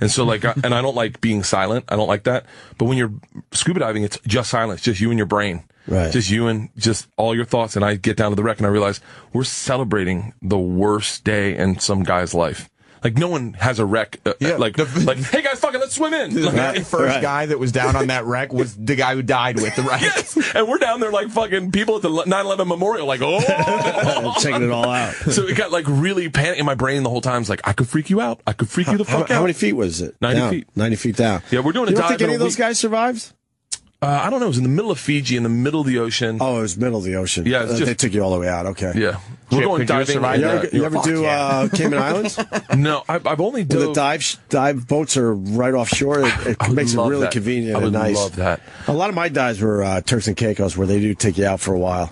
and so like, and I don't like being silent. I don't like that. But when you're scuba diving, it's just silence, just you and your brain, right? Just you and just all your thoughts. And I get down to the wreck, and I realize we're celebrating the worst day in some guy's life. Like no one has a wreck. Like hey guys, fucking let's swim in. The very first guy that was down on that wreck was the guy who died with the wreck. Yes. And we're down there like fucking people at the 9/11 memorial, like checking it all out. So it got like really panic in my brain the whole time. It's like I could freak you out. I could freak you the fuck out. How many feet was it? 90 down? feet. 90 feet down. Yeah, we're doing a dive. You don't dive think any in of a those week. guys survived? I don't know. It was in the middle of Fiji, in the middle of the ocean. Oh, it was middle of the ocean. Yeah, it's just- they took you all the way out. Okay. Yeah. We're going diving. You ever do Cayman Islands? No, I've only done. The dive boats are right offshore. It makes it really that. convenient I would and nice. love that. A lot of my dives were Turks and Caicos, where they do take you out for a while,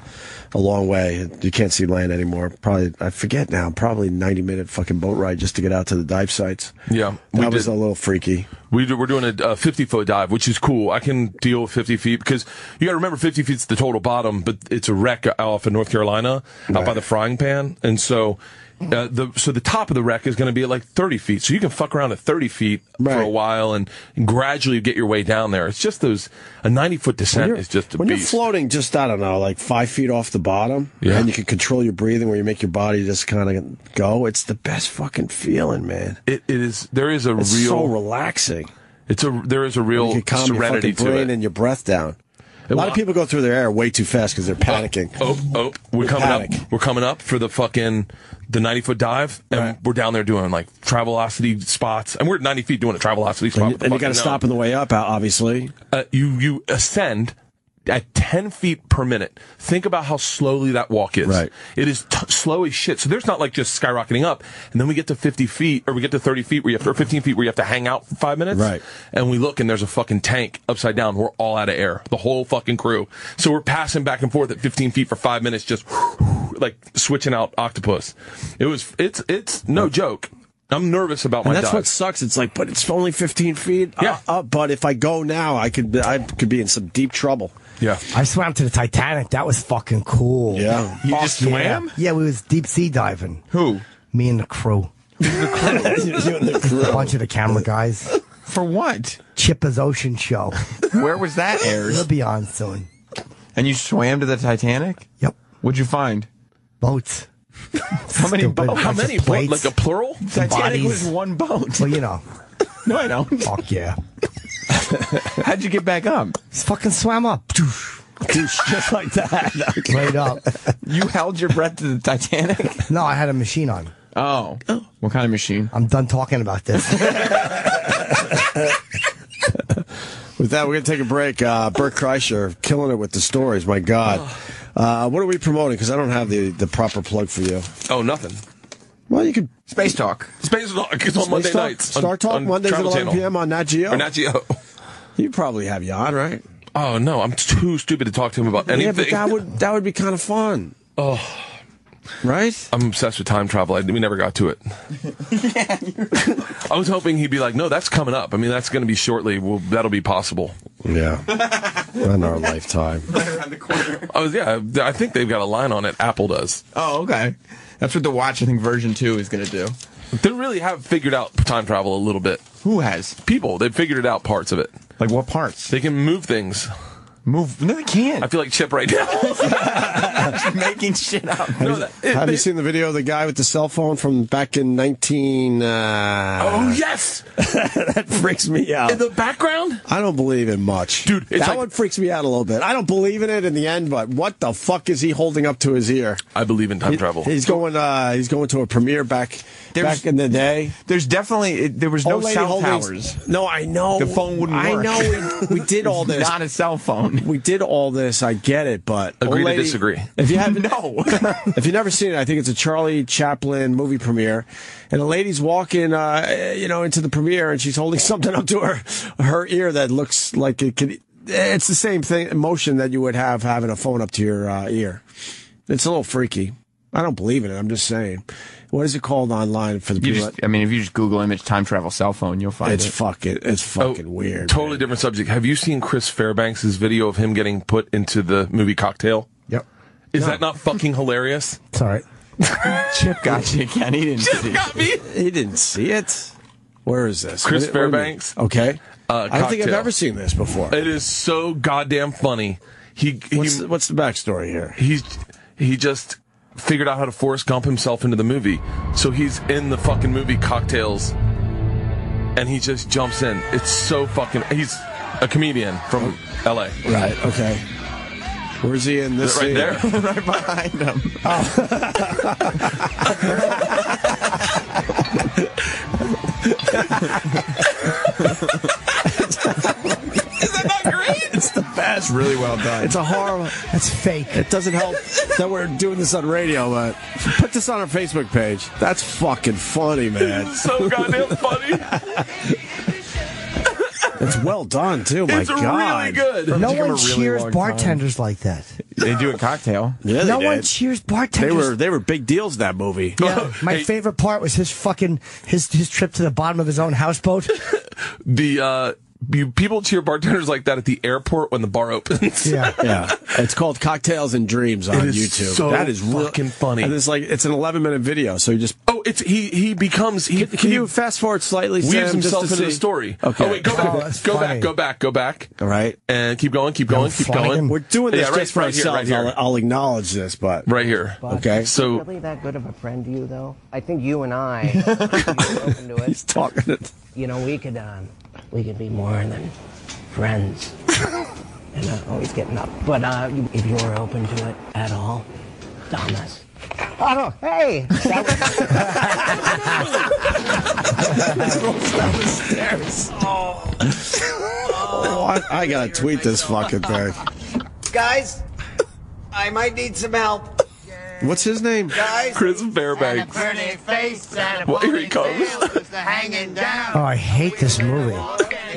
a long way. You can't see land anymore. Probably, I forget now. Probably 90-minute fucking boat ride just to get out to the dive sites. Yeah, that was a little freaky. We're doing a 50-foot dive, which is cool. I can deal with 50 feet because you got to remember 50 feet's the total bottom, but it's a wreck off of North Carolina, out by the frying pan, and so the top of the wreck is going to be at like 30 feet, so you can fuck around at 30 feet for a while and gradually get your way down there. It's just a 90-foot descent is just a when beast. you're floating just, I don't know, like 5 feet off the bottom, and you can control your breathing where you make your body just kind of go, it's the best fucking feeling, man. It is. There is it's so relaxing. There is a real you can calm serenity your fucking brain to it. and your breath down. A lot of people go through their air way too fast because they're panicking. We're coming up. We're coming up for the 90-foot dive, and we're down there doing like Travelocity spots, and we're at 90 feet doing a Travelocity spot. And you got to stop on the way up, obviously. You ascend at 10 feet per minute. Think about how slowly that walk is. Right. It is slow as shit. So there's not like just skyrocketing up, and then we get to 50 feet, or we get to 30 feet, or 15 feet where you have to hang out for 5 minutes. Right. And we look, and there's a fucking tank upside down. We're all out of air. The whole fucking crew. So we're passing back and forth at 15 feet for 5 minutes, just like switching out octopus. It's no joke. I'm nervous about my And that's dive. what sucks. It's like, but it's only 15 feet up. But if I go now, I could be in some deep trouble. Yeah. I swam to the Titanic. That was fucking cool. Yeah. You just swam? Yeah, we was deep sea diving. Who? Me and the crew. You and the crew. A bunch of the camera guys. For what? Chippa's Ocean Show. Where was that aired? It'll be on soon. And you swam to the Titanic? Yep. What'd you find? Boats. How many boats? How many? plates. Like a plural? Titanic bodies. was one boat. Well, you know. No, I don't. Fuck yeah. How'd you get back up? Just fucking swam up. Just like that. Right up. You held your breath to the Titanic? No, I had a machine on. Oh. What kind of machine? I'm done talking about this. With that, we're going to take a break. Bert Kreischer, killing it with the stories. My God. What are we promoting? Because I don't have the proper plug for you. Oh, nothing. Well, you could... Space Talk. Space Talk is on Monday nights. Star Talk, Mondays at Travel 11 Channel. p.m. on Nat Geo. Or Nat Geo. You probably have you on, right? Oh, no. I'm too stupid to talk to him about anything. Yeah, but that would be kind of fun. Oh. Right? I'm obsessed with time travel. We never got to it. I was hoping he'd be like, no, that's coming up. I mean, that's going to be shortly. Well, that'll be possible. Yeah. In our lifetime. Right around the corner. Oh, yeah. I think they've got a line on it. Apple does. Oh, okay. That's what the watch, I think, version 2 is going to do. They really have figured out time travel a little bit. Who has? People. They've figured it out, parts of it. Like what parts? They can move things. Move? No, they can't. I feel like Chip right now. Making shit up. Have you seen the video of the guy with the cell phone from back in 19... Oh, yes! That freaks me out. In the background? I don't believe in much. Dude, it's that like- one freaks me out a little bit. I don't believe in it in the end, but what the fuck is he holding up to his ear? I believe in time travel. He's going to a premiere back in the day. There's definitely... there was no Old lady cell holding- towers. No, I know. The phone wouldn't work. I know. We did all this. Not a cell phone. We did all this. I get it, but Agree old to lady, disagree. If you haven't, No. if you've never seen it, I think it's a Charlie Chaplin movie premiere, and a lady's walking, into the premiere, and she's holding something up to her ear that looks like it could. It's the same thing, emotion that you would have having a phone up to your ear. It's a little freaky. I don't believe in it. I'm just saying. What is it called online for the people? If you just Google image time travel cell phone, you'll find It's it. fucking weird. Totally man. different subject. Have you seen Chris Fairbanks' video of him getting put into the movie Cocktail? Yep. Is that not fucking hilarious? It's all right. Chip got you again. He didn't see Got me. He didn't see it. Where is this? Chris What do you mean? Fairbanks. Okay. I don't think I've Cocktail. ever seen this before. It is so goddamn funny. What's the backstory here? He just figured out how to Forrest Gump himself into the movie. So he's in the fucking movie Cocktails, and he just jumps in. It's so fucking... He's a comedian from L.A. Right, okay. Where's he in this Right scene? there. right behind him. Is that not great? It's the best. Really well done. It's a horror. That's fake. It doesn't help that we're doing this on radio, but put this on our Facebook page. That's fucking funny, man. So goddamn funny. It's well done, too. My It's God. really good. No took him a one really cheers long time. bartenders like that. They do a cocktail. Yeah, No they one did. cheers bartenders. They were big deals in that movie. Yeah, my Hey. favorite part was his trip to the bottom of his own houseboat. People cheer bartenders like that at the airport when the bar opens. Yeah. Yeah, it's called Cocktails and Dreams on It is YouTube. so that is fucking funny. And it's like it's an 11-minute video, so you just Oh, he becomes can you fast forward slightly? weaves Sam, himself just to into the see? story. Okay. Oh wait, go Oh, back, that's go funny. back, All right, and keep going, keep going. Flanagan. we're doing this Yeah, right- just for right here, ourselves. right here. I'll acknowledge this, but Right here. okay. So Really that good of a friend to you, though? I think you and I, if you're open to He's it, talking. we could be more than friends. And always getting up. But if you're open to it at all, Thomas. Oh, no, hey! Down the stairs. Oh, I gotta tweet this fucking thing. Guys, I might need some help. What's his name? Guys, Chris Fairbanks. Well, here he comes. Oh, I hate this movie.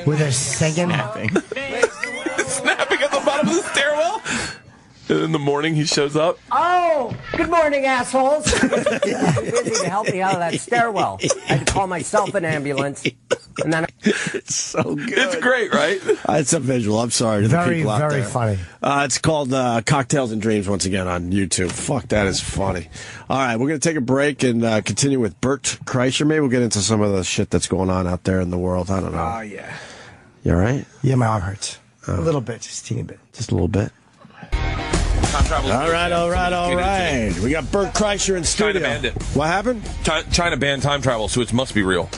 Where they're singing. Snapping at the bottom of the stairwell. And in the morning, he shows up. Oh, good morning, assholes. I'm busy to help me out of that stairwell. I had to call myself an ambulance. And then It's so good. It's great, right? It's a visual. I'm sorry to the Very, people out very there. funny. It's called Cocktails and Dreams once again on YouTube. Fuck, that is funny. All right, we're going to take a break and continue with Bert Kreischer. Maybe we'll get into some of the shit that's going on out there in the world. I don't know. Oh, yeah. You all right? Yeah, my arm hurts. A little bit, just a teeny bit. Just a little bit. All right. We got Bert Kreischer in studio. China banned it. What happened? China banned time travel, so it must be real.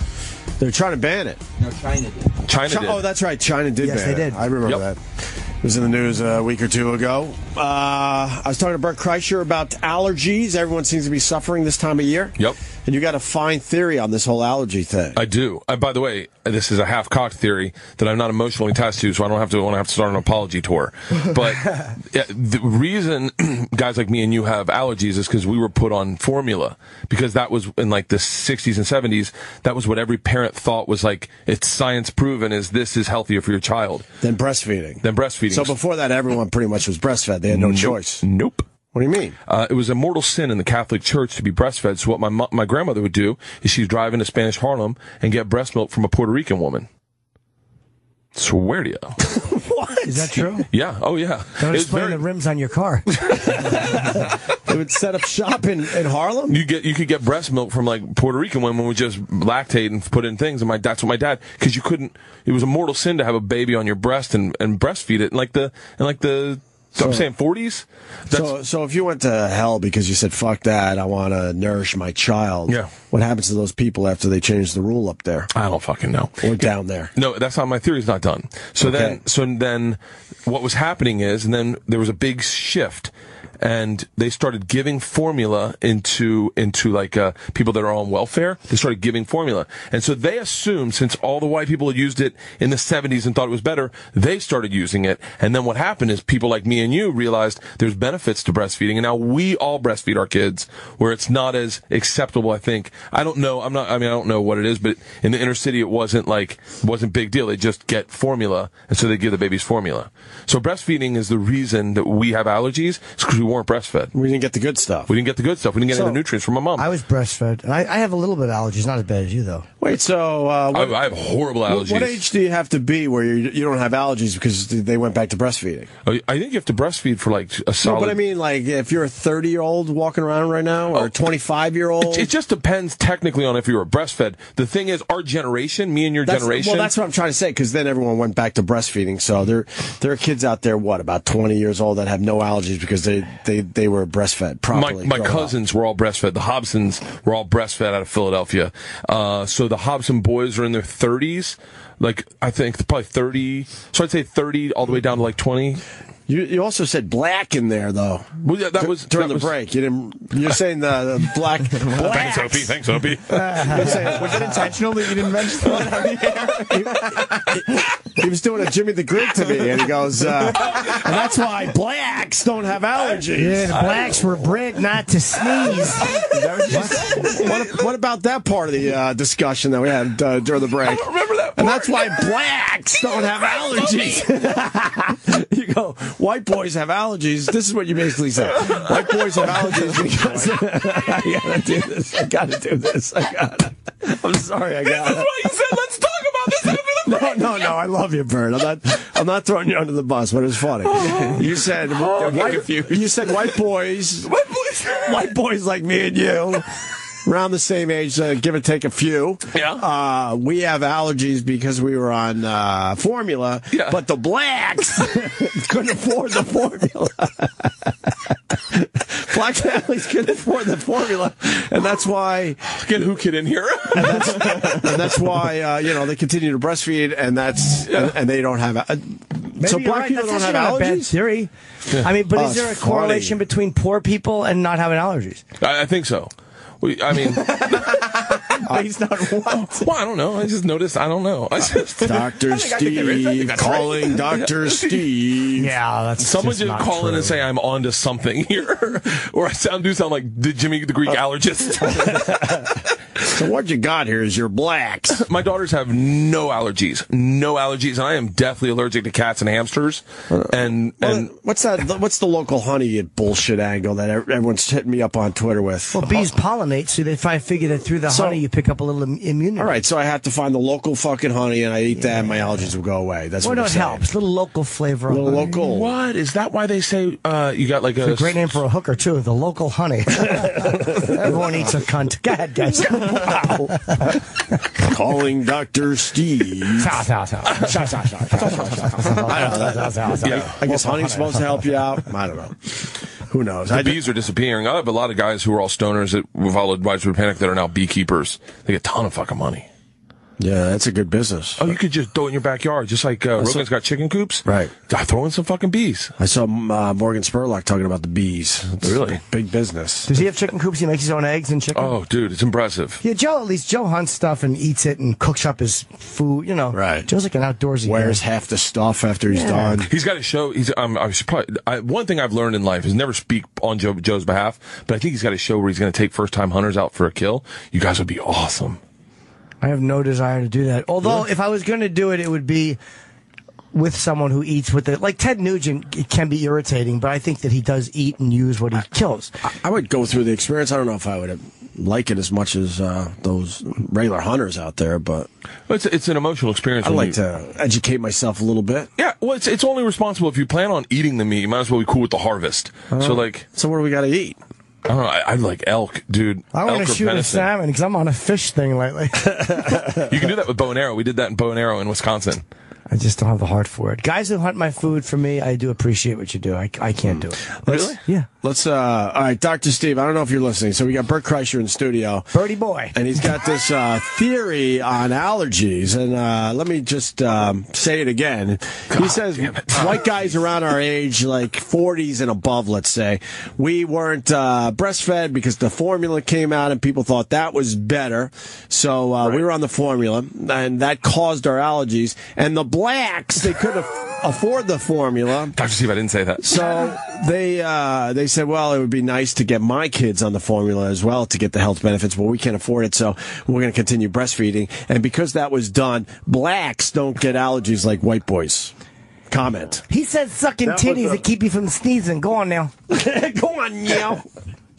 They're trying to ban it. No, China did. China did. Oh, that's right. China did Yes, ban they it. did. I remember Yep. that. It was in the news a week or two ago. I was talking to Bert Kreischer about allergies. Everyone seems to be suffering this time of year. Yep. And you got a fine theory on this whole allergy thing. I do. By the way, this is a half-cocked theory that I'm not emotionally attached to, so I don't have to start an apology tour. But the reason guys like me and you have allergies is because we were put on formula. Because that was in like the 60s and 70s, that was what every parent thought was like, it's science proven this is healthier for your child. Then breastfeeding. So before that, everyone pretty much was breastfed. They had no choice. Nope. What do you mean? It was a mortal sin in the Catholic Church to be breastfed. So what my grandmother would do is she'd drive into Spanish Harlem and get breast milk from a Puerto Rican woman. Swear to you. Is that true? Yeah. Oh, yeah. Don't It's explain the rims on your car. They would set up shop in Harlem? You could get breast milk from like Puerto Rican women would just lactate and put in things, and that's what my dad, because you couldn't. It was a mortal sin to have a baby on your breast and breastfeed it, I'm saying 40s. So if you went to hell because you said fuck that, I want to nourish my child. Yeah. What happens to those people after they change the rule up there? I don't fucking know. Or down there? No, that's not my theory's not done. So Okay. then what was happening is, and then there was a big shift. And they started giving formula into like people that are on welfare. They started giving formula, and so they assumed, since all the white people had used it in the 70s and thought it was better, they started using it. And then what happened is people like me and you realized there's benefits to breastfeeding, and now we all breastfeed our kids, where it's not as acceptable. I think I don't know. I don't know what it is, but in the inner city it wasn't big deal. They just get formula, and so they give the babies formula. So breastfeeding is the reason that we have allergies. It's because we weren't breastfed. We didn't get the good stuff. We didn't get any of the nutrients from my mom. I was breastfed, and I have a little bit of allergies, not as bad as you, though. Wait, so... I have horrible allergies. What age do you have to be where you don't have allergies because they went back to breastfeeding? I think you have to breastfeed for like a solid... No, but I mean, like, if you're a 30-year-old walking around right now, or a 25-year-old... It just depends technically on if you were breastfed. The thing is, our generation, me and your generation... Well, that's what I'm trying to say, because then everyone went back to breastfeeding. So there are kids out there, about 20 years old that have no allergies because they were breastfed properly. My cousins were all breastfed. The Hobsons were all breastfed out of Philadelphia. So the Hobson boys are in their 30s. Like, I think probably 30. So I'd say 30 all the way down to like 20. You also said black in there, though. Well, yeah, that was during the break. You're saying the black. Thanks, Opie. Thanks, Opie. Was it intentional that you didn't mention that? He was doing a Jimmy the Greek to me, and he goes, and that's why blacks don't have allergies. Yeah, the blacks were bred not to sneeze. What about that part of the discussion that we had during the break? I don't remember that part. And that's why blacks don't have allergies. You go, white boys have allergies. This is what you basically said. White boys have allergies because I gotta do this. I'm sorry, I got it. That's why you said, let's talk about this after the break. No, I love you, Bert. I'm not throwing you under the bus, but it's funny. You said white boys like me and you, around the same age, give or take a few. Yeah. We have allergies because we were on formula, yeah. But the blacks couldn't afford the formula. Black families couldn't afford the formula, and that's why get who kid in here. and that's why they continue to breastfeed, and and they don't have. So black people don't have allergies. A bad theory. Yeah. I mean, but is there a correlation between poor people and not having allergies? I think so. I mean, he's not white. Well, I don't know. I just noticed. I don't know. Dr. Steve calling right. Dr. Steve. Yeah, that's someone just call true. in and say I'm onto something here, or I sound like the Jimmy the Greek allergist. So what you got here is your blacks. My daughters have no allergies, and I am deathly allergic to cats and hamsters. And what's that? What's the local honey bullshit angle that everyone's hitting me up on Twitter with? Well, bees pollinate, so they figure that through the honey you pick up a little immunity. All right, so I have to find the local fucking honey, and I eat that, and my allergies will go away. That's what it helps. A little local flavor. A little local. What is that? Why they say you got like it's a great name for a hooker too? The local honey. Everyone eats a cunt. Go ahead, guys. Calling Dr. Steve. I guess honey's supposed to help you out. I don't know. Who knows? The bees are disappearing. I have a lot of guys who are all stoners that followed Widespread Panic that are now beekeepers. They get a ton of fucking money. Yeah, that's a good business. Oh, you could just throw it in your backyard, just like Rogan's got chicken coops. Right. Throw in some fucking bees. I saw Morgan Spurlock talking about the bees. It's really big business. Does he have chicken coops? He makes his own eggs and chicken? Oh, dude, it's impressive. Yeah, Joe hunts stuff and eats it and cooks up his food, Right. Joe's like an outdoorsy Wears guy. half the stuff after he's done. He's got to show. One thing I've learned in life is never speak on Joe's behalf, but I think he's got to show where he's going to take first-time hunters out for a kill. You guys would be awesome. I have no desire to do that. Although, if I was going to do it, it would be with someone who eats with it. Like Ted Nugent, it can be irritating, but I think that he does eat and use what he kills. I would go through the experience. I don't know if I would like it as much as those regular hunters out there, but it's an emotional experience. I like to educate myself a little bit. Yeah, well, it's only responsible if you plan on eating the meat. You might as well be cool with the harvest. So what do we got to eat? I don't know. I like elk, dude. I want to shoot a salmon because I'm on a fish thing lately. You can do that with bow and arrow. We did that in bow and arrow in Wisconsin. I just don't have the heart for it. Guys who hunt my food for me, I do appreciate what you do. I can't do it. Really? Yeah. Let's, all right, Dr. Steve, I don't know if you're listening. So we got Bert Kreischer in studio. Birdie boy. And he's got this theory on allergies. And let me just say it again. He says white guys around our age, like 40s and above, let's say, we weren't breastfed because the formula came out and people thought that was better. So we were on the formula, and that caused our allergies. And the blacks, they couldn't afford the formula. Dr. Steve, I didn't say that. So they said, well, it would be nice to get my kids on the formula as well to get the health benefits, but we can't afford it, so we're going to continue breastfeeding. And because that was done, blacks don't get allergies like white boys. Comment. He said sucking titties to keep you from sneezing. Go on now. Go on now.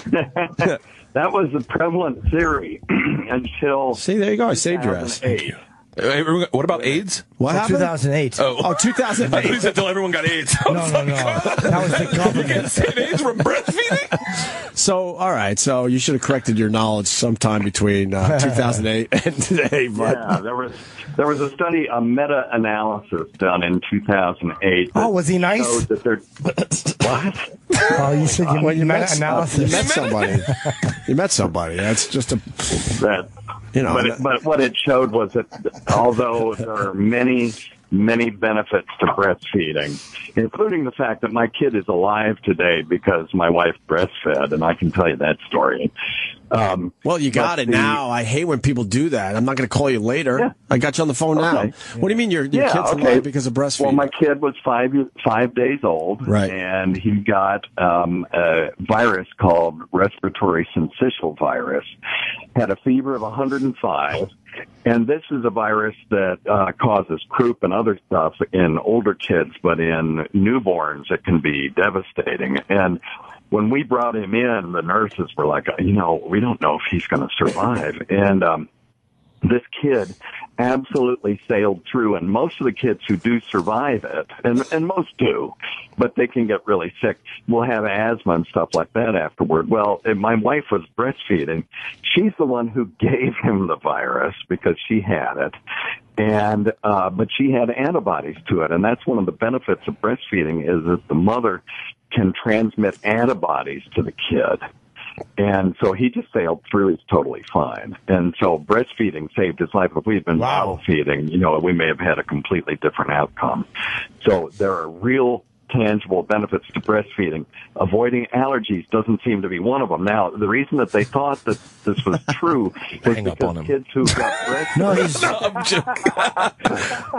That was the prevalent theory until... See, there you go. I saved your ass. Thank you. What about AIDS? What happened? 2008. Oh, 2008. I thought you said until everyone got AIDS. No. That was the government. You can save AIDS from breastfeeding? So, all right. So you should have corrected your knowledge sometime between 2008 and today. But. Yeah, there was a study, a meta-analysis done in 2008. Oh, was he nice? What? Oh, you said you meta-analysis. You met somebody. You met somebody. That's just a... But what it showed was that although there are many benefits to breastfeeding, including the fact that my kid is alive today because my wife breastfed, and I can tell you that story. Well, you got it now. I hate when people do that. I'm not going to call you later. Yeah. I got you on the phone now. What do you mean your kid's alive because of breastfeeding? Well, my kid was 5 days old, right, and he got a virus called respiratory syncytial virus. Had a fever of 105, and this is a virus that causes croup and other stuff in older kids, but in newborns it can be devastating. And when we brought him in, the nurses were like, we don't know if he's going to survive. And this kid absolutely sailed through, and most of the kids who do survive it, and most do, but they can get really sick, will have asthma and stuff like that afterward. Well, my wife was breastfeeding. She's the one who gave him the virus because she had it. And, but she had antibodies to it. And that's one of the benefits of breastfeeding is that the mother can transmit antibodies to the kid. And so he just sailed through. He's totally fine. And so breastfeeding saved his life. If we had been bottle feeding, we may have had a completely different outcome. So there are real tangible benefits to breastfeeding. Avoiding allergies doesn't seem to be one of them. Now, the reason that they thought that this was true was because kids who got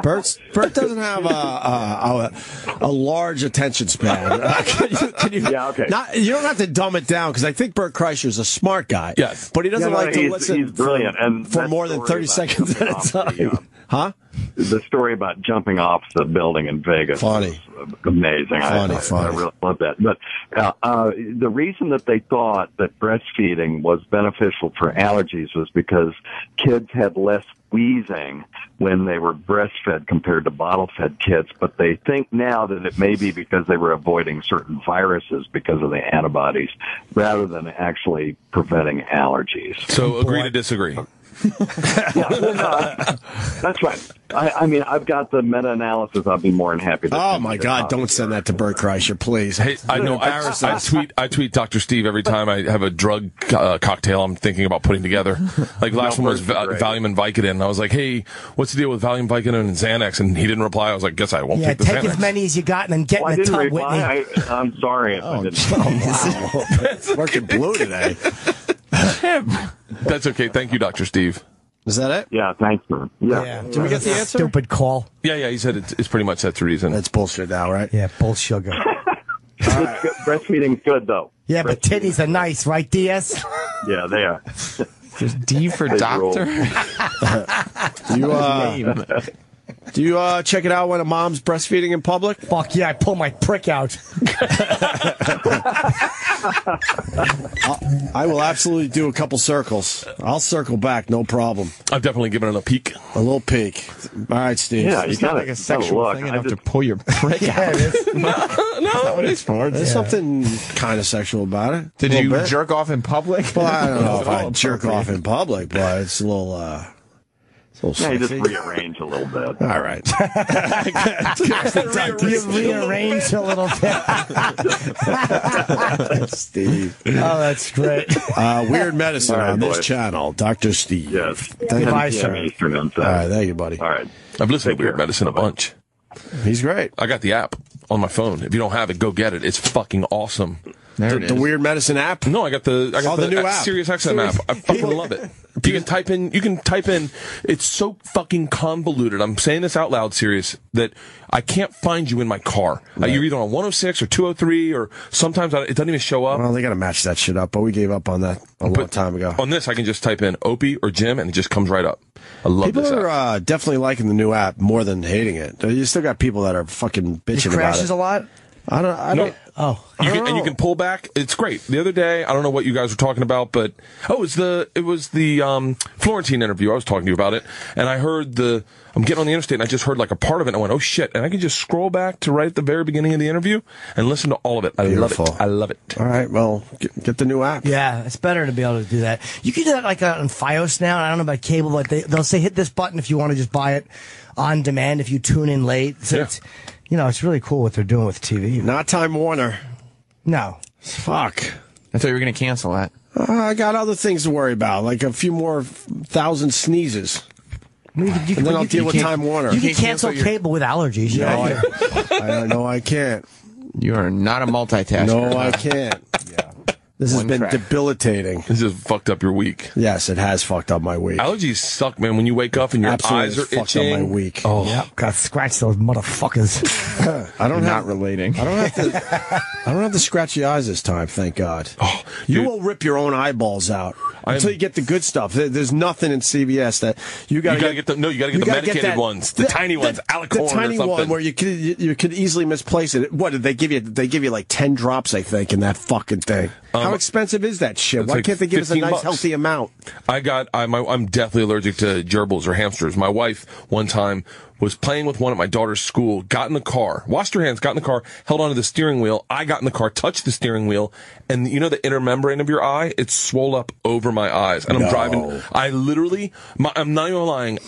breastfed... Bert doesn't have a large attention span. Can you, yeah, okay. You don't have to dumb it down, because I think Bert Kreischer's a smart guy. Yes. But he doesn't like to listen he's brilliant. And for more than 30 seconds at a time. Huh? The story about jumping off the building in Vegas. Funny. Was amazing. Funny. I really love that. But the reason that they thought that breastfeeding was beneficial for allergies was because kids had less wheezing when they were breastfed compared to bottle-fed kids. But they think now that it may be because they were avoiding certain viruses because of the antibodies rather than actually preventing allergies. So agree to disagree. That's right. I mean, I've got the meta-analysis. I'll be more than happy to. Oh my God! Don't send that to Bert Kreischer, please. Hey, I know. I tweet Dr. Steve every time I have a drug cocktail I'm thinking about putting together. Like last one was Valium and Vicodin. And I was like, hey, what's the deal with Valium, Vicodin, and Xanax? And he didn't reply. I was like, guess I won't take the Xanax. Take as many as you got and then get in the tub, Whitney. I'm sorry if I didn't. Working blue today. That's okay. Thank you, Dr. Steve. Is that it? Yeah, thanks, man. Yeah. Did we get the answer? Stupid call. Yeah, he said it's pretty much that's the reason. That's bullshit now, right? Yeah, bullshit. Breastfeeding's good, though. Yeah, but titties are nice, right, DS? Yeah, they are. There's D for doctor. Do you check it out when a mom's breastfeeding in public? Fuck yeah, I pull my prick out. I will absolutely do a couple circles. I'll circle back, no problem. I've definitely given it a peek. A little peek. All right, Steve. Yeah, you It's not got like a sexual thing enough to pull your prick out. No, it's fun. There's something kind of sexual about it. Did you jerk off in public? Well, I don't know if I jerk off in public, but it's a little, Yeah, you just sexy. rearrange a little bit. All right. You rearrange a little bit. Steve. Oh, that's great. Weird medicine All right, on this boys. channel. Dr. Steve. Yes. Thank you. 10 p.m. Eastern on All right, Saturday. thank you, buddy. All right. I've listened Take to Weird care. Medicine a bunch. He's great. I got the app on my phone. If you don't have it, go get it. It's fucking awesome. The Weird Medicine app? No, I got the new app. Sirius XM app. I fucking love it. You can type in. It's so fucking convoluted. I'm saying this out loud, Sirius, that I can't find you in my car. Right. You're either on 106 or 203, or sometimes it doesn't even show up. Well, they got to match that shit up, but we gave up on that a long time ago. On this, I can just type in Opie or Jim, and it just comes right up. I love People this app. are definitely liking the new app more than hating it. You still got people that are fucking bitching It about crashes it. a lot? I don't. Oh. And you can pull back. It's great. The other day, I don't know what you guys were talking about, but it was the Florentine interview. I was talking to you about it, and I heard I'm getting on the interstate, and I just heard like a part of it, and I went, oh shit! And I can just scroll back to right at the very beginning of the interview and listen to all of it. I Beautiful. love it. I love it. All right, well, get the new app. Yeah, it's better to be able to do that. You can do that like on Fios now. I don't know about cable, but they'll say hit this button if you want to just buy it on demand if you tune in late. So it's, it's really cool what they're doing with TV. Not Time Warner. No. Fuck. I thought you were going to cancel that. I got other things to worry about, like a few more 1,000 sneezes. And then I'll deal with Time Warner. You can cancel cable with allergies. No, I can't. You are not a multitasker. No, I can't. This has been debilitating. This has fucked up your week. Yes, it has fucked up my week. Allergies suck, man. When you wake up and your Absolutely eyes are fucked itching. up my week. Oh, Yep, got to scratch those motherfuckers. I don't Not relating. I don't have to scratch the eyes this time, thank God. Oh, you dude. will rip your own eyeballs out until you get the good stuff. There's nothing in CVS that you got to get the medicated ones, the tiny ones, Alicorn the tiny or something. one where you could easily misplace it. What did they give you? They give you like 10 drops, I think, in that fucking thing. How expensive is that shit? Why like can't they give us a nice, $15? healthy amount? I'm deathly allergic to gerbils or hamsters. My wife one time was playing with one at my daughter's school, got in the car, washed her hands, got in the car, held onto the steering wheel. I got in the car, touched the steering wheel, and you know the inner membrane of your eye? It swole up over my eyes. And I'm driving. I literally, I'm not even lying,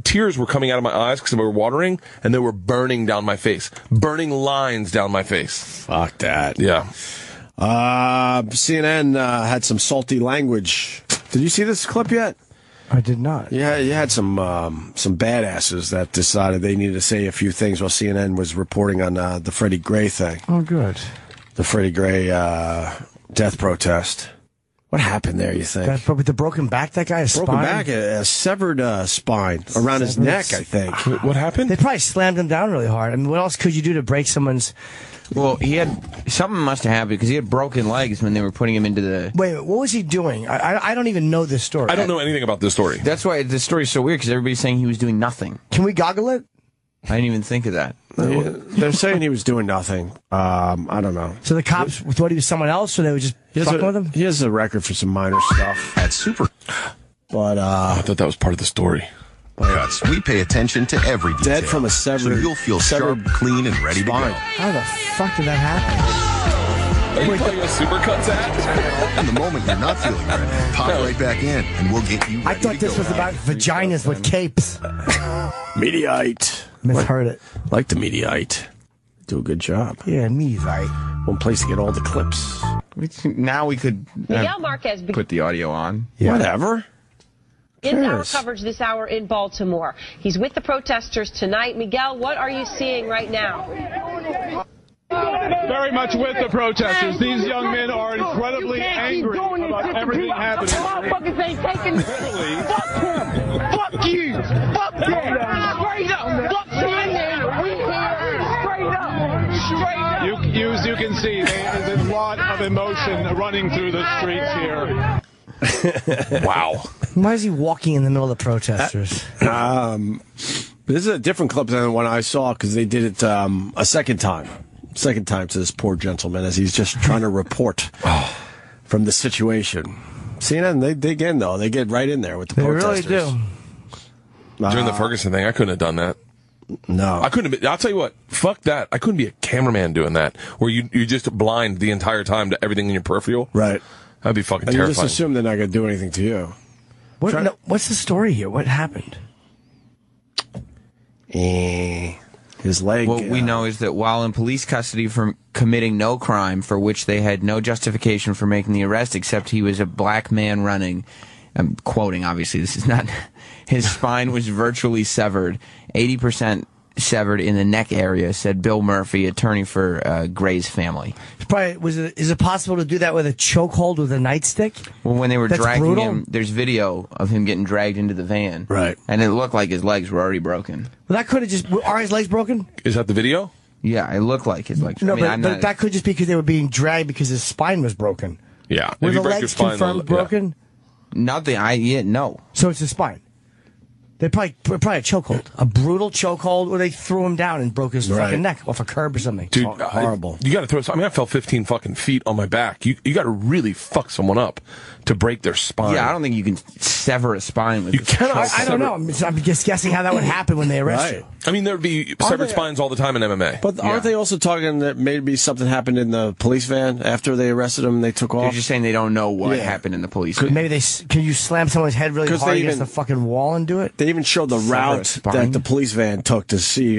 tears were coming out of my eyes because they were watering, and they were burning down my face. Burning lines down my face. Fuck that. Yeah. CNN had some salty language. Did you see this clip yet? I did not. Yeah, you had some badasses that decided they needed to say a few things while CNN was reporting on the Freddie Gray thing. Oh, good. The Freddie Gray death protest. What happened there, you think? With the broken back, that guy has Broken back, a severed spine around his neck, I think. What happened? They probably slammed him down really hard. I mean, what else could you do to break someone's... Well, something must have happened because he had broken legs when they were putting him into the... Wait, what was he doing? I don't even know this story. I don't know anything about this story. That's why the story's so weird because everybody's saying he was doing nothing. Can we goggle it? I didn't even think of that. They're saying he was doing nothing. I don't know. So the cops thought he was someone else, or they were just fucking with him? He has a record for some minor stuff. That's super. But I thought that was part of the story. Cuts. We pay attention to every detail. Dead from a severed, so you'll feel sharp, clean, and ready to go. How the fuck did that happen? Are you playing a Supercuts ad? And the moment you're not feeling ready, pop right back in, and we'll get you ready I thought this was about vaginas with capes. Mediate. Misheard it. Like the Mediate. Do a good job. Yeah, Mediate. One place to get all the clips. Now we could Miguel Marquez put the audio on. Yeah. Whatever. begins our coverage this hour in Baltimore. He's with the protesters tonight. Miguel, what are you seeing right now? Very much with the protesters. These young men are incredibly angry about everything happening. Motherfuckers ain't taking fuck him. Fuck you. Fuck them. Straight up. Fuck CNN. We here. Straight up. Straight up. As you can see, there's a lot of emotion running through the streets here. Wow. Why is he walking in the middle of the protesters? But this is a different clip than the one I saw because they did it a second time. Second time to this poor gentleman as he's just trying to report from the situation. CNN, they dig in, though. They get right in there with the protesters. They really do. During the Ferguson thing, I couldn't have done that. No. I couldn't have been, I'll tell you what, fuck that. I couldn't be a cameraman doing that, where you just blind the entire time to everything in your peripheral. Right. That'd be fucking And terrifying. you just assume they're not going to do anything to you. What's the story here? What happened? His leg. What we know is that while in police custody for committing no crime for which they had no justification for making the arrest except he was a black man running, I'm quoting, obviously, this is not, his spine was virtually severed, 80% severed in the neck area, said Bill Murphy, attorney for Gray's family. Is it possible to do that with a chokehold with a nightstick? Well, when they were That's dragging brutal? him, there's video of him getting dragged into the van. Right. And it looked like his legs were already broken. Well, that could have just... Are his legs broken? Is that the video? Yeah, it looked like his legs. No, I mean, but that could just be because they were being dragged because his spine was broken. Yeah. Were If the you break your legs spine, confirmed yeah. broken? Nothing. No. So it's the spine. They probably a chokehold, a brutal chokehold, where they threw him down and broke his fucking neck off a curb or something. Dude, Horrible. You got to throw. I mean, I fell 15 fucking feet on my back. You got to really fuck someone up to break their spine. Yeah, I don't think you can sever a spine with. You cannot. I don't know. I'm just guessing how that would happen when they arrest you. I mean, there'd be severed spines all the time in MMA. But aren't they also talking that maybe something happened in the police van after they arrested him and they took They're off? just saying they don't know what happened in the police. Maybe can you slam someone's head really 'Cause hard they against even- the fucking wall and do it? They even showed the route that the police van took to see,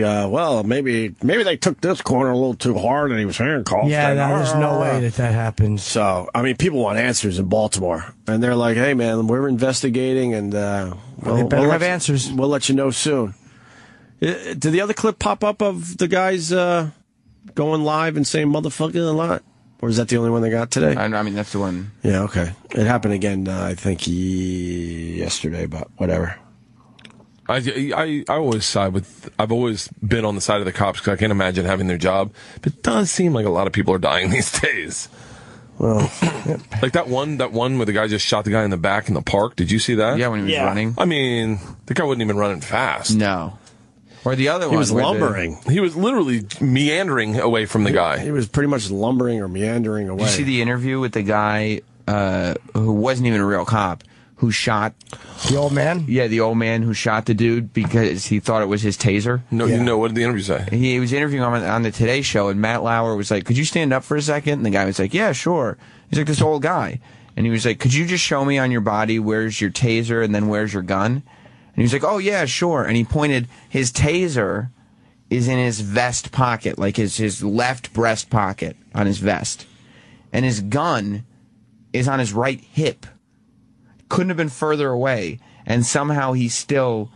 maybe they took this corner a little too hard and he was handcuffed. Yeah, and, there's no way that happens. So, I mean, people want answers in Baltimore. And they're like, hey, man, we're investigating and they better have answers. We'll let you know soon. Did the other clip pop up of the guys going live and saying motherfucker a lot? Or is that the only one they got today? I mean, that's the one. Yeah, okay. It happened again, I think, yesterday, but whatever. I always side with. I've always been on the side of the cops because I can't imagine having their job. But it does seem like a lot of people are dying these days. Well, like that one where the guy just shot the guy in the back in the park. Did you see that? Yeah, when he was running. I mean, the guy wasn't even running fast. No. Or the other one. He was lumbering. He was literally meandering away from the guy. He was pretty much lumbering or meandering away. Did you see the interview with the guy who wasn't even a real cop, who shot the old man? Yeah, the old man who shot the dude because he thought it was his taser. No, you know, what did the interview say? He was interviewing him on the Today Show, and Matt Lauer was like, "Could you stand up for a second?" And the guy was like, "Yeah, sure." He's like, "This old guy," and he was like, "Could you just show me on your body where's your taser and then where's your gun?" And he was like, "Oh yeah, sure." And he pointed. His taser is in his vest pocket, like his left breast pocket on his vest, and his gun is on his right hip. Couldn't have been further away, and somehow he still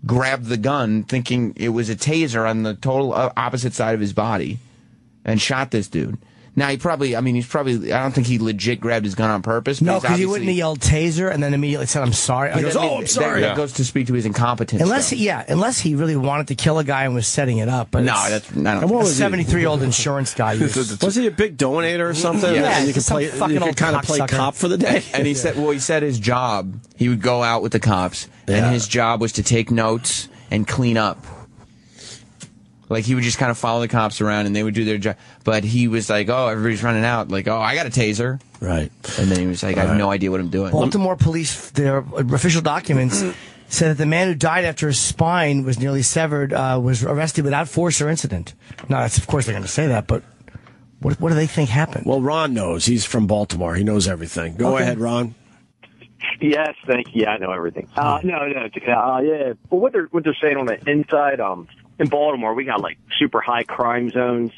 grabbed the gun thinking it was a taser on the total opposite side of his body and shot this dude. Now, I don't think he legit grabbed his gun on purpose. No, because he wouldn't have yelled taser and then immediately said, "I'm sorry." He goes, "Oh, I'm sorry." That goes to speak to his incompetence. Unless he really wanted to kill a guy and was setting it up. But No, it's- that's- I don't and what think- was a 73-year-old insurance guy? Was he a big donator or something? Yeah, and you could some play. fucking You could old kind of play cocksucker. cop for the day. And he said his job, he would go out with the cops, and his job was to take notes and clean up. Like, he would just kind of follow the cops around, and they would do their job. But he was like, "Oh, everybody's running out. Like, oh, I got a taser." Right. And then he was like, "I have no idea what I'm doing." Baltimore police, their official documents said that the man who died after his spine was nearly severed was arrested without force or incident. Now, of course, they're going to say that, but what do they think happened? Well, Ron knows. He's from Baltimore. He knows everything. Go ahead, Ron. Yes, thank you. Yeah, I know everything. Yeah. But what they're saying on the inside, in Baltimore, we got like super high crime zones.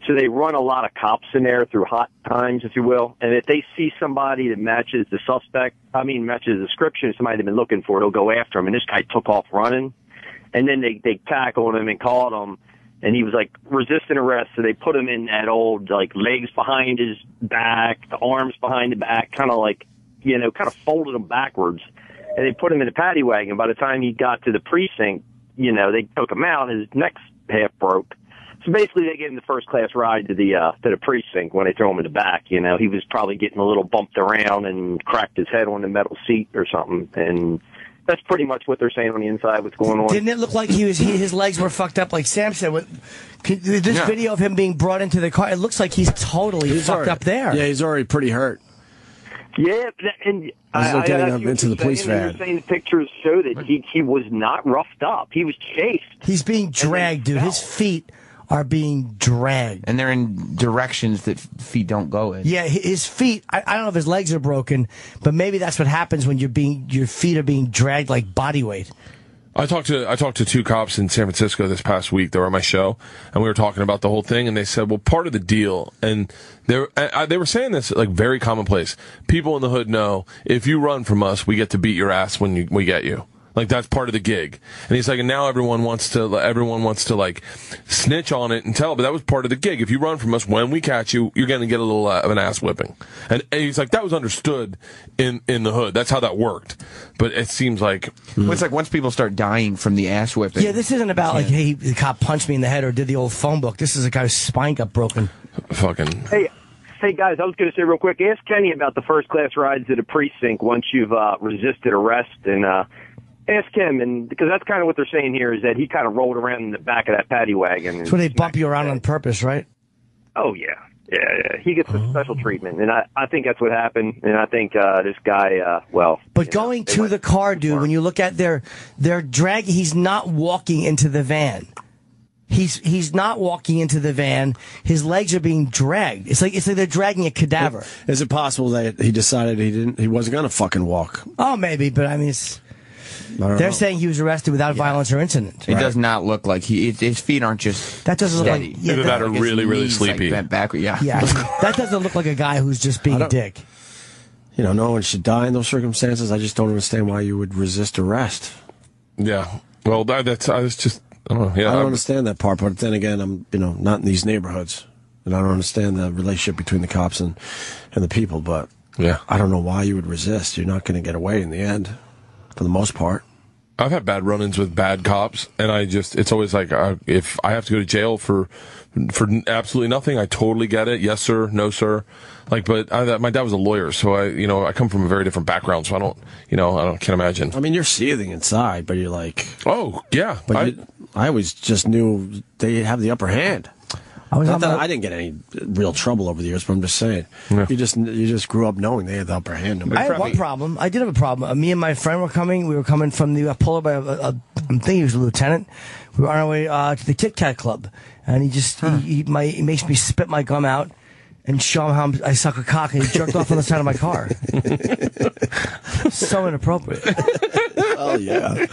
So they run a lot of cops in there through hot times, if you will. And if they see somebody that matches the matches the description of somebody they've been looking for, they'll go after him. And this guy took off running. And then they tackled him and caught him. And he was like resisting arrest. So they put him in that old, like, legs behind his back, the arms behind the back, kind of folded him backwards. And they put him in the paddy wagon. By the time he got to the precinct, they took him out. His neck's half broke. So basically, they gave him the first class ride to the precinct when they threw him in the back. He was probably getting a little bumped around and cracked his head on the metal seat or something. And that's pretty much what they're saying on the inside. What's going on? Didn't it look like his legs were fucked up, like Sam said? This video of him being brought into the car, it looks like he's totally fucked up there. Yeah, he's already pretty hurt. Yeah, and I getting him into the police van. You're saying the pictures show that he was not roughed up. He was chased. He's being dragged, dude. His feet are being dragged. And they're in directions that feet don't go in. Yeah, his feet, I don't know if his legs are broken, but maybe that's what happens when your feet are being dragged like body weight. I talked to two cops in San Francisco this past week. They were on my show, and we were talking about the whole thing. And they said, "Well, part of the deal," and they were saying this like very commonplace. People in the hood know if you run from us, we get to beat your ass when we get you. Like that's part of the gig. And he's like, and now everyone wants to like snitch on it and tell, but that was part of the gig. If you run from us when we catch you, you're going to get a little of an ass whipping. And he's like, that was understood in the hood. That's how that worked. But it seems like well, it's like once people start dying from the ass whipping. Yeah, this isn't about like, hey, the cop punched me in the head or did the old phone book. This is a guy whose spine got broken. Fucking. Hey guys, I was going to say real quick, ask Kenny about the first class rides to the precinct once you've resisted arrest and. Ask him, and because that's kind of what they're saying here is that he kind of rolled around in the back of that paddy wagon. That's where they bump you around on purpose, right? Oh, yeah. He gets a special treatment, and I think that's what happened, and I think this guy, But going to the car, dude, when you look at their drag, he's not walking into the van. He's not walking into the van. His legs are being dragged. It's like they're dragging a cadaver. Is it possible that he decided he wasn't going to fucking walk? Oh, maybe, but I mean, they're saying he was arrested without violence or incident. It does not look like his feet aren't just that doesn't steady. look like either that or really, really sleepy. Like bent backward. Yeah. That doesn't look like a guy who's just being a dick. You know, no one should die in those circumstances. I just don't understand why you would resist arrest. Yeah. Well, I was just I don't know. Yeah, I don't understand that part, but then again, I'm not in these neighborhoods, and I don't understand the relationship between the cops and the people. But yeah, I don't know why you would resist. You're not going to get away in the end, for the most part. I've had bad run-ins with bad cops, and it's always like if I have to go to jail for absolutely nothing, I totally get it. Yes, sir. No, sir. Like, but my dad was a lawyer, so I come from a very different background, so I can't imagine. I mean, you're seething inside, but you're like, oh yeah. But I always just knew they have the upper hand. I didn't get any real trouble over the years, but I'm just saying, you just grew up knowing they had the upper hand. I had one problem. I did have a problem. Me and my friend were coming. We were coming from the pull up by I'm thinking he was a lieutenant. We were on our way to the Kit Kat Club, and he makes me spit my gum out and show him how I suck a cock, and he jerked off on the side of my car. So inappropriate. Oh, yeah.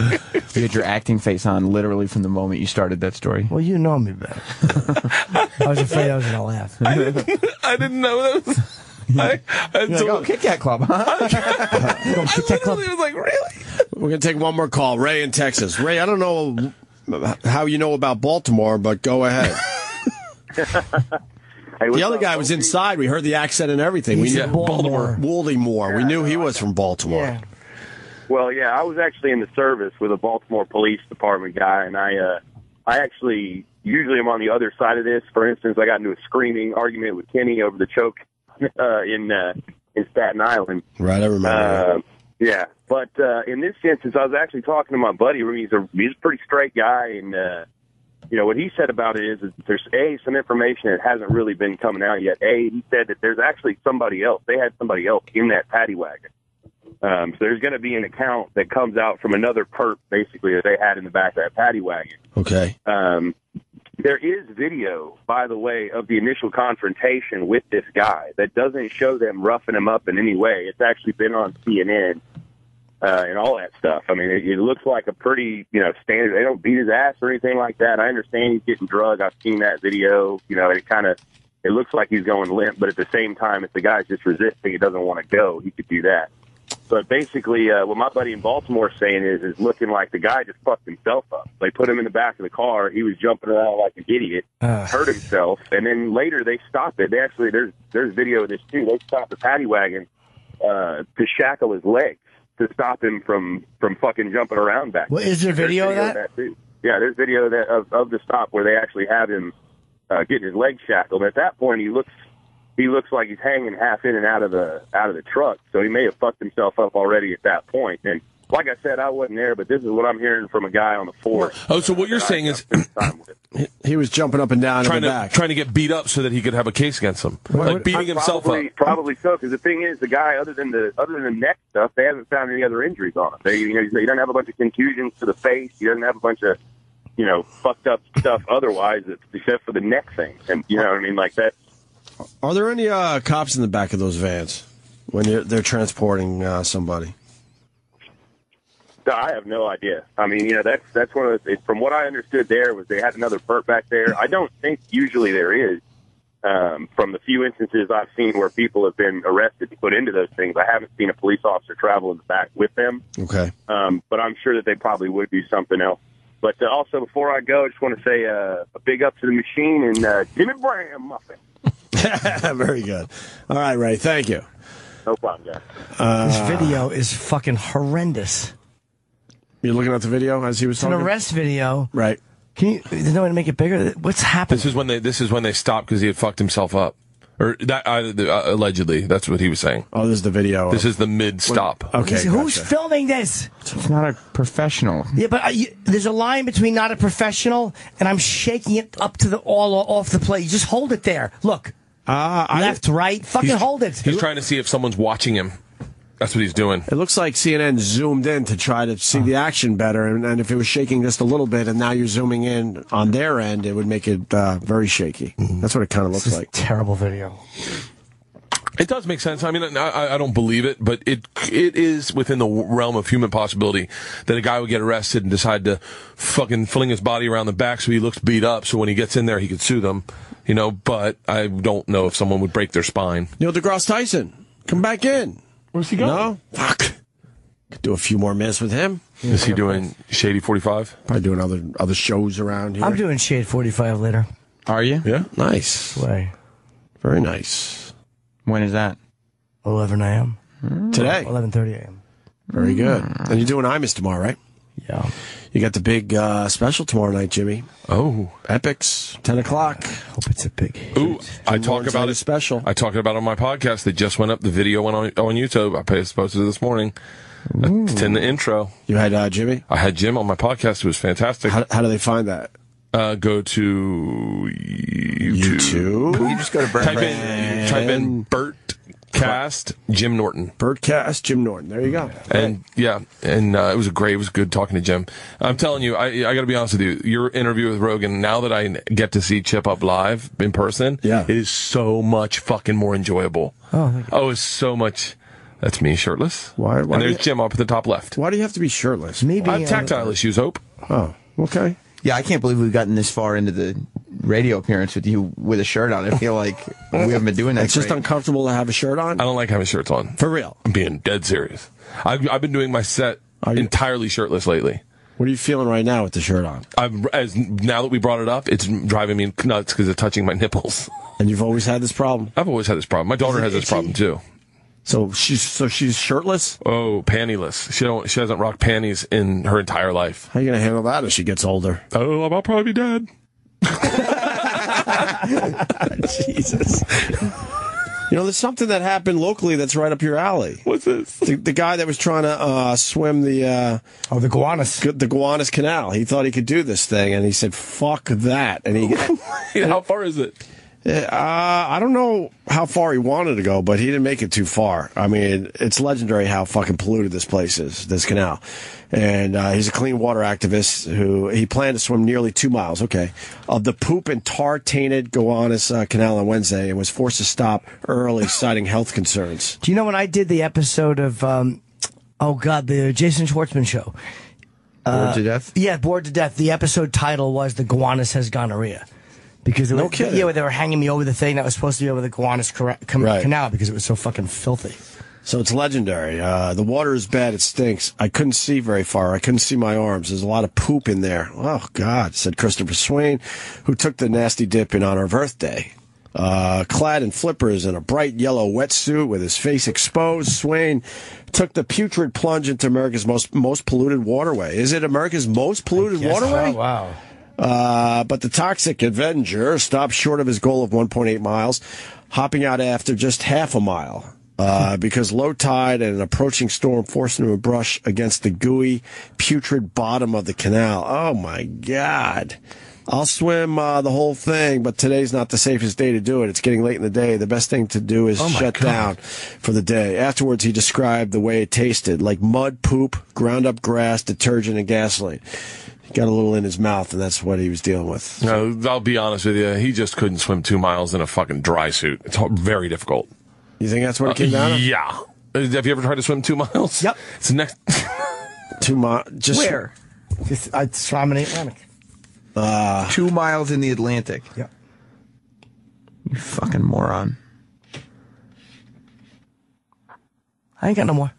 You had your acting face on literally from the moment you started that story. Well, you know me better. I was afraid I was going to laugh. I didn't know that was... Kit Kat Club, huh? Kit Kat Club. I was like, really? We're going to take one more call. Ray in Texas. Ray, I don't know how you know about Baltimore, but go ahead. The other guy was inside. We heard the accent and everything. He's we knew Baltimore. Woldymore. We knew he was from Baltimore. Yeah. Well, yeah, I was actually in the service with a Baltimore Police Department guy, and I actually usually am on the other side of this. For instance, I got into a screaming argument with Kenny over the choke in Staten Island. Right, I remember. Yeah, but in this instance, I was actually talking to my buddy. He's a pretty straight guy, and what he said about it is there's some information that hasn't really been coming out yet. He said that there's actually somebody else. They had somebody else in that paddy wagon. So there's going to be an account that comes out from another perp, basically, that they had in the back of that paddy wagon. Okay. There is video, by the way, of the initial confrontation with this guy that doesn't show them roughing him up in any way. It's actually been on CNN and all that stuff. I mean, it looks like a pretty, standard. They don't beat his ass or anything like that. I understand he's getting drugged. I've seen that video. It looks like he's going limp, but at the same time, if the guy's just resisting, he doesn't want to go, he could do that. But basically, what my buddy in Baltimore is saying is looking like the guy just fucked himself up. They put him in the back of the car. He was jumping around like an idiot, hurt himself, and then later they stopped it. They actually, there's video of this too. They stopped the paddy wagon to shackle his legs to stop him from fucking jumping around back. Well, is there video of that? Yeah, there's video of the stop where they actually have him getting his legs shackled. At that point, he looks like he's hanging half in and out of the truck, so he may have fucked himself up already at that point. And like I said, I wasn't there, but this is what I'm hearing from a guy on the force. Oh, so what you're saying is he was jumping up and down trying in the back. trying to get beat up so that he could have a case against him, like beating himself up. Probably so, because the thing is, the guy, other than the neck stuff, they haven't found any other injuries on him. He doesn't have a bunch of contusions to the face. He doesn't have a bunch of fucked up stuff otherwise, except for the neck thing. And you know what I mean, like that. Are there any cops in the back of those vans when they're transporting somebody? No, I have no idea. I mean, that's one of the. From what I understood, there was they had another perp back there. I don't think usually there is. From the few instances I've seen where people have been arrested and put into those things, I haven't seen a police officer travel in the back with them. Okay. But I'm sure that they probably would do something else. But also, before I go, I just want to say a big up to the machine and Jimmy Bram Muffin. Very good. All right, Ray. Thank you. No problem, guys. This video is fucking horrendous. You're looking at the video as he was It's talking? an arrest video. Right. There's no way to make it bigger? What's happening? This is when they stopped because he had fucked himself up. Or that allegedly, that's what he was saying. Oh, this is the video. This is the mid-stop. Okay, Who's filming this? It's not a professional. Yeah, but there's a line between not a professional and I'm shaking it up to the all off the plate. You just hold it there. Look. Left, right. Fucking hold it. He's trying to see if someone's watching him. That's what he's doing. It looks like CNN zoomed in to try to see the action better, and if it was shaking just a little bit, and now you're zooming in on their end, it would make it very shaky. That's what it kind of looks like. Terrible video. It does make sense. I mean, I don't believe it, but it is within the realm of human possibility that a guy would get arrested and decide to fucking fling his body around the back so he looks beat up, so when he gets in there, he could sue them. But I don't know if someone would break their spine. Neil deGrasse Tyson, come back in. Where's he going? No? Fuck. Could do a few more minutes with him. Is he doing Shady 45? Probably doing other shows around here. I'm doing Shade 45 later. Are you? Yeah. Nice. Way. Very nice. When is that? 11 a.m. Today. 11:30 a.m. Very good. And you're doing Imus tomorrow, right? Yeah. You got the big special tomorrow night, Jimmy. Oh. Epics, 10 o'clock. Hope it's a big hit. Ooh, I talk about it. Special. I talked about it on my podcast that just went up. The video went on YouTube. I posted it this morning. It's in the intro. You had Jimmy? I had Jim on my podcast. It was fantastic. How do they find that? Go to YouTube. You just go to type in Burt Cast Jim Norton. Birdcast Jim Norton. There you go. And it was good talking to Jim. I'm telling you, I got to be honest with you. Your interview with Rogan, now that I get to see Chip Up live in person, it is so much fucking more enjoyable. It's so much. That's me shirtless. Why and there's Jim up at the top left. Why do you have to be shirtless? Maybe I have tactile issues, Hope. Oh, okay. Yeah, I can't believe we've gotten this far into the radio appearance with you with a shirt on. I feel like we haven't been doing that. It's just uncomfortable to have a shirt on? I don't like having shirts on. For real? I'm being dead serious. I've been doing my set entirely shirtless lately. What are you feeling right now with the shirt on? Now that we brought it up, it's driving me nuts because it's touching my nipples. And you've always had this problem? I've always had this problem. My daughter has this problem too. So she's shirtless? Oh, pantyless. She hasn't rocked panties in her entire life. How are you going to handle that as she gets older? Oh, I'll probably be dead. Jesus. There's something that happened locally that's right up your alley. What's this? The guy that was trying to swim the Gowanus. The Gowanus Canal. He thought he could do this thing, and he said, fuck that. And how far is it? I don't know how far he wanted to go, but he didn't make it too far. I mean, it's legendary how fucking polluted this place is, this canal. And he's a clean water activist who he planned to swim nearly 2 miles, of the poop and tar-tainted Gowanus Canal on Wednesday and was forced to stop early, citing health concerns. Do you know when I did the episode of, the Jason Schwartzman show? Bored to Death? Yeah, Bored to Death. The episode title was The Gowanus Has Gonorrhea. Because No kidding. Yeah, they were hanging me over the thing that was supposed to be over the Gowanus Canal because it was so fucking filthy. So it's legendary. The water is bad. It stinks. I couldn't see very far. I couldn't see my arms. There's a lot of poop in there. Oh, God, said Christopher Swain, who took the nasty dip in honor of Earth Day. Clad in flippers and a bright yellow wetsuit with his face exposed, Swain took the putrid plunge into America's most polluted waterway. Is it America's most polluted waterway? Oh, wow. But the toxic Avenger stopped short of his goal of 1.8 miles, hopping out after just half a mile. because low tide and an approaching storm forced him to brush against the gooey, putrid bottom of the canal. Oh, my God. I'll swim the whole thing, but today's not the safest day to do it. It's getting late in the day. The best thing to do is shut down for the day. Afterwards, he described the way it tasted, like mud, poop, ground up grass, detergent, and gasoline. He got a little in his mouth, and that's what he was dealing with. No, I'll be honest with you. He just couldn't swim 2 miles in a fucking dry suit. It's very difficult. You think that's what it came down to? Yeah. Have you ever tried to swim 2 miles? Yep. It's the next 2 miles. Where? I swam in the Atlantic. 2 miles in the Atlantic. Yep. You fucking moron. I ain't got no more.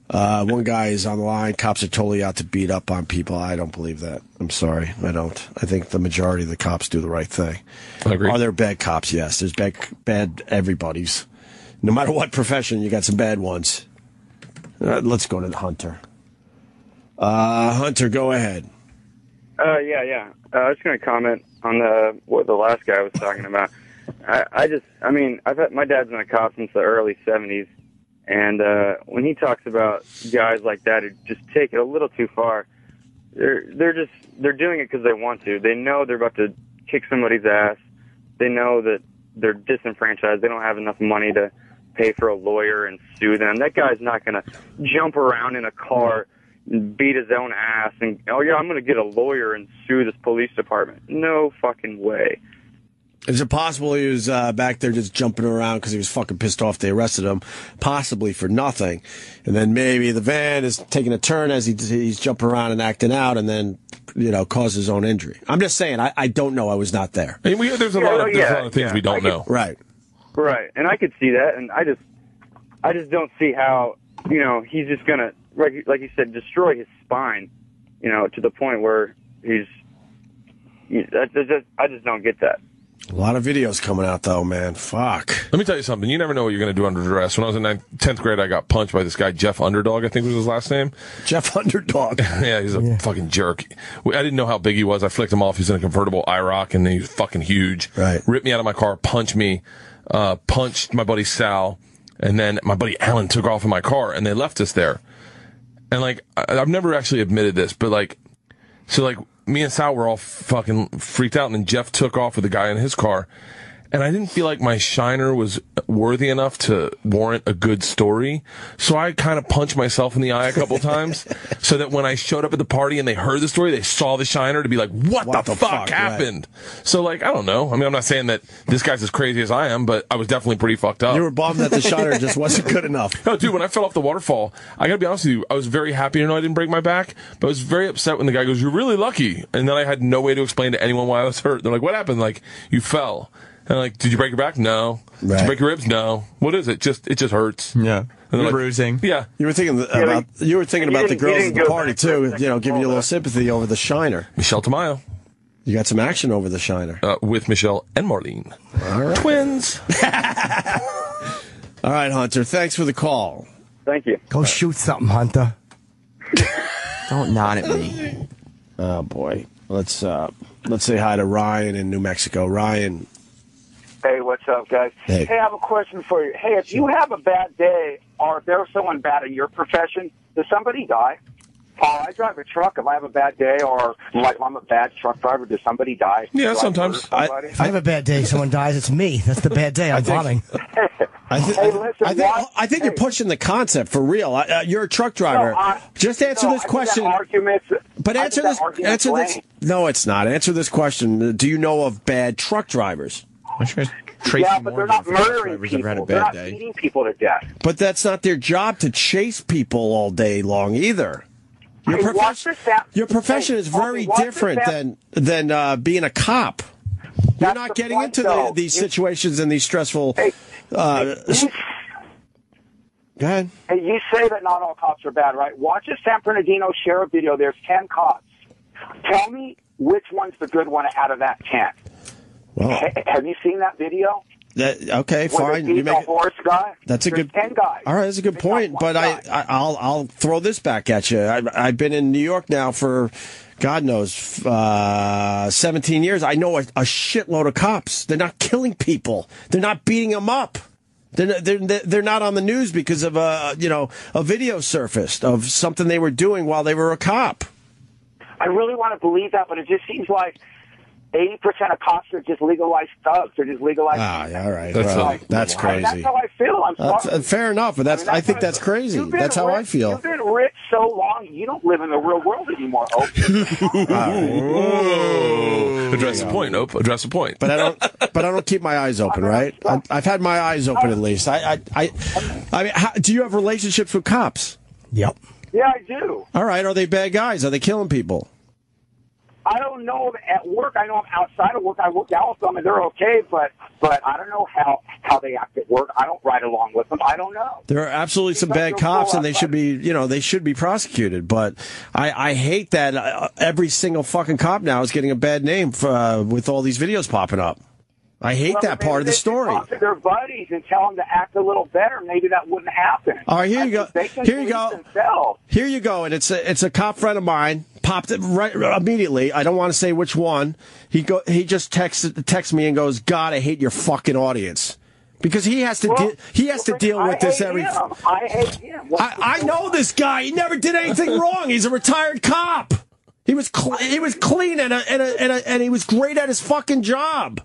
One guy is on the line. Cops are totally out to beat up on people. I don't believe that. I'm sorry. I don't. I think the majority of the cops do the right thing. I agree. Are there bad cops? Yes. There's bad everybody's. No matter what profession, you got some bad ones. Let's go to Hunter. Hunter, go ahead. Yeah. I was going to comment on what the last guy was talking about. My dad's been a cop since the early 70s, and when he talks about guys like that who just take it a little too far, they're doing it because they want to. They know they're about to kick somebody's ass. They know that they're disenfranchised. They don't have enough money to pay for a lawyer and sue them. That guy's not going to jump around in a car and beat his own ass and, oh yeah, I'm going to get a lawyer and sue this police department. No fucking way. Is it possible he was back there just jumping around because he was fucking pissed off they arrested him, possibly for nothing, and then maybe the van is taking a turn as he's jumping around and acting out, and then cause his own injury? I'm just saying, I don't know. I was not there. I mean, there's a lot of things we don't know. Right. Right, and I could see that, and I just don't see how he's just gonna, like you said, destroy his spine, to the point where I just don't get that. A lot of videos coming out, though, man. Fuck. Let me tell you something. You never know what you're going to do under duress. When I was in 10th grade, I got punched by this guy, Jeff Underdog, I think was his last name. Jeff Underdog. Yeah, he's a fucking jerk. I didn't know how big he was. I flicked him off. He's in a convertible IROC, and he was fucking huge. Right. Ripped me out of my car, punched me, punched my buddy Sal, and then my buddy Alan took off in my car, and they left us there. And, I've never actually admitted this, but, me and Sal were all fucking freaked out, and then Jeff took off with the guy in his car, and I didn't feel like my shiner was worthy enough to warrant a good story, so I kind of punched myself in the eye a couple times, so that when I showed up at the party and they heard the story, they saw the shiner to be like, what the fuck happened? Right. So, I don't know. I mean, I'm not saying that this guy's as crazy as I am, but I was definitely pretty fucked up. You were bummed that the shiner just wasn't good enough. No, dude, when I fell off the waterfall, I gotta be honest with you, I was very happy to know I didn't break my back, but I was very upset when the guy goes, you're really lucky. And then I had no way to explain to anyone why I was hurt. They're like, what happened? You fell. And I'm did you break your back? No. Right. Did you break your ribs? No. What is it? It just hurts. Yeah. Bruising. Yeah. You were thinking about the girls at the party too, giving you a little sympathy over the shiner. Michelle Tamayo. You got some action over the shiner. With Michelle and Marlene. All right. Twins. All right, Hunter. Thanks for the call. Thank you. Go shoot something, Hunter. Don't nod at me. Oh boy. Let's say hi to Ryan in New Mexico. Ryan. Hey, what's up, guys? Hey, I have a question for you. Hey, if you have a bad day, or if there was someone bad in your profession, does somebody die? Paul, I drive a truck. If I have a bad day, or I'm a bad truck driver, does somebody die? Yeah, sometimes. If I have a bad day, someone dies, it's me. That's the bad day. I'm bombing. I think you're pushing the concept for real. You're a truck driver. Just answer this question. Answer this. No, it's not. Answer this question. Do you know of bad truck drivers? Yeah, but they're not murdering people. They're not beating people to death. But that's not their job to chase people all day long either. Your profession is very different than being a cop. You're not getting into these situations and these stressful. Go ahead. Hey, you say that not all cops are bad, right? Watch a San Bernardino sheriff video. There's 10 cops. Tell me which one's the good one out of that 10. Well, have you seen that video? Okay, fine. You make horse guy. That's a good 10 guys. All right, that's a good point. But I'll throw this back at you. I've been in New York now for God knows, 17 years. I know a shitload of cops. They're not killing people. They're not beating them up. They're not on the news because of a video surfaced of something they were doing while they were a cop. I really want to believe that, but it just seems like 80% of cops are just legalized thugs. They're just legalized. Yeah, all right. That's crazy. That's how I feel. I'm sorry. Fair enough, but I think that's crazy. That's how I feel. You've been rich so long, you don't live in the real world anymore, Ope. Address the point, Ope. Address the point. But I don't keep my eyes open, right? I've had my eyes open at least. I mean, do you have relationships with cops? Yep. Yeah, I do. All right. Are they bad guys? Are they killing people? I don't know them at work. I know them outside of work. I work out with them, and they're okay, but I don't know how they act at work. I don't ride along with them. I don't know. There are absolutely some bad cops, and they should be prosecuted. But I hate that every single fucking cop now is getting a bad name with all these videos popping up. I hate that part of the story. Talk to their buddies and tell them to act a little better. Maybe that wouldn't happen. All right, here you go. They can Here you go. themselves. Here you go. And it's a cop friend of mine. Popped it right immediately. I don't want to say which one. He just texts me and goes, "God, I hate your fucking audience." Because he has to deal with this every. I hate him. I know this guy. He never did anything wrong. He's a retired cop. He was clean and he was great at his fucking job.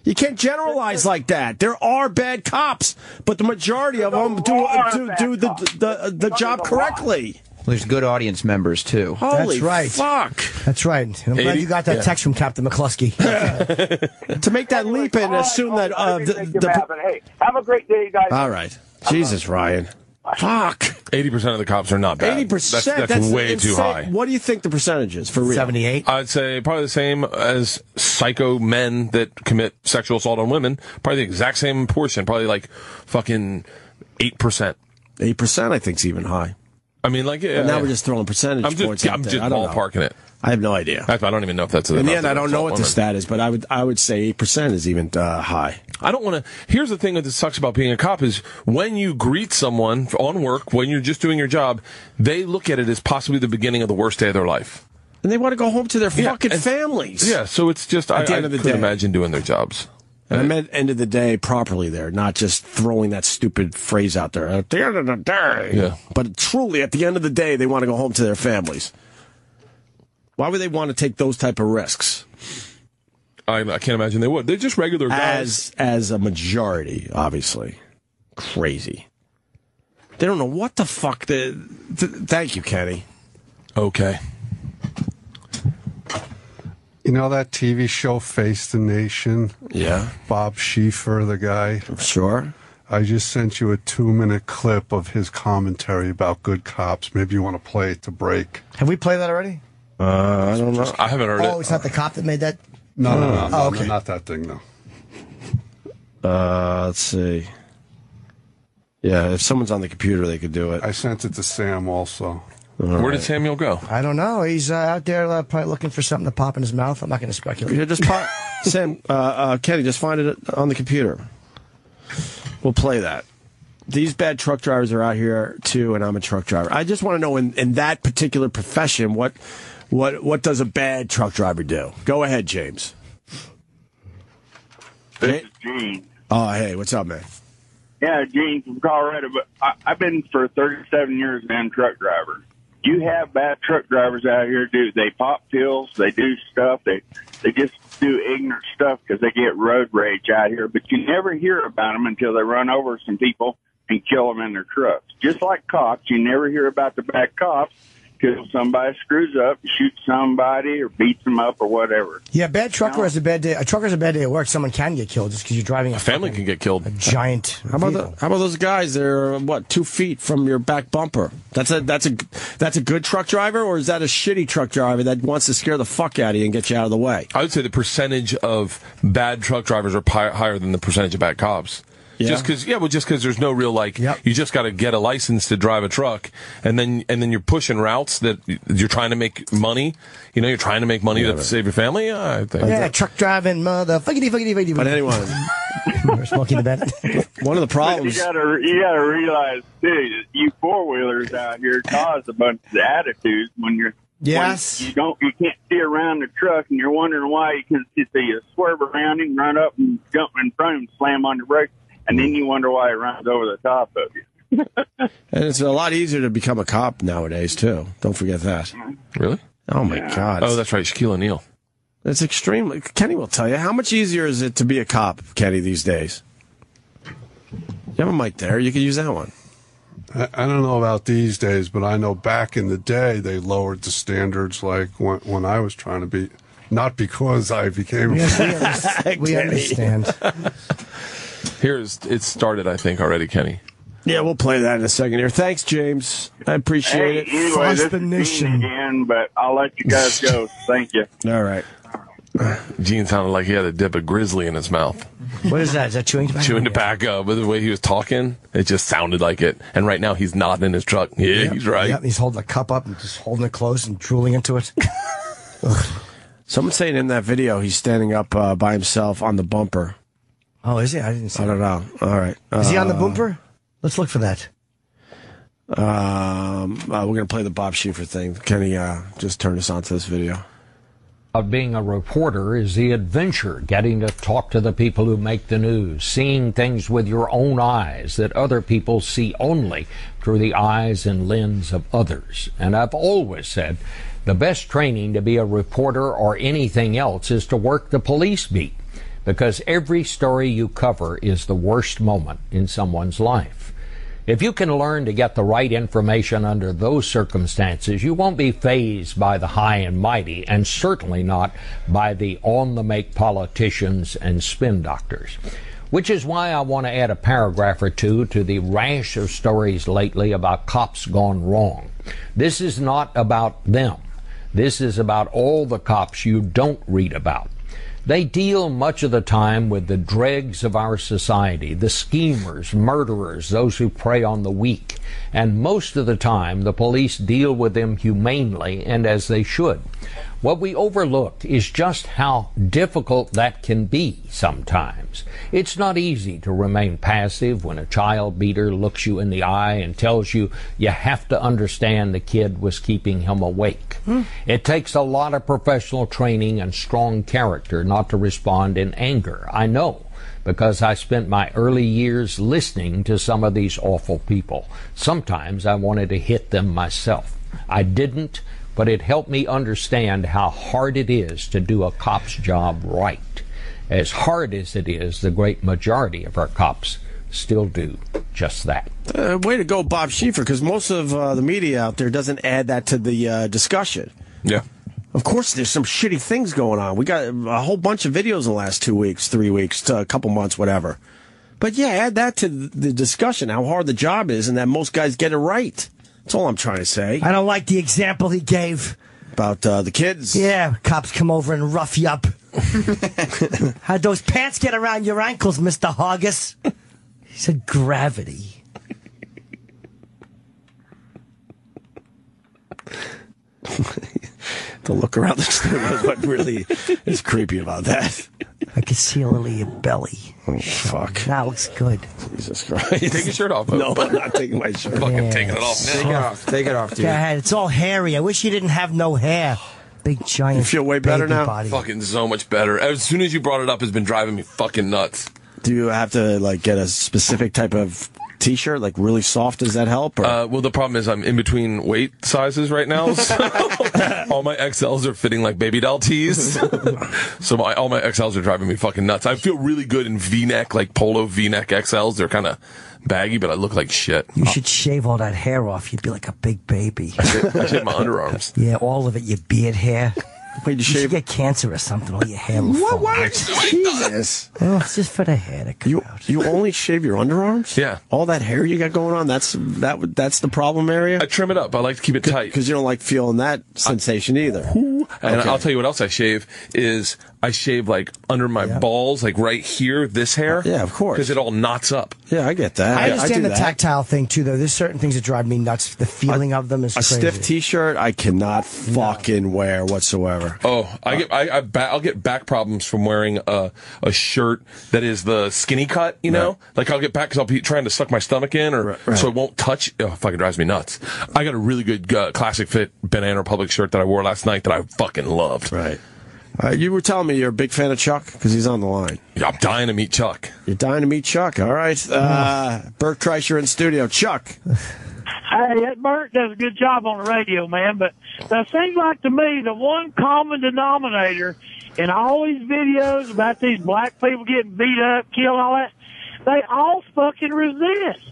You can't generalize like that. There are bad cops, but the majority of them do the job correctly. There's good audience members too. Holy That's right. fuck! That's right. And I'm glad you got that text from Captain McCluskey. To make that leap and assume that hey, have a great day, guys. All right, Jesus, Ryan. Fuck. 80% of the cops are not bad. 80%. That's way insane. too high. What do you think the percentage is for real? 78. I'd say probably the same as psycho men that commit sexual assault on women. Probably the exact same portion. Probably like fucking 8%. 8%, I think, is even high. I mean, like, yeah. And now we're just throwing percentage points out I'm there. just I don't know. ballparking it. I have no idea. I don't even know if that's in the end. I don't know what the stat is, but I would say 8% is even high. I don't want to. Here's the thing that sucks about being a cop is when you greet someone on work, when you're just doing your job, they look at it as possibly the beginning of the worst day of their life, and they want to go home to their fucking families. Yeah, so it's just at the end of the day, imagine doing their jobs. And I meant end of the day properly there, not just throwing that stupid phrase out there. At the end of the day. Yeah. But truly, at the end of the day, they want to go home to their families. Why would they want to take those type of risks? I can't imagine they would. They're just regular guys. As a majority, obviously. Crazy. They don't know what the fuck. Thank you, Kenny. Okay. You know that TV show Face the Nation? Yeah. Bob Schieffer, the guy? Sure. I just sent you a 2-minute clip of his commentary about good cops. Maybe you want to play it to break. Have we played that already? I don't know. I haven't heard it. Oh, it's not the cop that made that? No, okay. not that thing, no. Let's see. Yeah, if someone's on the computer, they could do it. I sent it to Sam also. Where did Samuel go? I don't know. He's out there probably looking for something to pop in his mouth. I'm not going to speculate. Yeah, just Sam, Kenny, just find it on the computer. We'll play that. These bad truck drivers are out here too, and I'm a truck driver. I just want to know in that particular profession, what does a bad truck driver do? Go ahead, James. This is Gene. Oh, hey, what's up, man? Yeah, Gene from Colorado, but I've been for 37 years, man, truck driver. You have bad truck drivers out here, dude. They pop pills, they do stuff, they just do ignorant stuff because they get road rage out here, but you never hear about them until they run over some people and kill them in their trucks. Just like cops, you never hear about the bad cops till somebody screws up, shoots somebody, or beats them up, or whatever. Yeah, bad trucker has a bad day. A trucker has a bad day at work. Someone can get killed just because you're driving. A family can get killed. A giant. How about those guys? They're 2 feet from your back bumper. That's a good truck driver, or is that a shitty truck driver that wants to scare the fuck out of you and get you out of the way? I would say the percentage of bad truck drivers are higher than the percentage of bad cops. Yeah. Just because there's no real you just got to get a license to drive a truck, and then you're pushing routes that you're trying to make money. You know, you're trying to make money to save your family. Yeah, I think. Yeah, truck driving motherfuckity. But anyway, we're smoking the bed. One of the problems you gotta realize too, that you 4-wheelers out here cause a bunch of attitudes when you're Yes. You can't see around the truck, and you're wondering why. You can see you swerve around him, run up and jump in front of him, slam on the brakes, and then you wonder why it runs over the top of you. And it's a lot easier to become a cop nowadays, too. Don't forget that. Really? Oh, my God. Oh, that's right. Shaquille O'Neal. It's extremely... Kenny will tell you. How much easier is it to be a cop, Kenny, these days? You have a mic there. You can use that one. I don't know about these days, but I know back in the day they lowered the standards like when I was trying to be... Not because I became a cop. We understand. It started, I think, already, Kenny. Yeah, we'll play that in a second here. Thanks, James. I appreciate it. Anyway, this is Gene again, but I'll let you guys go. Thank you. All right. Gene sounded like he had a dip of grizzly in his mouth. What is that? Is that chewing tobacco? Chewing tobacco, but the way he was talking, it just sounded like it. And right now, he's nodding in his truck. Yeah, he's right. Yeah, he's holding a cup up and just holding it close and drooling into it. Someone's saying in that video he's standing up by himself on the bumper. Oh, is he? I didn't see I don't know. All right. Is he on the bumper? Let's look for that. We're going to play the Bob Schieffer thing. Kenny just turned us on to this video. Of being a reporter is the adventure, getting to talk to the people who make the news, seeing things with your own eyes that other people see only through the eyes and lens of others. And I've always said the best training to be a reporter or anything else is to work the police beat, because every story you cover is the worst moment in someone's life. If you can learn to get the right information under those circumstances, you won't be fazed by the high and mighty, and certainly not by the on-the-make politicians and spin doctors. Which is why I want to add a paragraph or two to the rash of stories lately about cops gone wrong. This is not about them. This is about all the cops you don't read about. They deal much of the time with the dregs of our society, the schemers, murderers, those who prey on the weak. And most of the time, the police deal with them humanely and as they should. What we overlook is just how difficult that can be sometimes. It's not easy to remain passive when a child beater looks you in the eye and tells you you have to understand the kid was keeping him awake. It takes a lot of professional training and strong character not to respond in anger. I know, because I spent my early years listening to some of these awful people. Sometimes I wanted to hit them myself. I didn't, but it helped me understand how hard it is to do a cop's job right. As hard as it is, the great majority of our cops still do just that. Way to go, Bob Schieffer, because most of the media out there doesn't add that to the discussion. Yeah. Of course, there's some shitty things going on. We got a whole bunch of videos in the last 2 weeks, 3 weeks, a couple months, whatever. But yeah, add that to the discussion, how hard the job is, and that most guys get it right. That's all I'm trying to say. I don't like the example he gave. About the kids? Yeah, cops come over and rough you up. How'd those pants get around your ankles, Mr. Hargis? He said gravity. The look around the studio is what really is creepy about that. I can see a little of your belly. Oh, fuck. That looks good. Jesus Christ. Take your shirt off. No, I'm not taking my shirt off. Fucking taking it off now. Take it off. Take it off, dude. Go ahead. It's all hairy. I wish you didn't have no hair. Big, giant, You feel way better baby now? body. Fucking so much better. As soon as you brought it up, it's been driving me fucking nuts. Do you have to like get a specific type of T-shirt, like really soft? Does that help? Or? Well, the problem is I'm in between weight sizes right now. So all my XLs are fitting like baby doll tees. So all my XLs are driving me fucking nuts. I feel really good in V-neck, like polo V-neck XLs. They're kind of baggy, but I look like shit. You should shave all that hair off. You'd be like a big baby. I shave my underarms. Yeah, all of it. Your beard hair. Wait, you should get cancer or something. All your hair will fall Why? out. Jesus. Well, it's just for the hair to come out. You only shave your underarms? Yeah. All that hair you got going on, that's the problem area? I trim it up. I like to keep it tight. Because you don't like feeling that sensation either. And Okay. I'll tell you what else I shave is I shave like under my balls, like right here, this hair. Yeah, of course. Because it all knots up. Yeah, I get that. I understand do the that. tactile thing too, though. There's certain things that drive me nuts. The feeling of them is A crazy. stiff T-shirt, I cannot fucking wear whatsoever. Oh, I'll get back problems from wearing a shirt that is the skinny cut. You know, like I'll get back because I'll be trying to suck my stomach in, or so it won't touch. Oh, it fucking drives me nuts. I got a really good classic fit Banana Republic shirt that I wore last night that I fucking loved. Right. You were telling me you're a big fan of Chuck because he's on the line. Yeah, I'm dying to meet Chuck. You're dying to meet Chuck. All right. Bert Kreischer in studio. Chuck. Hey, Bert does a good job on the radio, man, but it seems like to me the one common denominator in all these videos about these black people getting beat up, killed, all that, they all fucking resist.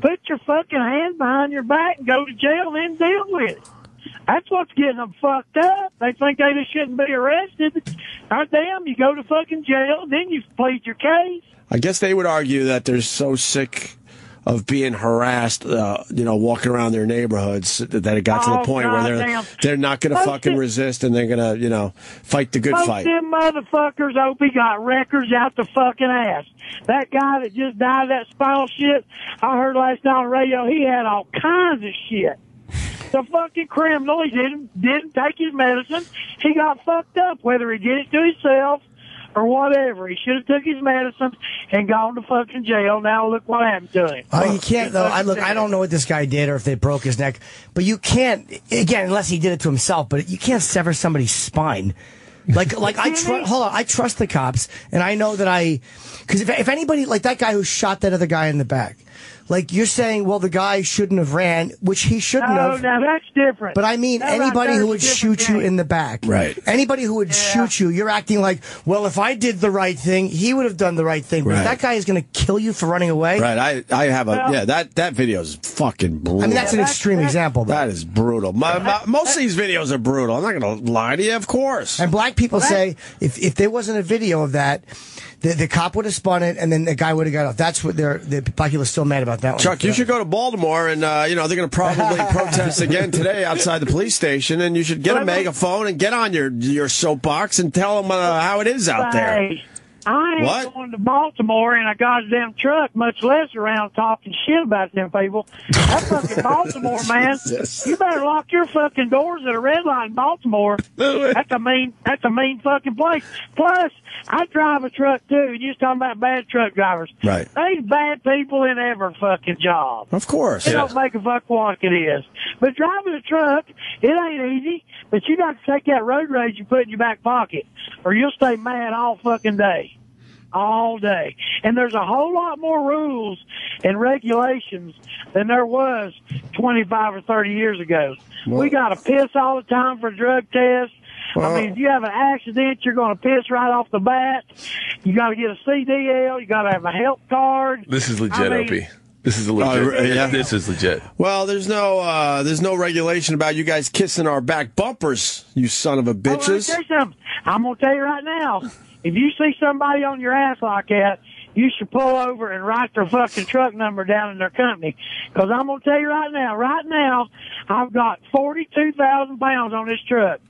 Put your fucking hand behind your back and go to jail and then deal with it. That's what's getting them fucked up. They think they just shouldn't be arrested. Damn, you go to fucking jail, then you plead your case. I guess they would argue that they're so sick of being harassed, walking around their neighborhoods that it got to the point where they're not going to fucking resist and they're going to, fight the good fight. Them motherfuckers, Opie, got records out the fucking ass. That guy that just died of that spinal shit, I heard last night on the radio, he had all kinds of shit. The fucking criminal, he didn't take his medicine. He got fucked up, whether he did it to himself or whatever. He should have took his medicine and gone to fucking jail. Now look what happened to him. You can't, though. I don't know what this guy did or if they broke his neck, but you can't, again, unless he did it to himself, but you can't sever somebody's spine. I trust the cops, and I know that because if anybody, like that guy who shot that other guy in the back, like you're saying, well, the guy shouldn't have ran, which he shouldn't have. No, now that's different. But I mean, anybody who would shoot you in the back. Right. Anybody who would shoot you, you're acting like, well, if I did the right thing, he would have done the right thing. But if that guy is going to kill you for running away. Right. I have that video is fucking brutal. I mean, that's an extreme example. That is brutal. Most of these videos are brutal. I'm not going to lie to you, of course. And black people say, if there wasn't a video of that, the cop would have spun it, and then the guy would have got off. That's what the black people are still mad about that one. Chuck, you should go to Baltimore, and they're going to probably protest again today outside the police station, and you should get a megaphone and get on your soapbox and tell them how it is out there. I ain't going to Baltimore in a goddamn truck, much less around talking shit about them people. That's fucking Baltimore, man. You better lock your fucking doors at a red light in Baltimore. That's a mean fucking place. Plus, I drive a truck too. You was talking about bad truck drivers. Right. There's bad people in every fucking job. Of course. It don't make a fuck what it is. But driving a truck, it ain't easy. But you got to take that road rage you put in your back pocket, or you'll stay mad all fucking day. All day. And there's a whole lot more rules and regulations than there was 25 or 30 years ago. We got to piss all the time for drug tests. I mean, if you have an accident, you're going to piss right off the bat. You got to get a CDL. You got to have a health card. This is legit, Opie. This is legit. This is legit. Well, there's no regulation about you guys kissing our back bumpers, you son of a bitches. I'm going to tell you right now. If you see somebody on your ass like that, you should pull over and write their fucking truck number down in their company. Because I'm going to tell you right now, I've got 42,000 pounds on this truck.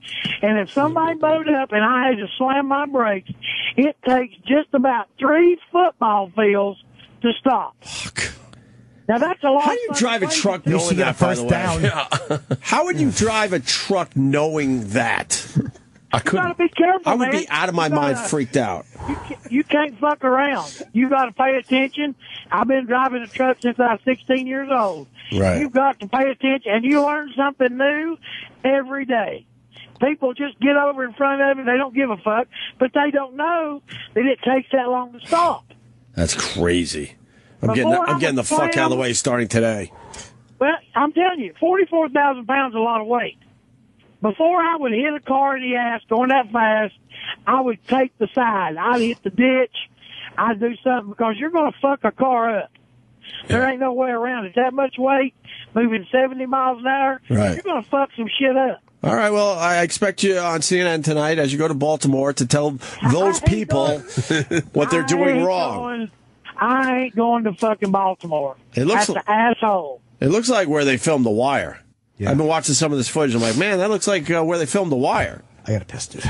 And if somebody bowed up and I had to slam my brakes, it takes just about 3 football fields to stop. Fuck. Now, that's a lot. How do you drive a truck knowing that, by the way? Yeah. How would you drive a truck knowing that? You got to be careful, I would man. be out of my mind, freaked out. You can't fuck around. You got to pay attention. I've been driving a truck since I was 16 years old. Right. You've got to pay attention, and you learn something new every day. People just get over in front of it. They don't give a fuck, but they don't know that it takes that long to stop. That's crazy. I'm getting the fuck out of the way starting today. Well, I'm telling you, 44,000 pounds is a lot of weight. Before I would hit a car in the ass going that fast, I would take the side. I'd hit the ditch. I'd do something because you're going to fuck a car up. Yeah. There ain't no way around it. That much weight, moving 70 miles an hour, right. You're going to fuck some shit up. All right, well, I expect you on CNN tonight as you go to Baltimore to tell those people what they're doing wrong. I ain't going to fucking Baltimore. That's an asshole. It looks like where they filmed The Wire. Yeah. I've been watching some of this footage. I'm like, man, that looks like where they filmed The Wire. I got a piss, dude.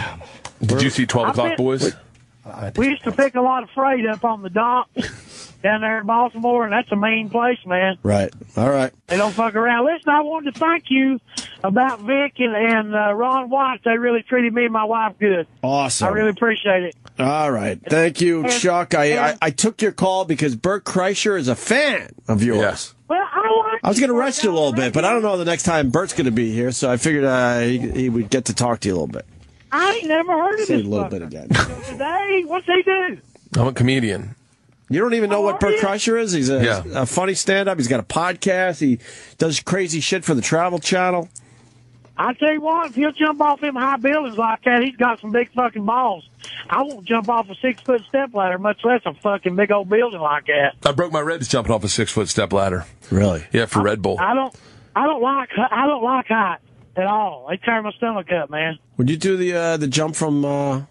Did you see 12 O'Clock Boys? We used to pick a lot of freight up on the dock, down there in Baltimore, and that's a mean place, man. Right. All right. They don't fuck around. Listen, I wanted to thank you about Vic and Ron Watts. They really treated me and my wife good. Awesome. I really appreciate it. All right. Thank you, Chuck. I took your call because Bert Kreischer is a fan of yours. Yes. Well, I was going to rest you a little bit, but I don't know the next time Bert's going to be here, so I figured he would get to talk to you a little bit. I ain't never heard of Say this a little fucker. bit again. Today, what's he do? I'm a comedian. You don't even know what Bert Kreischer is? He's a funny stand-up. He's got a podcast. He does crazy shit for the Travel Channel. I tell you what, if he'll jump off them high buildings like that, he's got some big fucking balls. I won't jump off a 6-foot step ladder, much less a fucking big old building like that. I broke my ribs jumping off a 6-foot step ladder. Really? Yeah, for Red Bull. I don't like height at all. They tear my stomach up, man. Would you do the jump from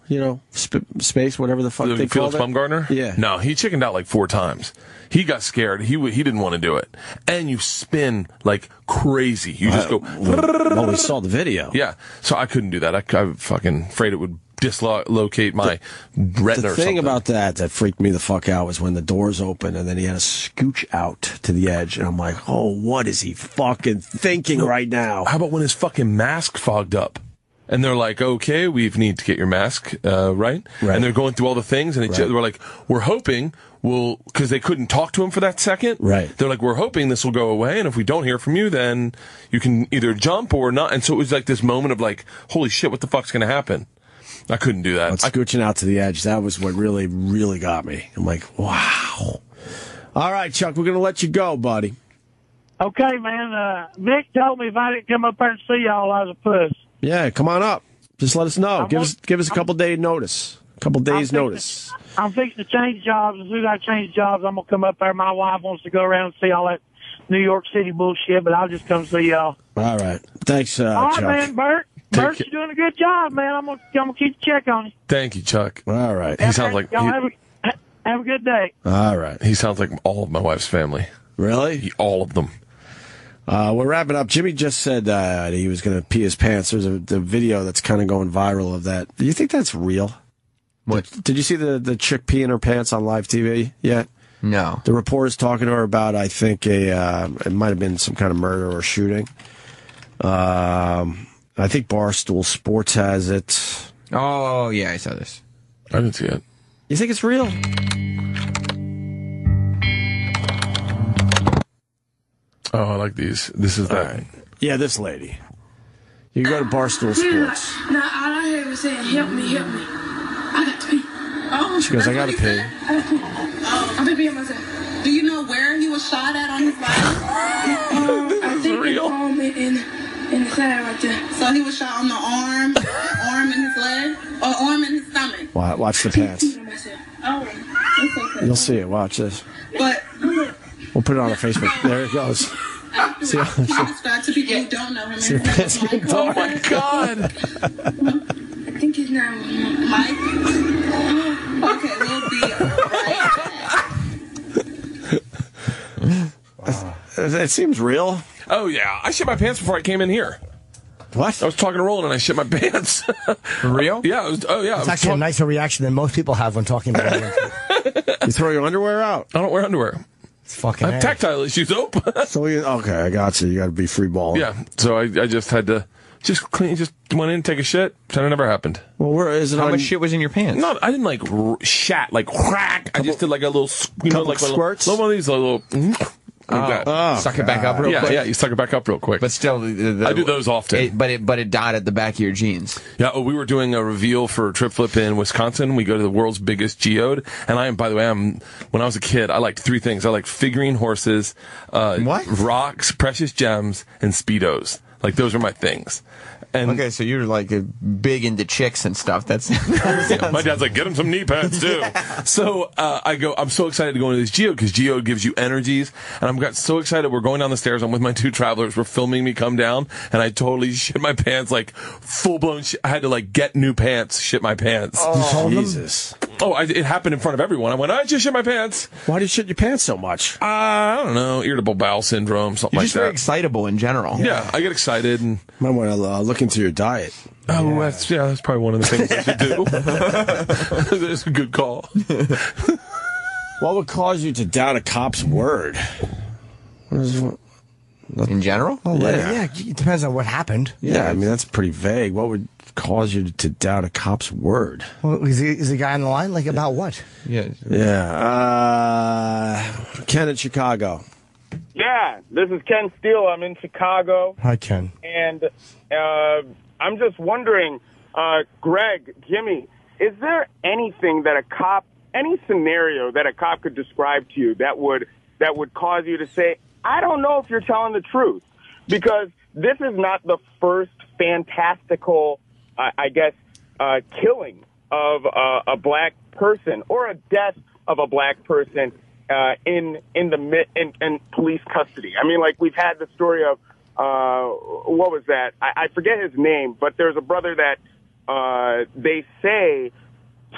space, whatever the fuck they call Felix it? Baumgartner? Yeah. No, he chickened out like 4 times. He got scared. He didn't want to do it. And you spin like crazy. You just go. Well, we saw the video. Yeah. So I couldn't do that. I'm fucking afraid it would dislocate my retina or The something. thing about that freaked me the fuck out was when the doors open and then he had to scooch out to the edge, and I'm like, oh, what is he fucking thinking right now? How about when his fucking mask fogged up? And they're like, okay, we need to get your mask, right? And they're going through all the things, and they were like, we're hoping because they couldn't talk to him for that second. Right. They're like, we're hoping this will go away, and if we don't hear from you, then you can either jump or not. And so it was like this moment of like, holy shit, what the fuck's going to happen? I couldn't do that. Scooching out to the edge, that was what really, really got me. I'm like, wow. All right, Chuck, we're going to let you go, buddy. Okay, man. Vic told me if I didn't come up there and see y'all, I was a puss. Yeah, come on up. Just let us know. Give us a couple days notice. Notice. I'm fixing to change jobs. As soon as I change jobs, I'm going to come up there. My wife wants to go around and see all that New York City bullshit, but I'll just come see y'all. All right. Thanks, all right, Chuck. man, Bert. Bert's doing a good job, man. I'm gonna keep the check on you. Thank you, Chuck. All right. He sounds like y'all have a good day. All right. He sounds like all of my wife's family. Really? All of them. We're wrapping up. Jimmy just said he was going to pee his pants. There's the video that's kind of going viral of that. Do you think that's real? What? Did you see the chick peeing her pants on live TV yet? No. The reporter's talking to her about, I think, it might have been some kind of murder or shooting. I think Barstool Sports has it. Oh, yeah, I saw this. I didn't see it. You think it's real? Oh, I like these. This is that. Right. Yeah, this lady. You can go to Barstool Sports. Nah, all I heard was saying, help me. I got to pee. Oh, She goes, I got to pee. I've been peeing myself. Do you know where he was shot at on his body? I think it's home in the side right there. So he was shot on the arm in his leg, or arm in his stomach. Watch the pants. Oh, that's okay. You'll see it. Watch this. But We'll put it on our Facebook. There it goes. See how subscribe to people who don't know him. See your pants getting dark. Oh my god! I think his name Mike. Okay, we'll be right. It seems real. Oh yeah, I shit my pants before I came in here. What? I was talking to Roland and I shit my pants. For real? Yeah. It's actually a nicer reaction than most people have when talking about it. You throw your underwear out? I don't wear underwear. It's fucking I have tactile issues. Okay, I got you. You got to be free balling. Yeah. So I just had to just went in, take a shit. Pretend it never happened. Well, where is it? How much shit was in your pants? No, I didn't like shat like crack. I just did like a little, like squirts. Little one of these little. Like that. Suck it back up real quick. Yeah, you suck it back up real quick. But still, I do those often. But it died at the back of your jeans. Yeah. We were doing a reveal for Trip Flip in Wisconsin. We go to the world's biggest geode, and by the way, when I was a kid, I liked 3 things. I liked figurine horses, rocks, precious gems, and Speedos. Like those are my things. And okay, so you're like big into chicks and stuff. That's yeah, my dad's like, get him some knee pads too. Yeah. So I'm so excited to go into this geode because geode gives you energies, and I'm got so excited. We're going down the stairs. I'm with my 2 travelers. We're filming me come down, and I totally shit my pants, like full blown. I had to like get new pants, shit my pants. Oh, Jesus! Oh, it happened in front of everyone. I went, I just shit my pants. Why do you shit your pants so much? I don't know, irritable bowel syndrome, something You're like just that. very excitable in general. Yeah, I get excited and. Might want to look into your diet. Oh, that's probably one of the things I should do. That's a good call. What would cause you to doubt a cop's word? In general? Well, yeah, it depends on what happened. Yeah, I mean, that's pretty vague. What would cause you to doubt a cop's word? Well, is the guy on the line? Like, about what? Yeah. Ken in Chicago. Yeah, this is Ken Steele. I'm in Chicago. Hi, Ken. And I'm just wondering, Greg, Jimmy, is there anything that any scenario that a cop could describe to you that would cause you to say, I don't know if you're telling the truth? Because this is not the first fantastical, killing of a black person or a death of a black person in police custody. I mean, like, we've had the story of what was that? I forget his name, but there's a brother that they say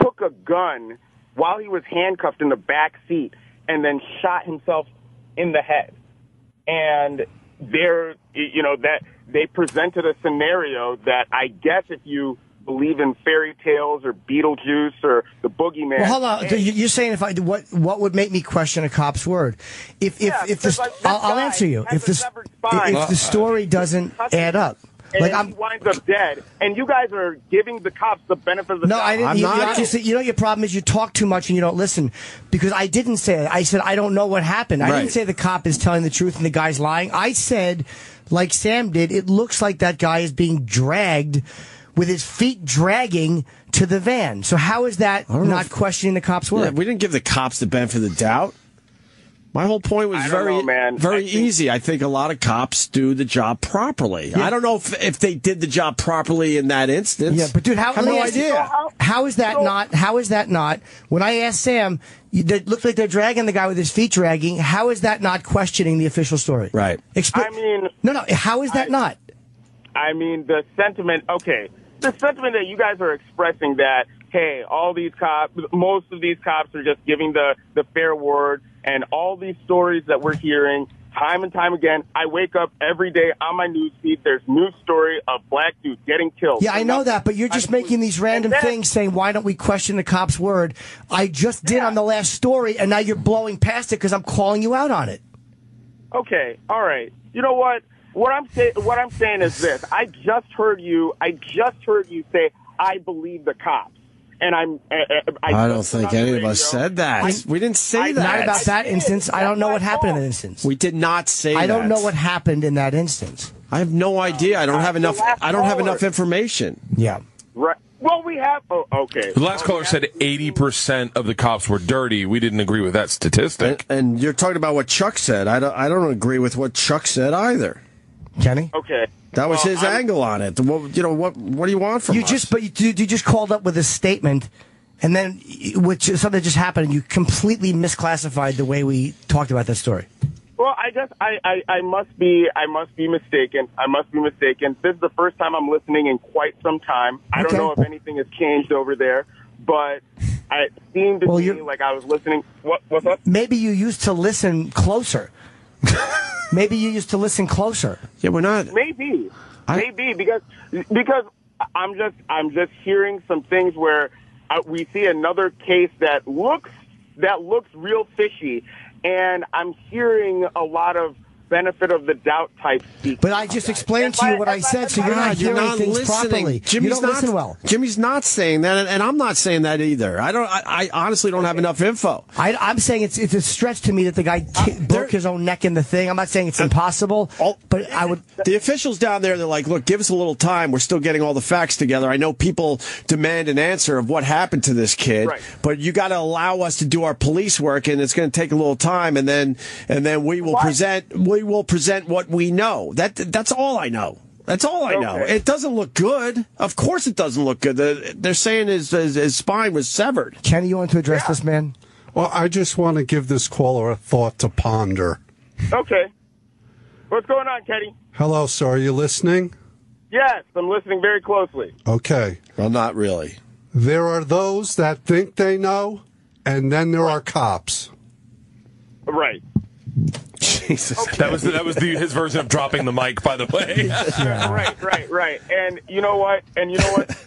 took a gun while he was handcuffed in the back seat and then shot himself in the head. And that they presented a scenario that, I guess, if you believe in fairy tales or Beetlejuice or the boogeyman. Well, hold on. You're saying what would make me question a cop's word? I'll answer you. If the story doesn't add up. And he winds up dead, and you guys are giving the cops the benefit of the doubt. No, I didn't. You know your problem is you talk too much and you don't listen. Because I didn't say it. I said I don't know what happened. I didn't say the cop is telling the truth and the guy's lying. I said, like Sam did, it looks like that guy is being dragged with his feet dragging to the van. So how is that not questioning the cop's word? Yeah, we didn't give the cops the benefit of the doubt. My whole point was very easy. I think a lot of cops do the job properly. Yeah. I don't know if they did the job properly in that instance. Yeah, but dude, I have no idea. How is that not? When I asked Sam, it looks like they're dragging the guy with his feet dragging. How is that not questioning the official story? Right. No. How is that not? I mean, the sentiment that you guys are expressing that, hey, all these cops, most of these cops are just giving the fair word, and all these stories that we're hearing time and time again. I wake up every day on my news feed. There's news story of black dudes getting killed. Yeah, I know that, but you're just making these random things saying, why don't we question the cop's word? I just did on the last story, and now you're blowing past it because I'm calling you out on it. Okay, all right. You know what? What I'm saying is this. I just heard you say, I believe the cops. And I don't think any of us said that. We didn't say that. Not about that instance. I don't know what happened in that instance. We did not say that. I don't know what happened in that instance. I have no idea. I don't have enough. I don't have enough information. Yeah. Right. Well, we have. Oh, okay. The last caller said 80% of the cops were dirty. We didn't agree with that statistic. And you're talking about what Chuck said. I don't agree with what Chuck said either. Kenny? Okay. That was his angle on it. What do you want from us? You just called up with a statement, and then something just happened, and you completely misclassified the way we talked about that story. Well, I guess I must be mistaken. I must be mistaken. This is the first time I'm listening in quite some time. I don't know if anything has changed over there, but it seemed to me like I was listening. What's up? Maybe you used to listen closer. Maybe you used to listen closer. Yeah, we're not. Maybe because I'm just hearing some things where we see another case that looks real fishy, and I'm hearing a lot of benefit of the doubt type speak. But I just explained to you what I said, so you're not hearing things properly. You don't listen well. Jimmy's not saying that, and I'm not saying that either. I honestly don't have enough info. I'm saying it's a stretch to me that the guy broke his own neck in the thing. I'm not saying it's impossible, but I would. The officials down there, they're like, look, give us a little time. We're still getting all the facts together. I know people demand an answer of what happened to this kid, but you got to allow us to do our police work, and it's going to take a little time, and then we will present what we know. That's all I know. That's all I know. It doesn't look good. Of course it doesn't look good. They're saying his spine was severed. Kenny, you want to address this man? Well, I just want to give this caller a thought to ponder. Okay. What's going on, Kenny? Hello, sir. Are you listening? Yes, I'm listening very closely. Okay. Well, not really. There are those that think they know, and then there are cops. Right. Jesus. Okay. That was his version of dropping the mic, by the way. Right. And you know what?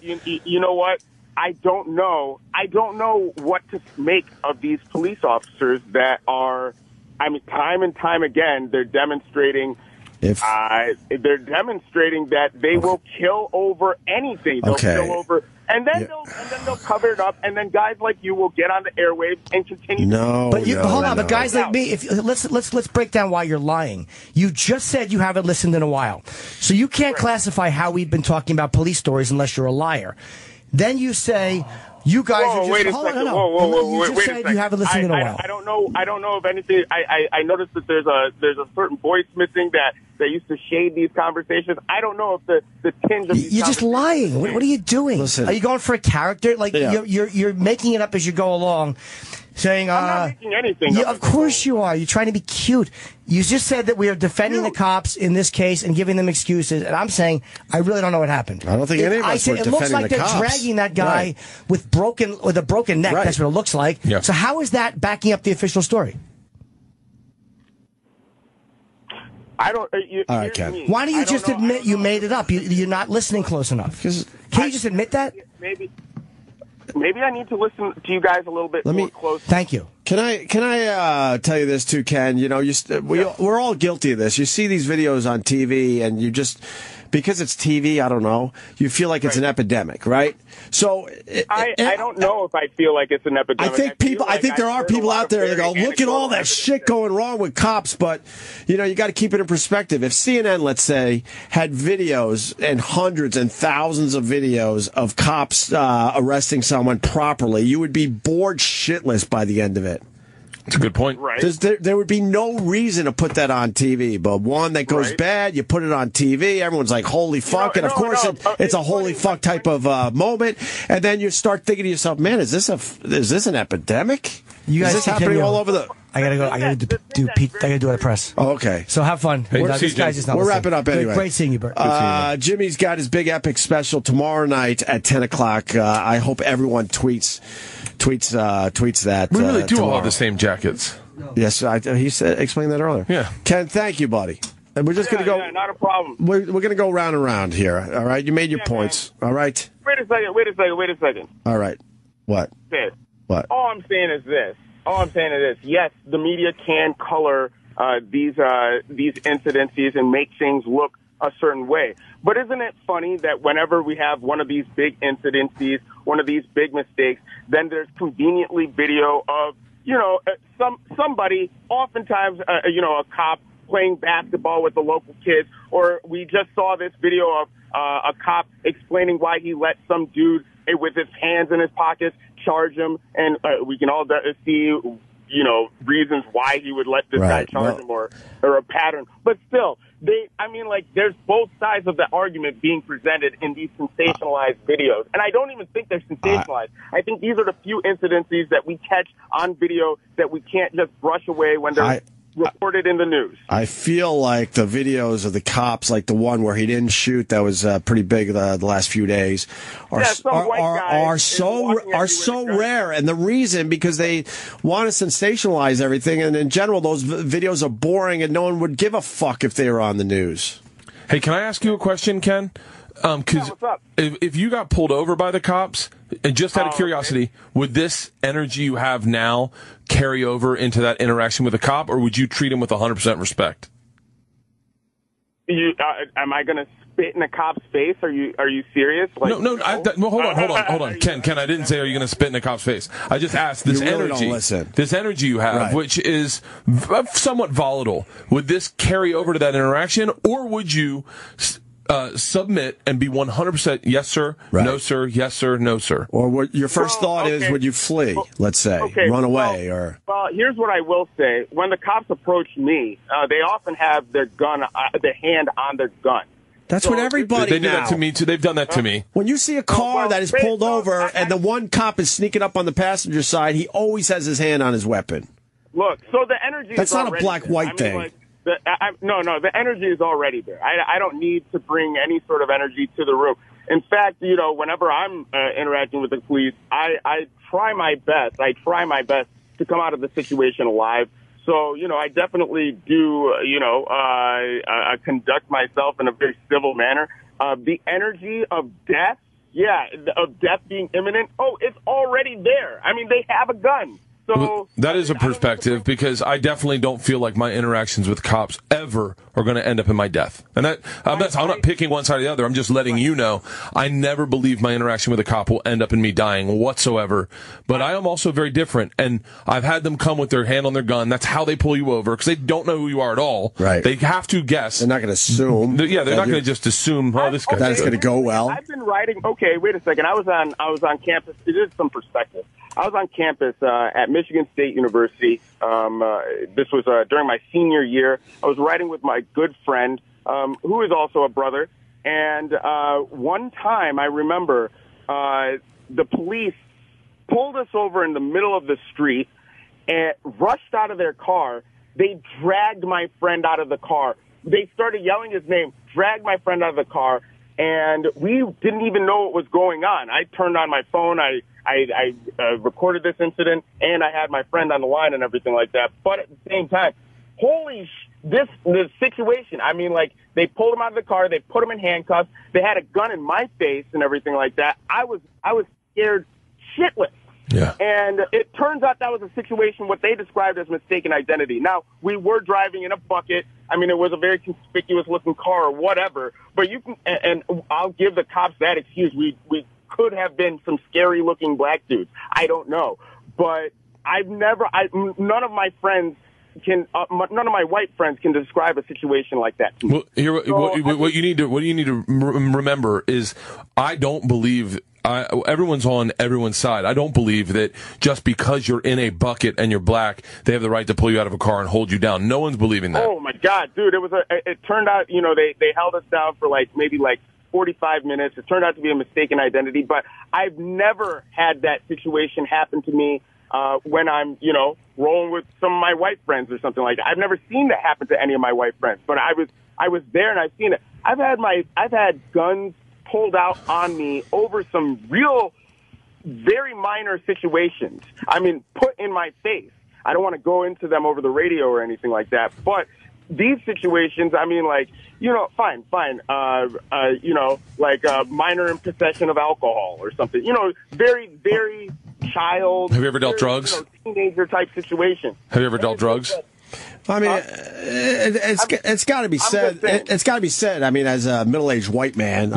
You know what? I don't know what to make of these police officers that are, I mean, time and time again, they're demonstrating that they will kill over anything. They'll kill over, and then they'll cover it up, and then guys like you will get on the airwaves and continue. Hold on, but guys like me, let's break down why you're lying. You just said you haven't listened in a while, so you can't classify how we've been talking about police stories unless you're a liar. Then you say. You guys are just... Wait a second. Whoa, you just said you haven't listened in a while. I don't know of anything. I noticed that there's a certain voice missing that used to shade these conversations. I don't know if the tinge of these You're just lying. What are you doing? Listen. Are you going for a character? Like you're making it up as you go along. Saying, I'm not making anything up. Of course you are. You're trying to be cute. You just said that we are defending the cops in this case and giving them excuses, and I'm saying I really don't know what happened. I don't think any of us were defending the cops. It looks like they're dragging that guy with a broken neck. Right. That's what it looks like. Yeah. So how is that backing up the official story? I don't. All right, Ken. Why don't you just admit you made it up? You're not listening close enough. Can you just admit that? Maybe I need to listen to you guys a little bit more closely. Thank you. Can I tell you this too, Ken? You know, we're all guilty of this. You see these videos on TV, and you just, because it's TV, I don't know, you feel like it's an epidemic, right? So I don't know if I feel like it's an epidemic. I think there are people out there that go, look at all that shit going wrong with cops, but you know, you got to keep it in perspective. If CNN, let's say, had videos and hundreds and thousands of videos of cops arresting someone properly, you would be bored shitless by the end of it. That's a good point. Right. There would be no reason to put that on TV, but one that goes bad, you put it on TV, everyone's like, holy fuck, and of course it's a holy fuck type of moment, and then you start thinking to yourself, man, is this an epidemic? You guys is this happening all over the... I gotta do at press. Oh, okay. So have fun. Hey, this guy's just not we're listening. wrapping up anyway. Great seeing you, Bert. Jimmy's got his big epic special tomorrow night at 10 o'clock. I hope everyone tweets that. We really do tomorrow. all have the same jackets. Yes, he said. Explained that earlier. Yeah. Ken, thank you, buddy. And we're just gonna go. Yeah, not a problem. We're gonna go round and round here. All right. You made your points. Man. All right. Wait a second. All right. What? This. What? All I'm saying is this. Yes, the media can color these incidences and make things look a certain way. But isn't it funny that whenever we have one of these big incidences, one of these big mistakes, then there's conveniently video of, somebody, oftentimes, a cop playing basketball with the local kids, or we just saw this video of a cop explaining why he let some dude with his hands in his pockets charge him, and we can all see, reasons why he would let this guy charge him or a pattern. But still, there's both sides of the argument being presented in these sensationalized videos. And I don't even think they're sensationalized. I think these are the few incidences that we catch on video that we can't just brush away when they're reported in the news. I feel like the videos of the cops, like the one where he didn't shoot, that was pretty big the last few days, are so rare. And the reason, because they want to sensationalize everything, and in general, those videos are boring, and no one would give a fuck if they were on the news. Hey, can I ask you a question, Ken? Because if you got pulled over by the cops, and just out of curiosity, would this energy you have now carry over into that interaction with a cop, or would you treat him with 100% respect? Am I going to spit in a cop's face? Are you serious? Hold on. Ken, I didn't say are you going to spit in a cop's face. I just asked this this energy you have, which is somewhat volatile. Would this carry over to that interaction, or would you submit and be 100% yes sir, no sir, yes sir, no sir? Or what your first thought is, would you flee, let's say, run away? Well, here's what I will say. When the cops approach me, they often have their gun, their hand on their gun. That's what everybody They do that to me, too. They've done that to me. When you see a car that is pulled over and the one cop is sneaking up on the passenger side, he always has his hand on his weapon. Look, so the energy That's is not a black-white thing. The energy is already there. I don't need to bring any sort of energy to the room. In fact, whenever I'm interacting with the police, I try my best to come out of the situation alive. So, I definitely do, conduct myself in a very civil manner. The energy of death of death being imminent. Oh, it's already there. I mean, they have a gun. So that is a perspective, because I definitely don't feel like my interactions with cops ever are going to end up in my death. And I'm not picking one side or the other. I'm just letting you know I never believe my interaction with a cop will end up in me dying whatsoever. But I am also very different, and I've had them come with their hand on their gun. That's how they pull you over, because they don't know who you are at all. Right. They have to guess. They're not going to assume. They're not going to just assume, this guy's that's going to go well. I've been riding. Okay, wait a second. I was on campus. It is some perspective. I was on campus at Michigan State University. This was during my senior year. I was riding with my good friend, who is also a brother. And one time, I remember the police pulled us over in the middle of the street and rushed out of their car. They dragged my friend out of the car. They started yelling his name, dragged my friend out of the car, and we didn't even know what was going on. I turned on my phone. I recorded this incident, and I had my friend on the line and everything like that. But at the same time, this situation, I mean, like, they pulled him out of the car, they put him in handcuffs, they had a gun in my face and everything like that. I was scared shitless. Yeah. And it turns out that was a situation, what they described as mistaken identity. Now, we were driving in a bucket. I mean, it was a very conspicuous-looking car or whatever. But you can, and I'll give the cops that excuse. We could have been some scary-looking black dudes. I don't know. But none of my friends none of my white friends can describe a situation like that to me. Well, what you need to remember is, I don't believe everyone's on everyone's side. I don't believe that just because you're in a bucket and you're black, they have the right to pull you out of a car and hold you down. No one's believing that. Oh my God, dude! It turned out, they held us down for maybe 45 minutes. It turned out to be a mistaken identity, but I've never had that situation happen to me when I'm, rolling with some of my white friends or something like that. I've never seen that happen to any of my white friends, but I was there and I've seen it. I've had guns pulled out on me over some real, very minor situations. I mean, put in my face. I don't want to go into them over the radio or anything like that, but these situations, I mean, fine. Minor in possession of alcohol or something. Very, very child. Have you ever dealt drugs? Teenager type situation. Have you ever dealt drugs? I mean, it's got to be said. It's got to be said. I mean, as a middle-aged white man,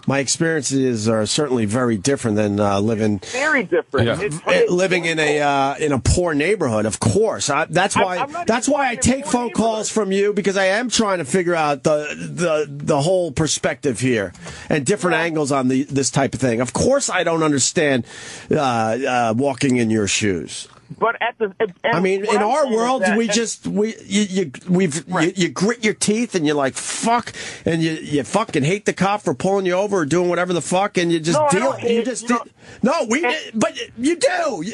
my experiences are certainly very different than living. Very different. Yeah. Living in a poor neighborhood, of course. That's why I take phone calls from you, because I am trying to figure out the whole perspective here and different angles on this type of thing. Of course, I don't understand walking in your shoes. But in our world, you grit your teeth and you're like, fuck, and you fucking hate the cop for pulling you over or doing whatever the fuck, and you just but you do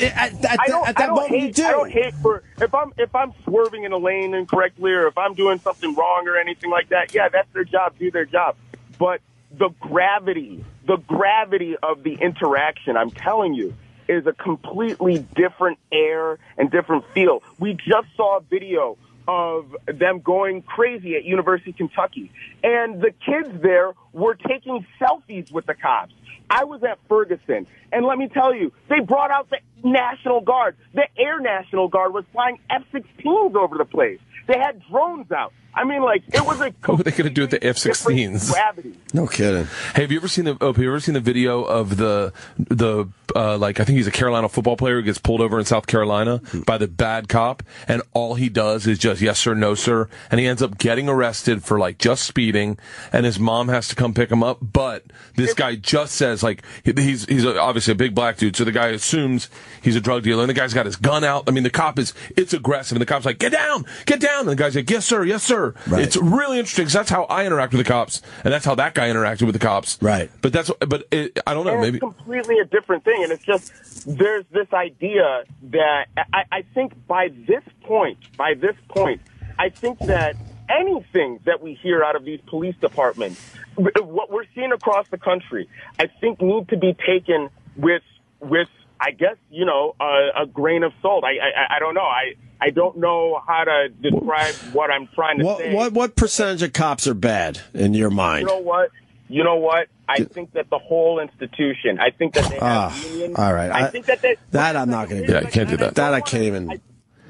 at that moment. You do. I don't hate if I'm swerving in a lane incorrectly, or if I'm doing something wrong or anything like that. Yeah, that's their job. Do their job. But the gravity of the interaction, I'm telling you, is a completely different air and different feel. We just saw a video of them going crazy at University of Kentucky, and the kids there were taking selfies with the cops. I was at Ferguson, and let me tell you, they brought out the National Guard. The Air National Guard was flying F-16s over the place. They had drones out. I mean, it was a. What were they going to do with the F-16s? Gravity. No kidding. Hey, have you ever seen the video of the I think he's a Carolina football player who gets pulled over in South Carolina by the bad cop, and all he does is just yes sir, no sir, and he ends up getting arrested for just speeding, and his mom has to come pick him up, but this guy just says he's obviously a big black dude, so the guy assumes he's a drug dealer, and the guy's got his gun out. I mean, the cop it's aggressive, and the cop's like, get down, and the guy's like, yes sir, yes sir. Right. It's really interesting, because that's how I interact with the cops, and that's how that guy interacted with the cops. Right. But I don't know. And maybe it's completely a different thing, and it's just there's this idea that I think by this point, I think that anything that we hear out of these police departments, what we're seeing across the country, I think need to be taken with I guess a grain of salt. I don't know. I don't know how to describe what I'm trying to say. What percentage of cops are bad in your mind? You know what? you know what? I think that the whole institution, I think that they have unions. All right. I think that they... That I'm not going to do. Yeah, you can't do that. That I can't even...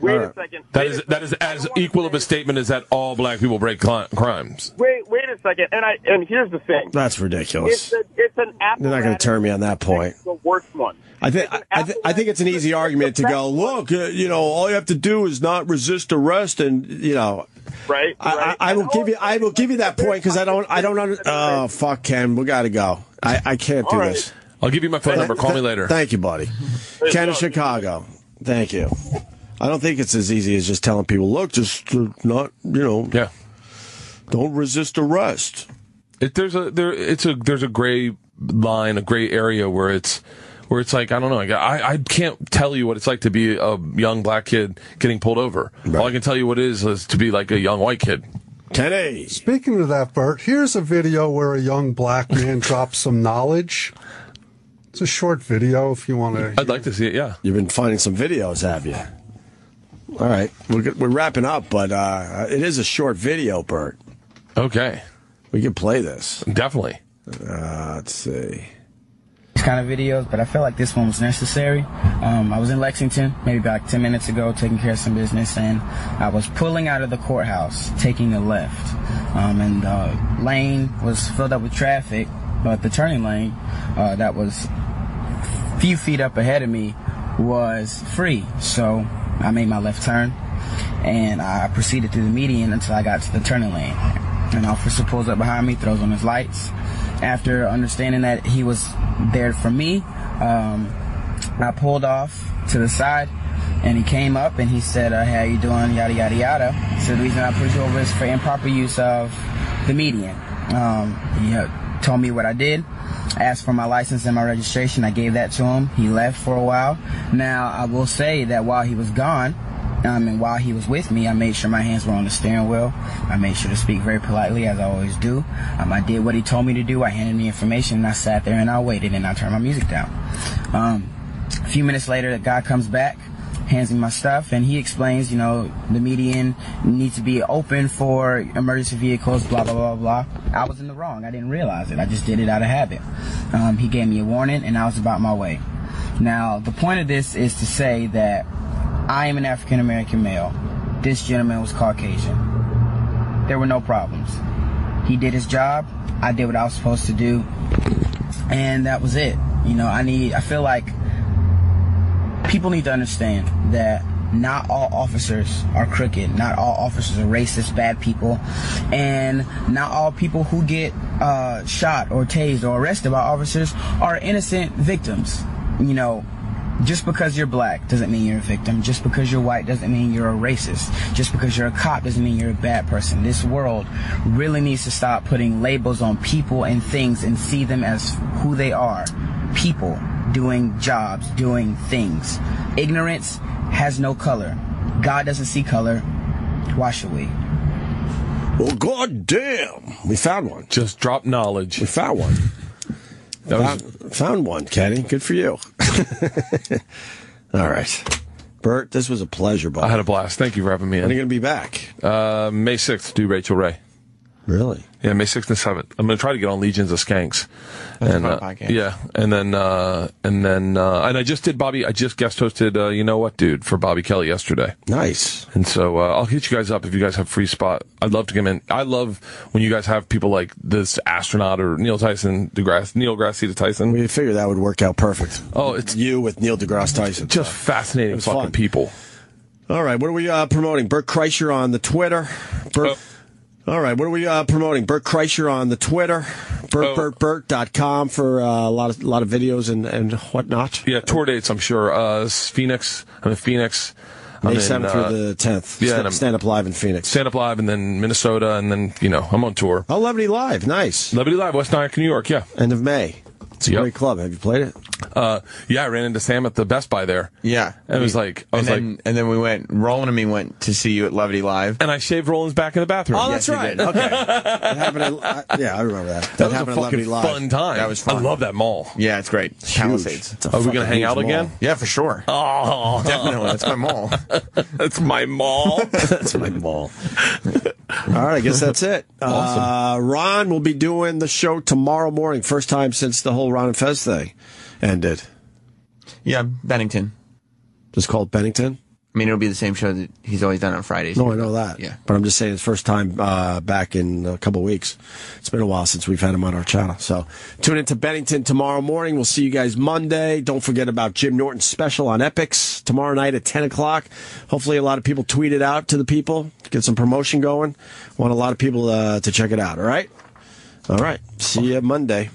Wait a second. That is as equal of a statement as that all black people break crimes. Wait a second. And here's the thing. That's ridiculous. It's an apparatus. They're not going to turn me on that point. The worst one. I think it's an easy argument to go, look, all you have to do is not resist arrest, and Right. I will give you that point because I don't. Oh fuck, Ken, we got to go. I can't do this. I'll give you my phone number. Call me later. Thank you, buddy. Ken in Chicago. Thank you. I don't think it's as easy as just telling people, look, just not, yeah, don't resist arrest. There's a gray line, a gray area where it's like, I don't know. I can't tell you what it's like to be a young black kid getting pulled over. Right. All I can tell you what it is to be like a young white kid. Kenny. Speaking of that, Bert, here's a video where a young black man drops some knowledge. It's a short video if you want to. I'd like to see it, yeah. You've been finding some videos, have you? All right. We're wrapping up, but it is a short video, Bert. Okay. We can play this. Definitely. Let's see. These kind of videos, but I feel like this one was necessary. I was in Lexington maybe about 10 minutes ago taking care of some business, and I was pulling out of the courthouse, taking a left. And the lane was filled up with traffic, but the turning lane that was a few feet up ahead of me was free. So I made my left turn, and I proceeded through the median until I got to the turning lane. An officer pulls up behind me, throws on his lights. After understanding that he was there for me, I pulled off to the side, and he came up and he said, hey, how you doing, yada, yada, yada. So the reason I pulled you over is for improper use of the median. He told me what I did, asked for my license and my registration. I gave that to him. He left for a while. Now, I will say that while he was gone, and while he was with me, I made sure my hands were on the steering wheel. I made sure to speak very politely, as I always do. I did what he told me to do. I handed him the information, and I sat there and I waited, and I turned my music down. A few minutes later, the guy comes back, hands me my stuff, and he explains, the median needs to be open for emergency vehicles, blah, blah, blah, blah. I was in the wrong. I didn't realize it. I just did it out of habit. He gave me a warning, and I was about my way. Now, the point of this is to say that I am an African-American male. This gentleman was Caucasian. There were no problems. He did his job. I did what I was supposed to do. And that was it. I feel like people need to understand that not all officers are crooked. Not all officers are racist, bad people. And not all people who get shot or tased or arrested by officers are innocent victims. Just because you're black doesn't mean you're a victim. Just because you're white doesn't mean you're a racist. Just because you're a cop doesn't mean you're a bad person. This world really needs to stop putting labels on people and things and see them as who they are. People doing jobs, doing things. Ignorance has no color. God doesn't see color. Why should we? Well, goddamn. We found one. Just drop knowledge. We found one. Found one, Kenny. Good for you. All right. Bert, this was a pleasure, buddy. I had a blast. Thank you for having me in. When are you going to be back? May 6th, do Rachel Ray. Really? Yeah, May 6th and 7th. I'm going to try to get on Legions of Skanks. Yeah, and I just did Bobby. I just guest hosted You Know What, Dude for Bobby Kelly yesterday. Nice. And so I'll hit you guys up if you guys have free spot. I'd love to come in. I love when you guys have people like this astronaut or Neil deGrasse Tyson. We figured that would work out perfect. Oh, it's you with Neil deGrasse Tyson. Just fascinating fucking fun. people. All right, what are we promoting? Bert Kreischer on the Twitter. All right, what are we promoting? Bert Kreischer on the Twitter, BertBertBert.com for a lot of videos and whatnot. Yeah, tour dates, I'm sure. Phoenix. I'm in Phoenix. May 7th through the 10th. Yeah, Stand Up Live in Phoenix. Stand Up Live, and then Minnesota, and then, I'm on tour. Oh, Levity Live. Nice. Levity Live, West Nyack, New York, yeah. End of May. It's a great club. Have you played it? Yeah, I ran into Sam at the Best Buy there. Yeah. And and then we went, Roland and me went to see you at Levity Live. And I shaved Roland's back in the bathroom. Oh, that's right. Okay. That happened I remember that. That was happened a fucking fun time. That was fun. I love that mall. Yeah, it's great. Palisades. Are we going to hang out again? Yeah, for sure. Oh. Definitely. That's my mall. That's my mall. That's my mall. All right, I guess that's it. Awesome. Ron will be doing the show tomorrow morning. First time since the whole Ron and Fez thing ended. Yeah, Bennington. Just called Bennington? I mean, it'll be the same show that he's always done on Fridays. No, I know that. Yeah. But I'm just saying it's first time back in a couple of weeks. It's been a while since we've had him on our channel. So tune into Bennington tomorrow morning. We'll see you guys Monday. Don't forget about Jim Norton's special on Epics tomorrow night at 10 o'clock. Hopefully a lot of people tweet it out to the people to get some promotion going. Want a lot of people to check it out, all right? All right. See you Monday.